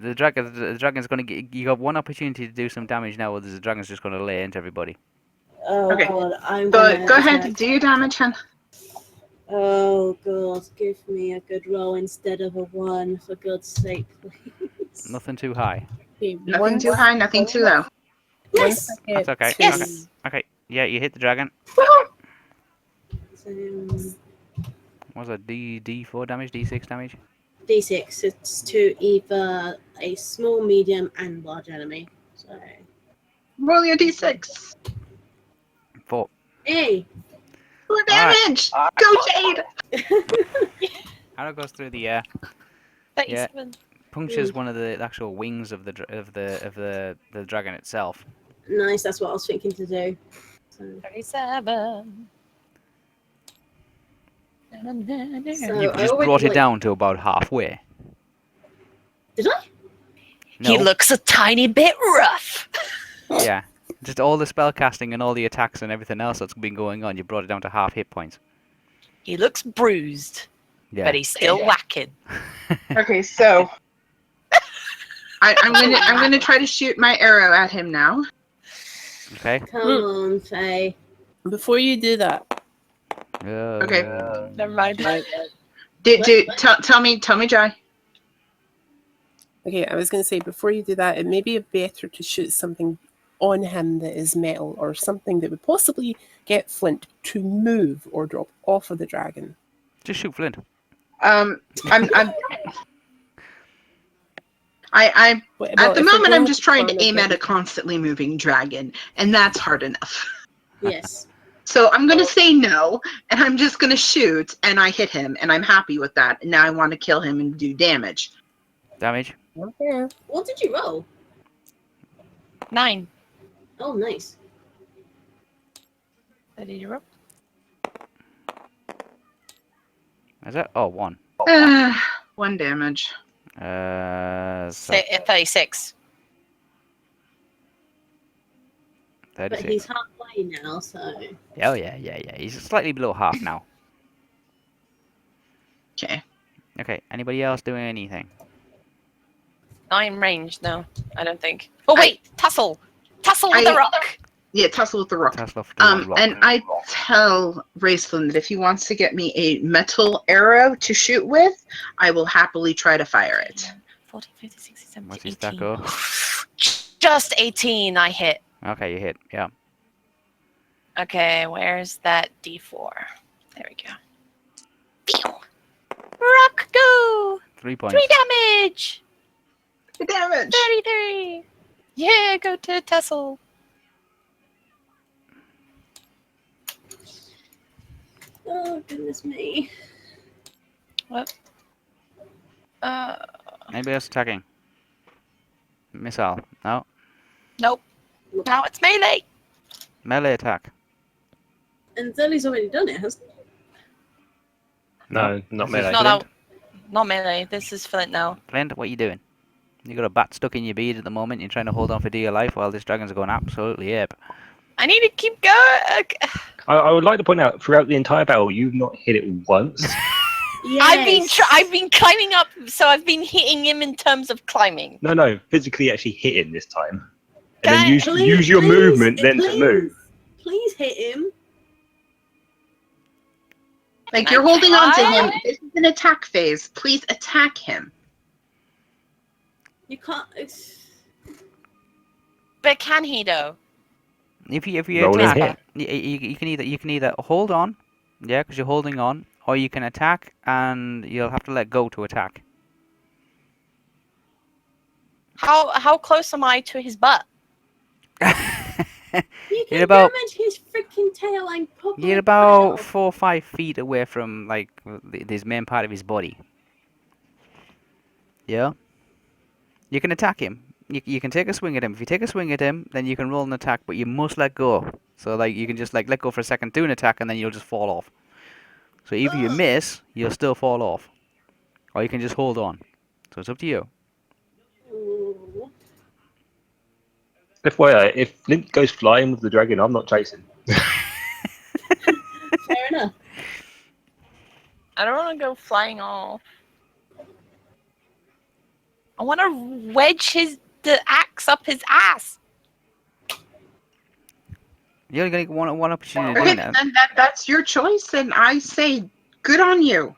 the dragon's gonna get. You got one opportunity to do some damage now, or the dragon's just gonna lay into everybody. Oh Okay. god, I'm Go gonna ahead, attack. do your damage, hun. Oh god, give me a good roll instead of a 1, for God's sake, please. Nothing too high. Okay, Nothing too high, nothing too low. Yes! Once I get That's okay. to- Yes! Okay. Yeah, you hit the dragon. So, What's that? D4 damage, D6 damage. D6, it's to either a small, medium, and large enemy. So, Roll your d6. 4. hey! 4 Alright. damage. Go Jade. Arrow goes through the air, 37. punctures one of the actual wings of the dragon itself. Nice, that's what I was thinking to do. So, 37. So- You've I just already, brought it like- down to about halfway. did I? No. He looks a tiny bit rough. Yeah. Just all the spell casting and all the attacks and everything else that's been going on, you brought it down to half hit points. He looks bruised, Yeah. but he's still whacking. Okay, so I'm gonna try to shoot my arrow at him now. Okay. Come on, Faye. Before you do that, Okay. Never mind. Tell me, Jai. okay, I was going to say before you do that, it may be better to shoot something on him that is metal or something that would possibly get Flint to move or drop off of the dragon. Just shoot Flint. I'm What at about the if we're moment I'm going just trying to for aim at a event? constantly moving dragon, and that's hard enough. Yes. So I'm gonna say no, and I'm just gonna shoot, and I hit him, and I'm happy with that. And now I want to kill him and do damage. Damage. Okay. What did you roll? 9. Oh, nice. Did you roll? Is that? Oh, 1. 1 damage. So 36. But 36. he's halfway now, so. Oh, yeah. He's slightly below half now. Okay. Okay. Anybody else doing anything? Not in range, no. I don't think. Oh, wait! Tussle! Tussle with I- the rock! Yeah, tussle with the rock. Tesla for the rock. And I tell Raceland that if he wants to get me a metal arrow to shoot with, I will happily try to fire it. 40, 50, 60, 70, What's his 18. stack go? Just 18 I hit. Okay, you hit. Yeah. Okay, where's that D4? There we go. Pew! Rock go! 3 points. 3 damage! The damage. 33! Yeah, go to Tessel. Oh, goodness me. What? Anybody else attacking? Missile. No. Nope. Now it's melee. Melee attack. And Zelly's already done it, hasn't he? No, not This is melee. Not Flint. out. Not melee. This is Flint now. Flint, what are you doing? You got a bat stuck in your beard at the moment. You're trying to hold on for dear life while this dragon's going absolutely ape. I need to keep going. I would like to point out throughout the entire battle, you've not hit it once. Yes. I've been climbing up, so I've been hitting him in terms of climbing. No, physically actually hit him this time. Can And then I- use, use your movement then to move. Please hit him. Like Can you're I holding on to try? him. This is an attack phase. Please attack him. You can't. But can he though? If you Roll and attack, you can either hold on, yeah, because you're holding on, or you can attack and you'll have to let go to attack. How close am I to his butt? You You're can about damage his freaking tail and pop you're my about head off. 4 or 5 feet away from like his main part of his body. Yeah. You can attack him. You can take a swing at him. If you take a swing at him, then you can roll an attack, but you must let go. So like you can just like let go for a second, do an attack, and then you'll just fall off. So if you Ugh. miss, you'll still fall off, or you can just hold on. So it's up to you. Ooh. FYI, if Flint goes flying with the dragon, I'm not chasing. Fair enough. I don't want to go flying off. I want to wedge the axe up his ass. You're only gonna get one opportunity to Okay, do that. then that's your choice, and I say good on you.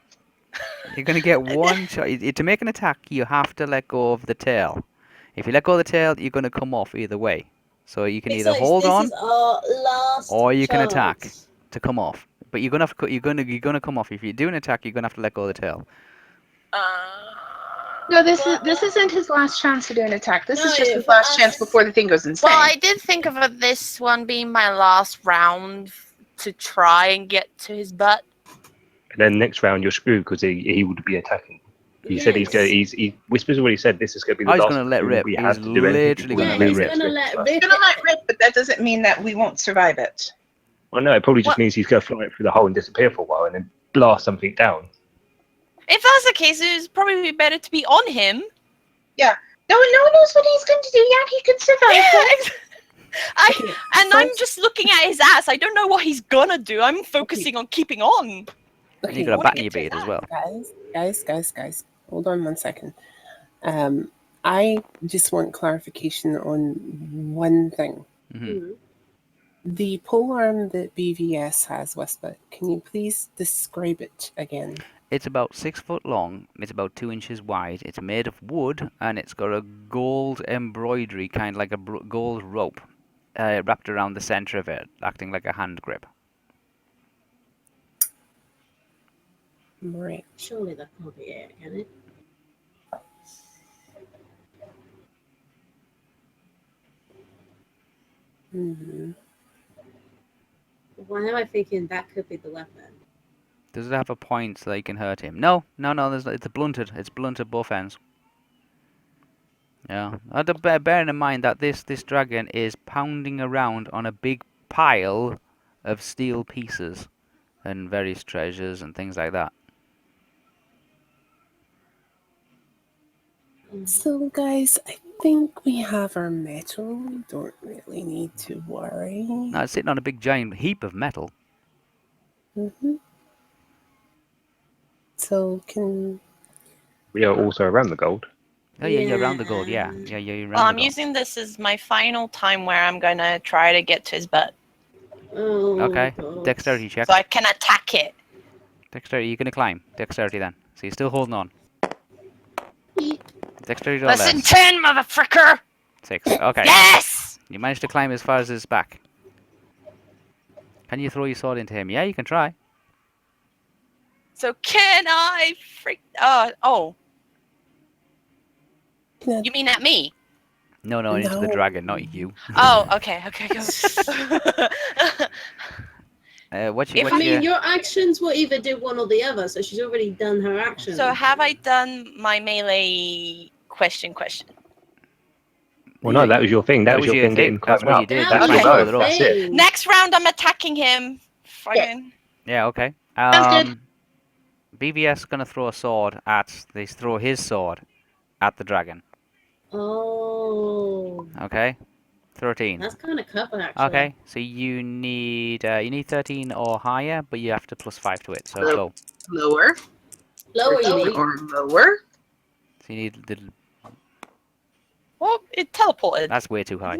You're gonna get one choice. To make an attack, you have to let go of the tail. If you let go of the tail, you're gonna come off either way. So you can either Besides, hold this on is our last or you can attack chance. to come off. But you're gonna have to, you're gonna come off. If you do an attack, you're gonna have to let go of the tail. No, this Well- isn't his last chance to do an attack. This No, is just his for last us- chance before the thing goes insane. Well, I did think of this one being my last round to try and get to his butt. And then next round you're screwed because he would be attacking. He said he's going. Yes. He Whispers already said this is going to be the Oh, he's last. gonna let round. rip. We He's have to do anything. literally before gonna the let blue he's rip. rips gonna rip let us. rip. He's gonna let rip, but that doesn't mean that we won't survive it. Well, no, it probably just What? means he's going to fly it through the hole and disappear for a while, and then blast something down. If that's the case, it would probably be better to be on him. No one knows what he's going to do. Yeah, he could survive. Yeah, that. Okay, I'm first- just looking at his ass. I don't know what he's gonna do. I'm focusing on keeping on. You got a Wanna bat in get your to his beard as ass. well. guys. Hold on one second. I just want clarification on one thing. Hmm. The polearm that BVS has, Wispa, can you please describe it again? It's about 6 foot long. It's about 2 inches wide. It's made of wood, and it's got a gold embroidery, kind of like a gold rope, wrapped around the center of it, acting like a hand grip. Right. Surely that can't be it, can it? Hmm. Why am I thinking that could be the weapon? Does it have a point so that you can hurt him? No. There's, it's blunted. It's blunted both ends. Yeah. Bearing in mind that this dragon is pounding around on a big pile of steel pieces and various treasures and things like that. So, guys, I think we have our metal. We don't really need to worry. Now it's sitting on a big giant heap of metal. Hmm. So, can We are also around the gold. Oh yeah, you're around the gold. Yeah, Yeah. you're around Well, the I'm gold. using this as my final time where I'm gonna try to get to his butt, Oh, Okay. God. Dexterity check. so I can attack it. Dexterity. You're gonna climb. Dexterity then. So you're still holding on. Yeet. Dexterity or Listen, less. 10, motherfucker! 6. Okay. Yes! You managed to climb as far as his back. Can you throw your sword into him? Yeah, you can try. So can I oh, can you mean at me? No, into the No. dragon, not you. Oh, okay, go. What's If your, I mean, your actions will either do one or the other, so she's already done her action. So have I done my melee question? Well, no, that was your thing. That, was your thing. thing. Getting That's climbing what you up. did. that That's was why you Okay. your followed it up. That's it. thing. Next round, I'm attacking him. Fucking. Yeah, okay. Sounds good. BVS gonna throw a sword at. They throw his sword at the dragon. Oh, Okay. 13. that's kind of cover, actually. Okay. So you need 13 or higher, but you have to plus 5 to it. So Oh. go. Lower Lower, you need. or lower. So you need the. Well, it teleported. That's way too high.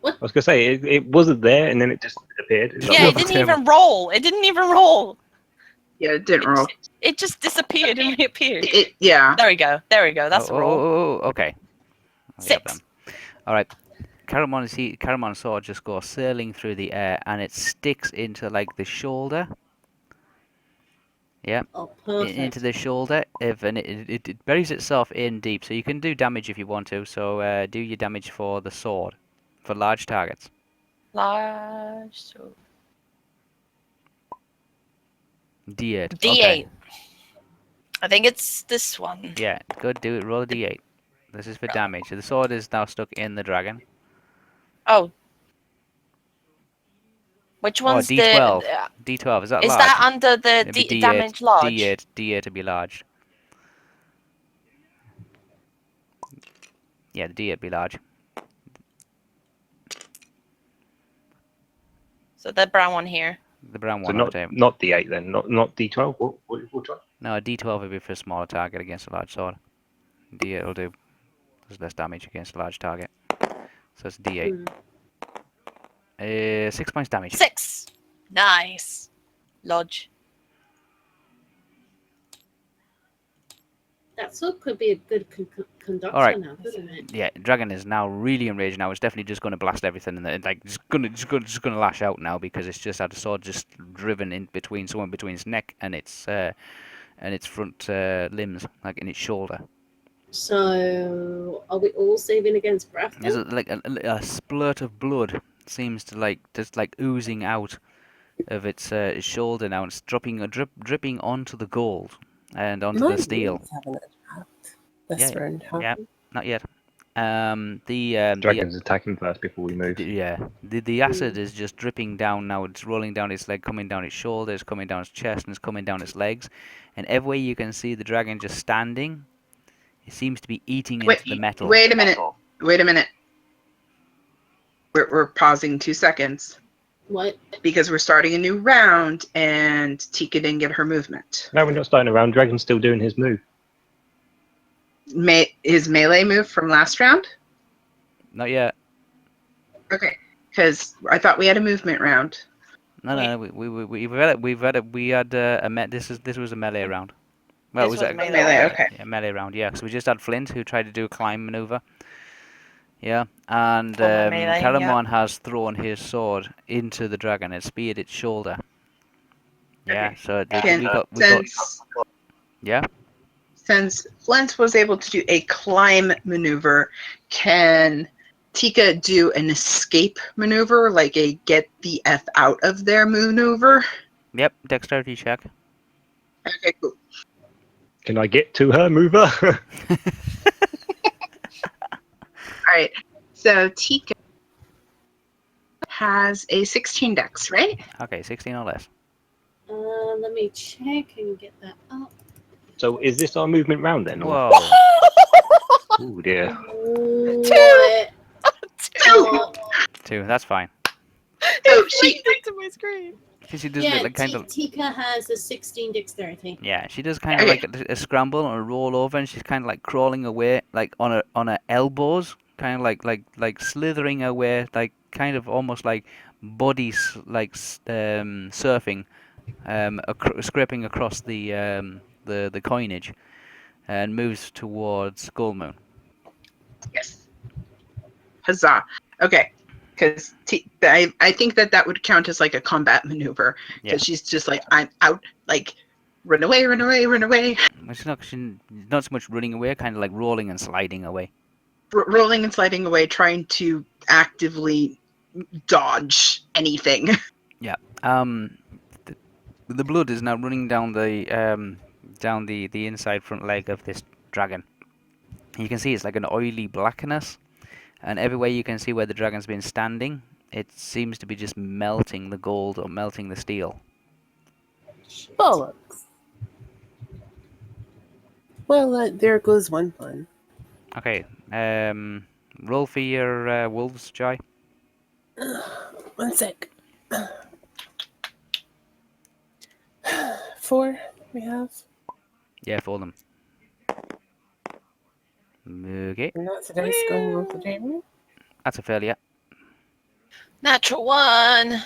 I was gonna say it wasn't there, and then it just appeared. It's like, Yeah, what it the didn't devil? even roll. It didn't even roll. Yeah, it didn't roll. It just disappeared and reappeared. Yeah. There we go. That's the roll. Okay. I'll get 6. them. All right. Caramon's sword just goes sailing through the air, and it sticks into like the shoulder. Yeah, Oh, perfect. into the shoulder. And it buries itself in deep, so you can do damage if you want to. So do your damage for the sword for large targets. Large. So D8. D8. Okay. I think it's this one. Yeah, go do it. Roll a D8. This is for damage. So the sword is now stuck in the dragon. Oh. Which Oh, one's D12. the... D12. Is that Is large? that under the It'd be D8. damage large? D8 to be large. Yeah, the D8 be large. So the brown one here. The brown So one on the table. not D8 then, not D12. What 12? No, a D12 would be for a smaller target against a large sword. D8 will do. There's less damage against a large target. So it's D8. 6 points damage. 6. Nice. Lodge. That sword could be a good conductor Alright. now, couldn't it? Yeah, dragon is now really enraged now. It's definitely just going to blast everything, and like just gonna lash out now because it's just had a sword just driven in between, somewhere between its neck and its front limbs, like in its shoulder. So, are we all saving against breath? There's then? like a splurt of blood seems to like just like oozing out of its shoulder now. It's dripping onto the gold and onto My the steel. wolves haven't attacked this Yeah, round, have yeah. they? Not yet. The Dragon's attacking first before we move. the acid is just dripping down now. It's rolling down its leg, coming down its shoulders, coming down its chest, and it's coming down its legs. And everywhere you can see the dragon just standing, it seems to be eating into the metal. Wait a minute. Wait a minute. We're pausing 2 seconds What? because we're starting a new round and Tika didn't get her movement. No, we're not starting around. Dragon's still doing his move. His melee move from last round? Not yet. Okay. Because I thought we had a movement round. No. We had this was a melee round. Well, it This was was a melee. Okay. yeah, melee round. Yeah, because we just had Flint who tried to do a climb maneuver. Yeah, and Former melee, yeah. Calamon has thrown his sword into the dragon and speared its shoulder. Yeah, Okay. so Can- we got yeah. Since Flint was able to do a climb maneuver, can Tika do an escape maneuver, like a get the F out of there maneuver? Yep, dexterity check. Okay, cool. Can I get to her mover? All right. So Tika has a 16 dex, right? Okay, 16 or less. Let me check and get that up. So is this our movement round then? Or? Whoa. Oh dear. What? Oh, 2, that's fine. So she, to my screen. She does yeah, like kind of Tika has a 16 dexterity. yeah. She does kind of Okay. like a scramble and a roll over, and she's kind of like crawling away, like on her elbows, kind of like slithering away, like kind of almost like surfing, scraping across the coinage, and moves towards Goldmoon. yes. Huzzah. Okay. Because I think that would count as like a combat maneuver. Yeah. Because she's just like, I'm out, like, run away, run away, run away. She's not so much running away, kind of like rolling and sliding away. Rolling and sliding away, trying to actively dodge anything. Yeah. The blood is now running down the inside front leg of this dragon. You can see it's like an oily blackness, and everywhere you can see where the dragon's been standing, it seems to be just melting the gold or melting the steel. Bollocks. Well, there goes one plan. Okay. Roll for your wolves, Jai. 1 sec. 4 we have. Yeah, for them. Okay. And that's a dice going off the table. That's a failure. Natural 1.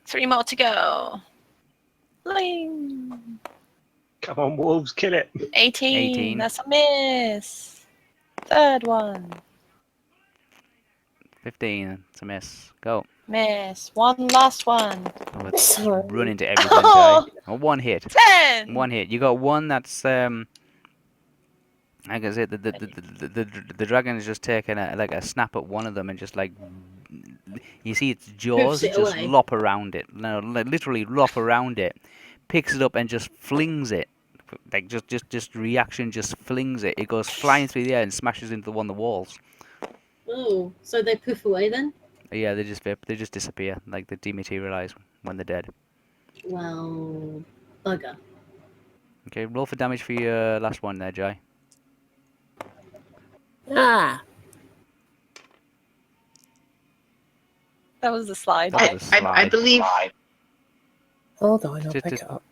3 more to go. Bling. Come on, wolves, kill it. 18. 18. That's a miss. Third one. 15. It's a miss. Go. Miss. One last one. Oh, it's Sorry. run into everything, Jai. Oh, 1 hit. 10. 1 hit. You got one that's like I said, the dragon is just taking a snap at one of them and just like you see its jaws it just away. lop around it. No, literally lop around it. Picks it up and just flings it. Like just reaction, just flings it. It goes flying through the air and smashes into one of the walls. Oh, so they poof away then? Yeah, they just disappear. Like they dematerialize when they're dead. Well, bugger. Okay, roll for damage for your last one there, Jai. Ah, That was the slide. That was a I slide. believe hold on, I'll Just- pick just- it up.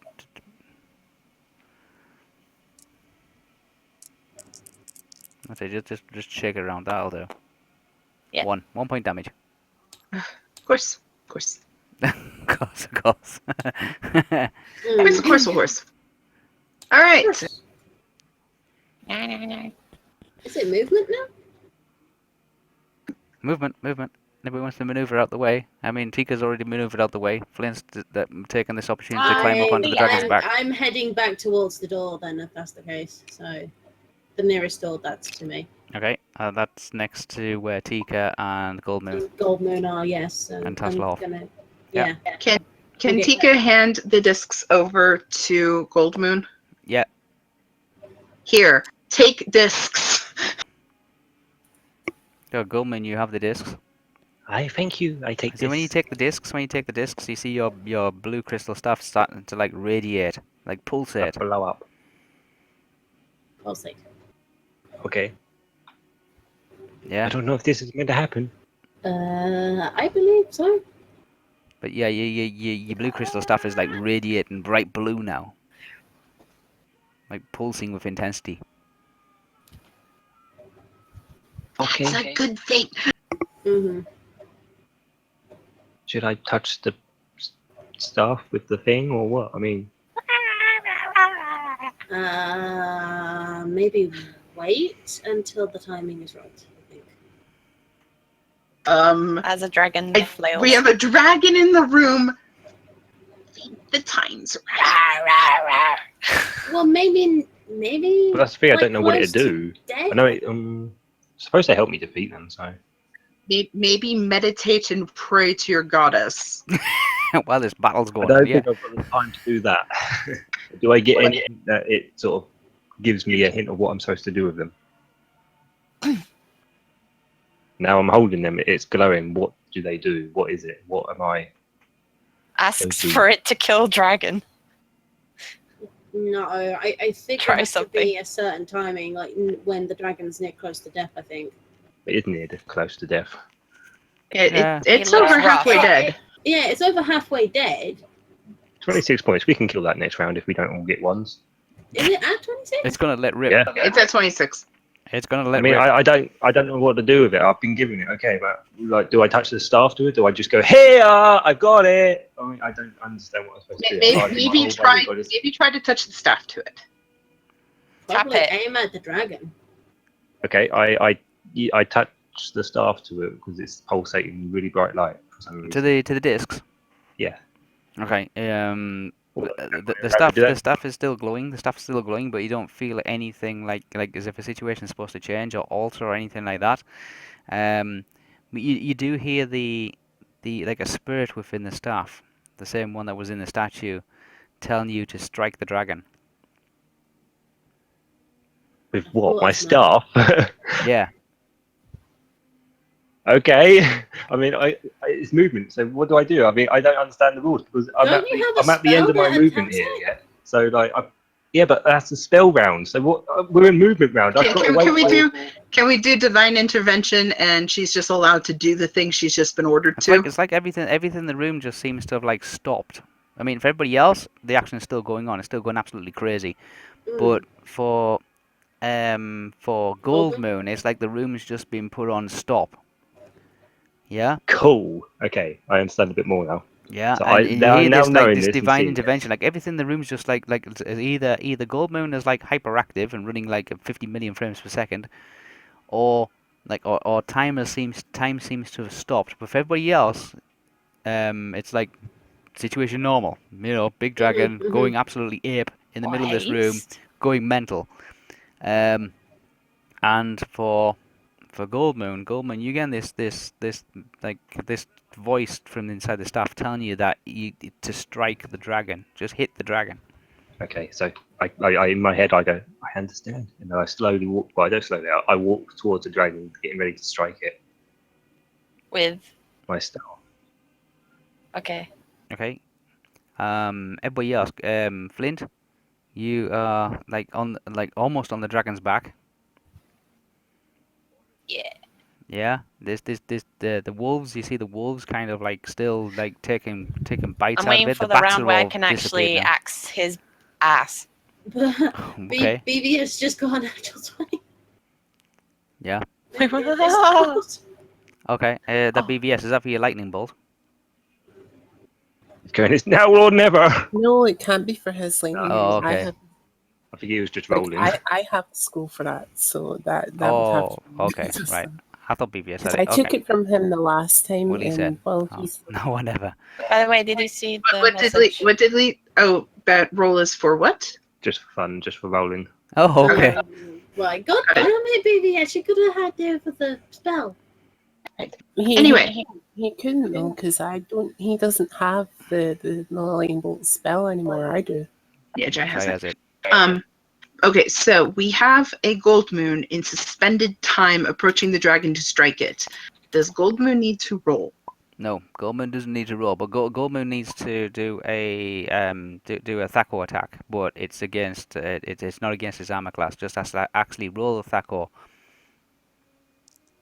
Okay, just shake it around. That'll do. Yeah. 1 point damage. of course. Of course. Of course, of course. All right. Is it movement now? Movement. Nobody wants to maneuver out the way. I mean, Tika's already maneuvered out the way. Flint's taken this opportunity to climb up onto the dragon's back. I'm heading back towards the door then, if that's the case. So, the nearest door, that's to me. Okay, that's next to where Tika and Goldmoon. Gold Moon are, yes. So And I'm Tasselhoff. gonna, Yeah. yeah. Can Okay. Tika hand the discs over to Goldmoon? Yeah. Here, take discs. So Goldmoon, you have the discs. I thank you. I take So this. when you take the discs, you see your blue crystal stuff starting to like radiate, like pulsate. blow up. Pulsate. Okay. Yeah. I don't know if this is meant to happen. I believe so. But yeah, your blue crystal stuff is like radiating bright blue now. Like pulsing with intensity. Okay. It's a good thing. Mm-hmm. Should I touch the staff with the thing or what? I mean, Maybe wait until the timing is right, I think. As a dragon flails. We have a dragon in the room. The time's right. Well, maybe. but that's the thing. I like, don't know what close it'd do. to death? I know it. Supposed to help me defeat them. So Maybe meditate and pray to your goddess. While this battle's I going don't on, yeah. think I've got the time to do that. Do I get anything that it sort of gives me a hint of what I'm supposed to do with them? Now I'm holding them. It's glowing. What do they do? What is it? What am I? Asks Okay. for it to kill dragon. No, I think Try there has to something. be a certain timing, like when the dragon's near close to death, I think. It is near close to death. Yeah. It's It looks over rough. halfway dead. Yeah, it's over halfway dead. 26 points. We can kill that next round if we don't all get ones. Is it at 26? It's gonna let rip. Yeah. It's at 26. It's gonna I let mean, rip. I don't know what to do with it. I've been given it, okay, but like, do I touch the staff to it? Do I just go, "Here, I've got it"? I mean, I don't understand what I'm supposed to do. Maybe try to touch the staff to it. Probably Tap it. aim at the dragon. Okay, I touch the staff to it because it's pulsating really bright light for some reason. To the discs. Yeah. Okay. Well, The stuff is still glowing. The stuff is still glowing, but you don't feel anything like as if a situation is supposed to change or alter or anything like that. But you do hear the like a spirit within the staff, the same one that was in the statue, telling you to strike the dragon. With what? My What's that? staff? Yeah. Okay. I mean, it's movement. So what do I do? I mean, I don't understand the rules because I'm Don't you have a I'm at the end spell of my that movement attacks here. it? Yeah. So like, yeah, but that's a spell round. So what? We're in movement round. I've got to wait for- Can we do divine intervention and she's just allowed to do the thing she's just been ordered It's to? like everything in the room just seems to have like stopped. I mean, for everybody else, the action is still going on. It's still going absolutely crazy. But for Gold Moon, it's like the room's just been put on stop. Yeah. Cool. Okay, I understand a bit more now. Yeah, So and you I'm hear now this like knowing this this and divine seeing this. intervention. Like everything in the room's just like it's either Gold Moon is like hyperactive and running like 50 million frames per second, or time seems to have stopped. But for everybody else, it's like situation normal. You know, big dragon going absolutely ape in the middle of this room, Waste. going mental. And for for Goldmoon, you get this voice from inside the staff telling you that to strike the dragon, just hit the dragon. Okay, so I in my head I go, I understand, and then I slowly walk. Well, I don't slowly. I walk towards the dragon, getting ready to strike it. With My staff. okay. Okay. Everybody else, Flint, you are almost on the dragon's back. Yeah. Yeah. The wolves. You see the wolves kind of like still like taking bites I'm out of waiting it. for The the bats round are where I all can disappeared actually now. axe his ass. Okay. BBS just got a natural 20. Yeah. Wait, is that Okay. That Oh. BVS is that for your lightning bolt? It's going. It's now or never. No, it can't be for his lightning Oh, bolt. okay. I think he was just Like, rolling. I have to school for that, so that would have to Oh, be okay, right. I thought BVS Because had I it. took Okay. it from him the last time, Willie said. and well, Oh, he's no one ever. By the way, did you see the What did message? Lee? Oh, that roll is for what? Just for fun, just for rolling. Oh, okay. Right, god damn it, BBS, you could have had there for the spell. Anyway. he couldn't though, because he doesn't have the lightning bolt spell anymore. I do. Yeah, Jai has Try it. as it. Okay, so we have a gold moon in suspended time approaching the dragon to strike it. Does gold moon need to roll? No, Goldmoon doesn't need to roll, but Goldmoon needs to do a do a Thaco attack, but it's against it's not against his armor class. Just has to actually roll a Thaco.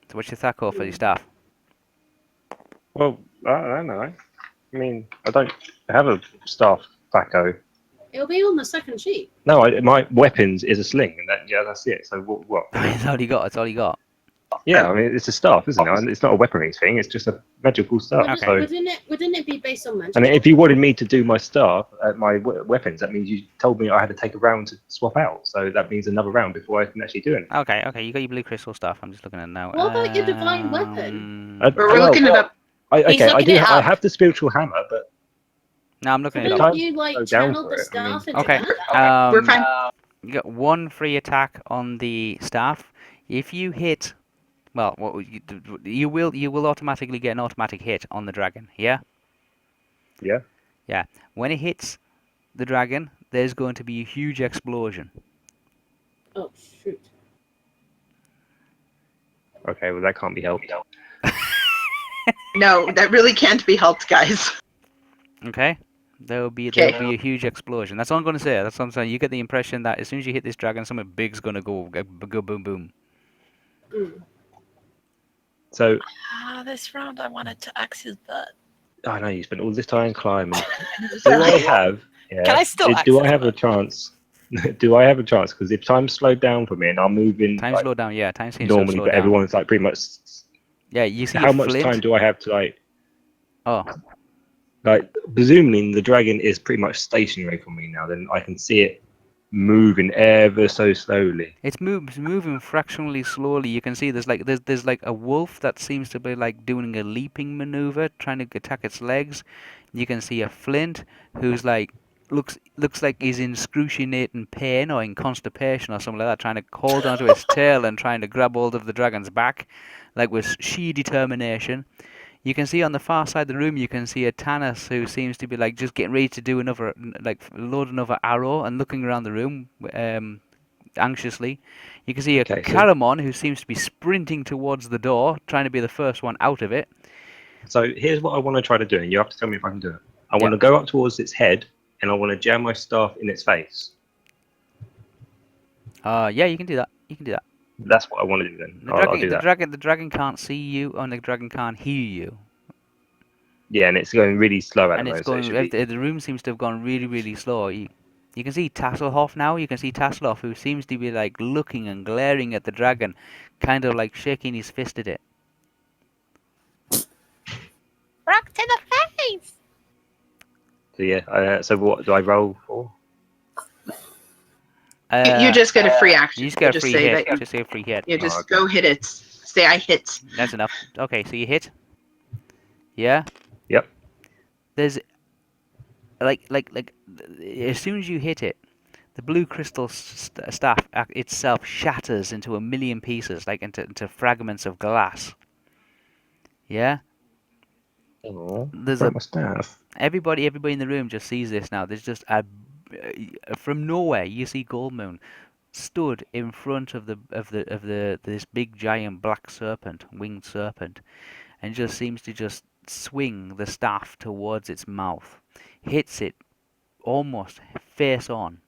So what's your Thaco for your staff? Well, I don't know. I mean, I don't have a staff thaco. It'll be on the second sheet. No, my weapons is a sling, and that's it. So what? It's all you got. It's all you got. Yeah, I mean, it's a staff, isn't it? It's not a weaponry thing. It's just a magical staff. Wouldn't, So, wouldn't it be based on magic? and if you wanted me to do my staff, my weapons, that means you told me I had to take a round to swap out. So that means another round before I can actually do it. Okay, you got your blue crystal stuff. I'm just looking at it now. What about your divine weapon? We're looking it up. He's looking it I up. have the spiritual hammer, but No, I'm looking it Couldn't up. Time you to like go down channel for the it, I mean- staff into Okay. that? We're fine. You got one free attack on the staff. If you hit, well, you will automatically get an automatic hit on the dragon. Yeah. Yeah. Yeah. When it hits the dragon, there's going to be a huge explosion. Oh shoot. Okay, well that can't be helped. No, that really can't be helped, guys. Okay. There'll be a huge explosion. That's all I'm going to say. That's what I'm saying. You get the impression that as soon as you hit this dragon, something big's going to go boom boom. Mm. So This round I wanted to axe his butt. I know you spent all this time climbing. Do I have? Yeah, Can I still do I access have a it? chance? Do I have a chance? Because if time's slowed down for me and I'm moving Time like, slow down. Yeah, time seems to have normally, slowed but down. everyone's like pretty much. Yeah, you see How a much flint. time do I have to Oh, like? Presuming the dragon is pretty much stationary for me now, then I can see it moving ever so slowly. it's moving fractionally slowly. You can see there's like a wolf that seems to be like doing a leaping maneuver, trying to attack its legs. You can see a flint who's like looks like he's in excruciating pain or in constipation or something like that, trying to hold onto its tail and trying to grab hold of the dragon's back, like with sheer determination. You can see on the far side of the room, you can see a Tannis who seems to be like just getting ready to do load another arrow and looking around the room anxiously. You can see a Okay, so- Caramon who seems to be sprinting towards the door, trying to be the first one out of it. So here's what I want to try to do, and you have to tell me if I can do it. I want to go up towards its head, and I want to jam my staff in its face. Yeah, you can do that. You can do that. That's what I want to do then. I'll do that. The dragon can't see you, and the dragon can't hear you. Yeah, and it's going really slow at And the it's moment. going. The room seems to have gone really, really slow. You can see Tasselhoff now. You can see Tasselhoff, who seems to be like looking and glaring at the dragon, kind of like shaking his fist at it. Rock to the face! So yeah. So what do I roll for? You just get a free action. You just get a We'll free say hit. that Just say a free hit. you just okay. go hit it. Say I hit. That's enough. Okay, so you hit. Yeah. Yep. There's like as soon as you hit it, The blue crystal staff itself shatters into a million pieces, like into fragments of glass. Yeah? Oh, There's broke my staff. everybody in the room just sees this now. There's just from nowhere you see Goldmoon stood in front of this big giant black serpent, winged serpent, and just seems to just swing the staff towards its mouth, hits it almost face on.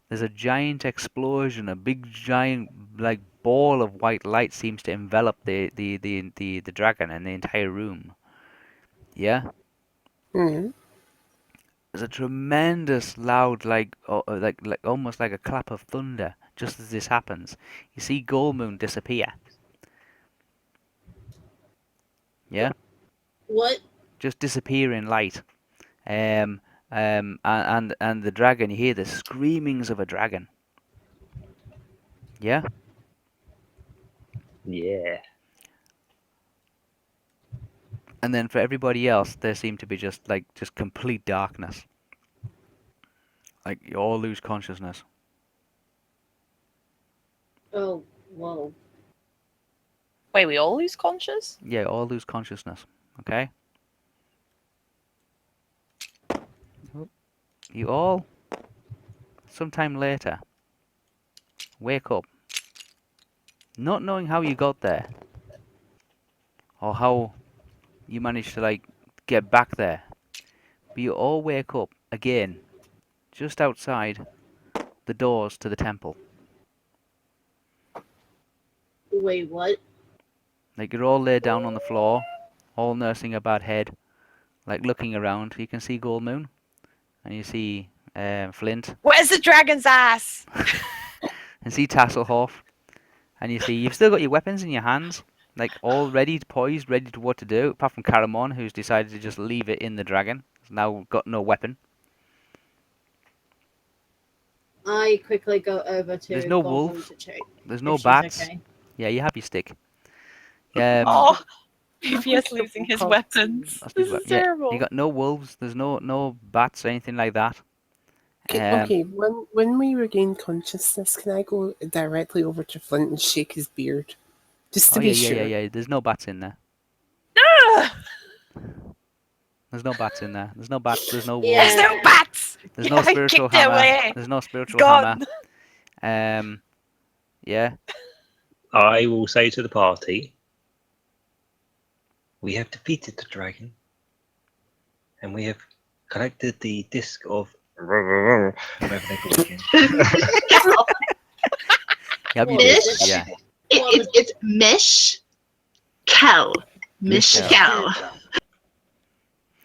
There's a giant explosion, a big giant like ball of white light seems to envelop the dragon and the entire room. Yeah? Mm. There's a tremendous loud like almost like a clap of thunder just as this happens. You see Goldmoon disappear. Yeah? What? Just disappear in light. And the dragon, you hear the screamings of a dragon. Yeah? Yeah. And then for everybody else, there seemed to be just complete darkness. Like you all lose consciousness. Oh, whoa. Wait, we all lose conscious? Yeah, all lose consciousness. Okay? You all, sometime later, wake up, not knowing how you got there, or how you managed to get back there. But you all wake up again, just outside the doors to the temple. Wait, what? Like you're all laid down on the floor, all nursing a bad head, like looking around. You can see Goldmoon, and you see Flint, Where's the dragon's ass? and see Tasselhoff, and you see you've still got your weapons in your hands, like all ready, poised, ready to what to do. Apart from Caramon, who's decided to just leave it in the dragon. He's now got no weapon. I quickly go over to There's no Goldmoon wolves. to check There's if no she's bats. okay. Yeah, you have your stick. Oh, BVS losing his weapons. That's This people- is yeah, terrible. you got no wolves. There's no bats or anything like that. Okay, when we regain consciousness, can I go directly over to Flint and shake his beard? Just to Oh be yeah, sure. yeah. There's no bats in there. Ah! There's no bats in there. There's no bats. There's no wolves. Yeah. There's no bats! There's no I spiritual kicked it hammer. away. There's no It's spiritual hammer. gone. Yeah. I will say to the party, we have defeated the dragon, and we have collected the disc of whatever they call it again. You have your Mish? disc, yeah. It's Mish-Kel. Mish-Kel.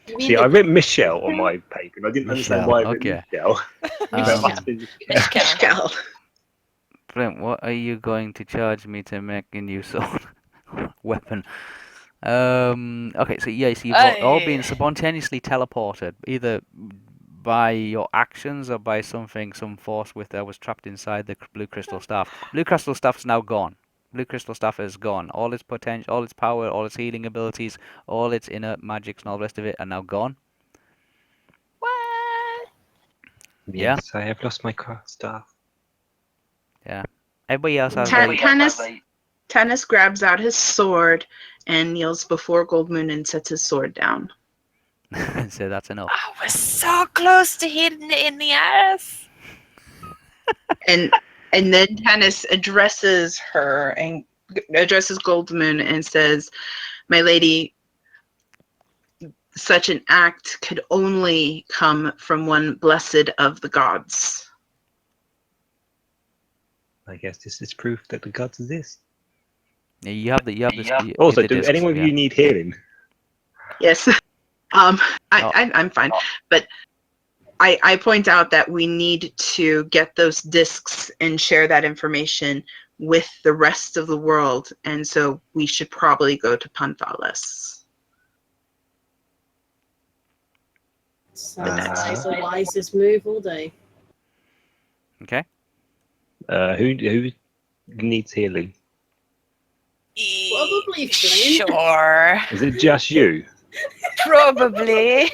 You mean See, the- I wrote Michelle on my paper, and I didn't understand why I wrote Michelle, Michelle. That must have been Mishkel. Mish-Kel. Flint, what are you going to charge me to make a new sword weapon? Okay, so yeah, so you've all been Aye. spontaneously teleported, either by your actions or by some force that was trapped inside the blue crystal staff. Blue crystal staff is now gone. Blue crystal staff is gone. All its potential, all its power, all its healing abilities, all its inner magics and all the rest of it are now gone. What? Yeah. Yes, I have lost my craft staff. Yeah. Everybody else has Tennis grabs out his sword and kneels before Goldmoon and sets his sword down. so that's enough. I was so close to hitting it in the ass. And then Tennis addresses her and addresses Goldmoon and says, "My lady, such an act could only come from one blessed of the gods." I guess this is proof that the gods exist. Yeah, you have the Also, the do discs, anyone of yeah. you need healing? Yes. I'm fine, but I point out that we need to get those discs and share that information with the rest of the world, and so we should probably go to Panthales. Sounds like the wisest move all day. Okay. Who needs healing? Probably Flint. Sure. Is it just you? Probably.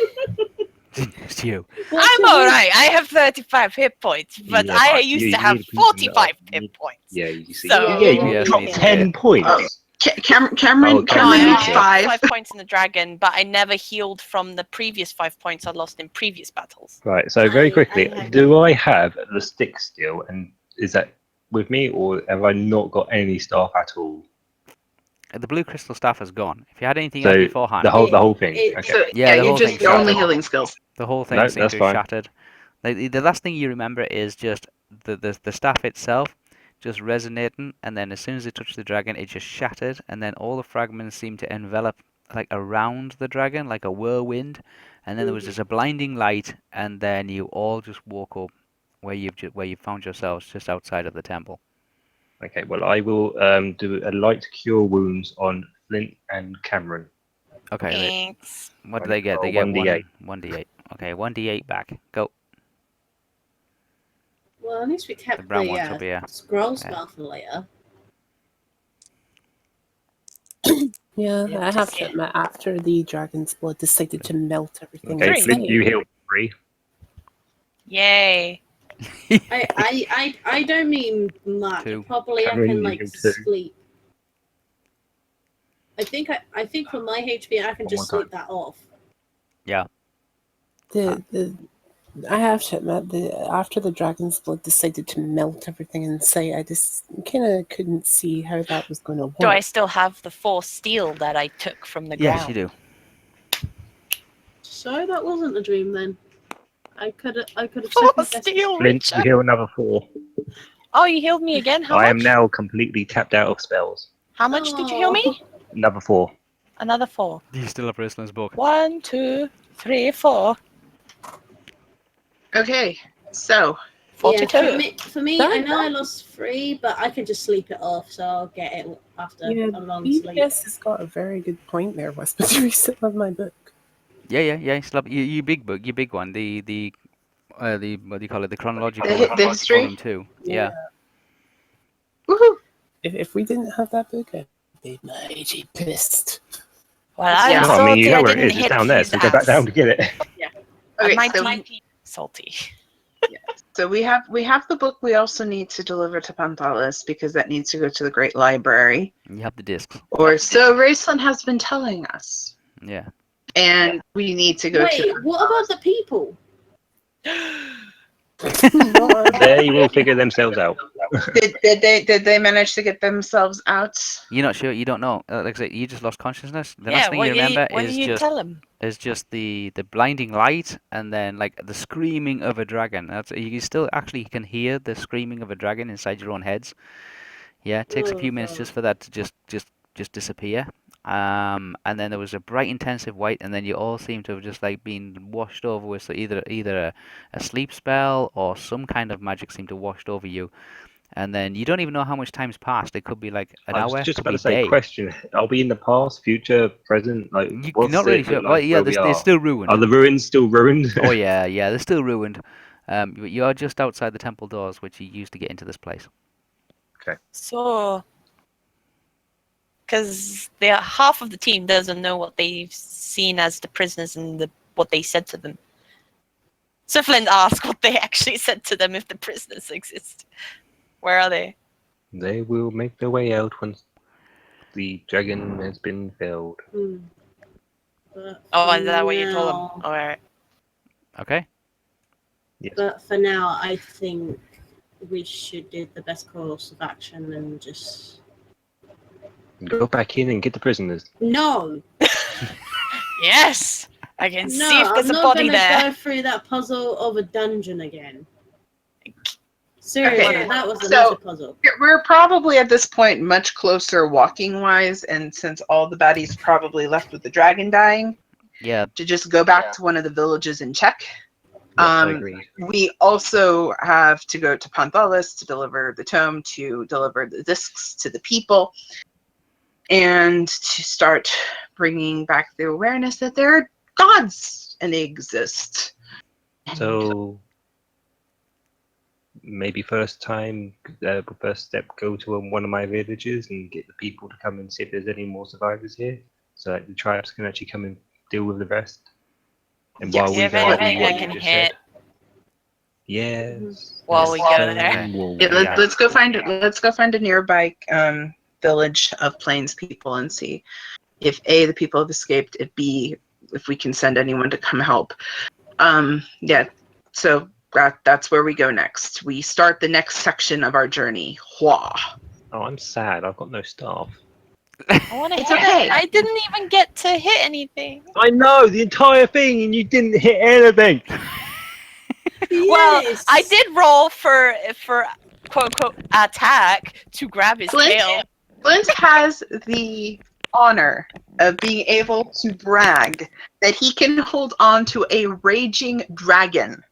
It's you. What's I'm your all name? right. I have 35 hit points, but Yeah, I but used you to have need people to know- 45 you need- hit points. Yeah, you see. So- yeah, you Yes, dropped me too. 10 points. Oh, Cameron, Oh, No, I Cameron needs okay. had 5. 5 points in the dragon, but I never healed from the previous 5 points I lost in previous battles. Right, so very quickly, I do I have the stick still? And is that with me, or have I not got any staff at all? The blue crystal staff is gone. If you had anything else So beforehand, the whole thing. it- Okay. So Yeah, the you're whole just thing's your only shattered. healing skills. the whole thing No, seemed that's to have fine. shattered. Like the last thing you remember is just the staff itself just resonating, and then as soon as it touched the dragon, it just shattered, and then all the fragments seemed to envelop like around the dragon like a whirlwind, and then there was just a blinding light, and then you all just woke up where you found yourselves just outside of the temple. Okay, well, I will do a light cure wounds on Flint and Cameron. Okay, Thanks. what do they get? They Oh, get 1d8. 1d8. Okay, 1d8 back. Go. Well, at least we kept The brown the ones will be scroll okay. spell for later. Yeah, Yeah, I have just- to admit, after the dragon's blood decided to melt everything Okay, Three. Flint, inside, you heal 3. Yay. I don't mean much. 2. Probably Cameron, I can you like heal 2. sleep. I think for my HP I can One just more sleep that off. Yeah. the I have to admit, after the dragon's blood decided to melt everything inside, I just kind of couldn't see how that was going to work. Do I still have the 4 steel that I took from the Yes, ground? you do. So that wasn't a dream then. I could have 4 second guessed it. steel, Flint, you Richard. heal another 4. Oh, you healed me again? How I much? am now completely tapped out of spells. How much did you heal me? Another 4. Another 4. You still have Bristlin's book. 1, 2, 3, 4. Okay, so 42. Yeah, for me, I That- know I lost 3, but I can just sleep it off, so I'll get it after Yeah, a long sleep. BBS has got a very good point there, Wispa. Do we still have my book? Yeah. You still have your big book, your big one. The what do you call it? The chronological The history? volume 2. Yeah. woohoo! If we didn't have that book, I'd be mighty pissed. Well, I'm Yeah. No, I salty mean, you know I where it didn't is. It's hit down there, his so go back ass. down to get it. Okay, I'm so, mighty salty. so we have the book. We also need to deliver to Panthalis because that needs to go to the Great Library, And you have the discs. or so Raceland has been telling us. Yeah. And we need to go Wait, to. what about the people? They will figure themselves out. Did they manage to get themselves out? You're not sure. You don't know. Like I said, you just lost consciousness. The Yeah, last thing what you remember what is did you just tell him? the blinding light, and then like the screaming of a dragon. That's you still actually can hear the screaming of a dragon inside your own heads. Yeah, it takes a few minutes just for that to just disappear. And then there was a bright intensive white, and then you all seem to have just like been washed over with either a sleep spell or some kind of magic seemed to washed over you. And then you don't even know how much time's passed. It could be like an I hour, was just could about be to say, day. question. I'll be in the past, future, present. Like, You're what's not really it sure. look Well, like yeah, where we they're are? still ruined. Are the ruins still ruined? Oh yeah, they're still ruined. You are just outside the temple doors, which you used to get into this place. So, because half of the team doesn't know what they've seen as the prisoners and what they said to them. So Flint asked what they actually said to them if the prisoners exist. Where are they? They will make their way out once the dragon has been felled. But Oh, for is that what you told them? now- All right. Okay. Yes. But for now, I think we should do the best course of action and just Go back in and get the prisoners. no. Yes, I can No, see if there's I'm a not body gonna there. go through that puzzle of a dungeon again. Seriously, Okay, that was a so- massive puzzle. We're probably at this point much closer walking wise, and since all the baddies probably left with the dragon dying, Yeah. to just go back to one of the villages and check. Yes, I Um, agree. We also have to go to Panthalis to deliver the tome, to deliver the discs to the people, and to start bringing back the awareness that there are gods and they exist. So maybe first step, go to one of my villages and get the people to come and see if there's any more survivors here, so that the tribes can actually come and deal with the rest. And Yes. while Do you we have go anything what I you can just hit said, yes. while yes, we go there? Stonewall. Yeah, Yeah. let's go find it. Let's go find a nearby village of plains people and see if A, the people have escaped, if B, if we can send anyone to come help. Yeah, so that's where we go next. We start the next section of our journey. Hua. Oh, I'm sad. I've got no staff. I want to It's hit okay. it. I didn't even get to hit anything. I know the entire thing, and you didn't hit anything. Well, Yes. I did roll for quote unquote attack to grab his Flint? tail. Flint has the honor of being able to brag that he can hold on to a raging dragon.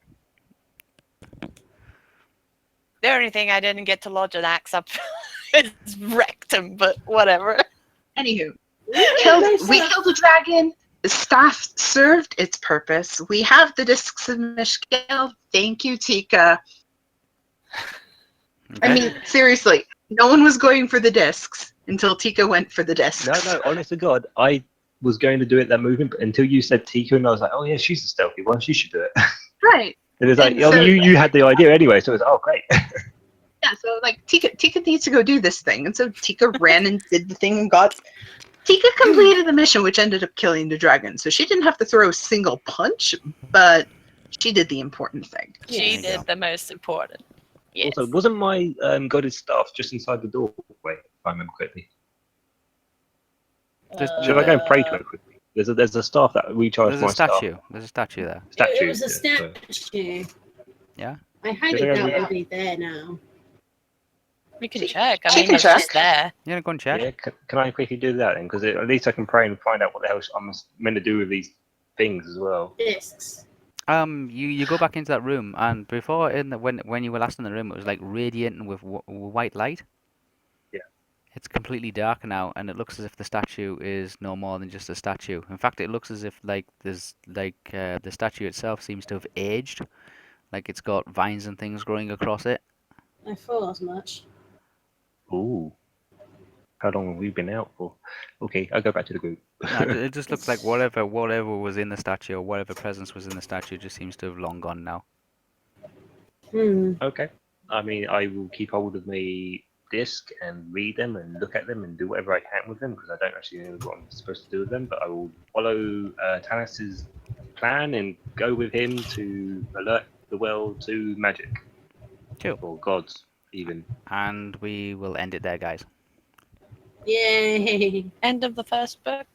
The only thing I didn't get to lodge an axe up his rectum, but whatever. Anywho, We killed messed up. a dragon. The staff served its purpose. We have the discs of Mishkel. Thank you, Tika. I Okay. mean, seriously, no one was going for the discs until Tika went for the discs. No, honest to God, I was going to do it that movement, but until you said Tika, and I was like, oh yeah, she's a stealthy one, she should do it. Right. And it's like, And oh, so- you had the idea anyway, so it's oh great. Yeah, so like Tika needs to go do this thing. And so Tika ran and did the thing and Tika completed the mission, which ended up killing the dragon. So she didn't have to throw a single punch, but she did the important thing. She There you did go. the most important. Yes. Also, wasn't my goddess staff just inside the doorway, if I remember correctly? Should I go and pray to her quickly? There's a staff that recharged There's my a statue. There's a statue there. Statue. It was a yeah, sorry. statue. Yeah. I had Did it I go- downloaded there now. We can check. I She mean, can it's just check. there. You wanna go and check? Yeah, can I quickly do that then? Because at least I can pray and find out what the hell I'm meant to do with these things as well. Discs. You go back into that room, and before when you were last in the room, it was like radiant with white light. Yeah. It's completely dark now, and it looks as if the statue is no more than just a statue. In fact, it looks as if like the statue itself seems to have aged, like it's got vines and things growing across it. I thought as much. Ooh. How long have we been out for? Okay, I'll go back to the group. No, it just looks like whatever was in the statue, or whatever presence was in the statue, just seems to have long gone now. Okay. I mean, I will keep hold of my disc and read them and look at them and do whatever I can with them because I don't actually know what I'm supposed to do with them. But I will follow Tanis's plan and go with him to alert the world to magic Cool. or gods, even. And we will end it there, guys. Yay. End of the first book.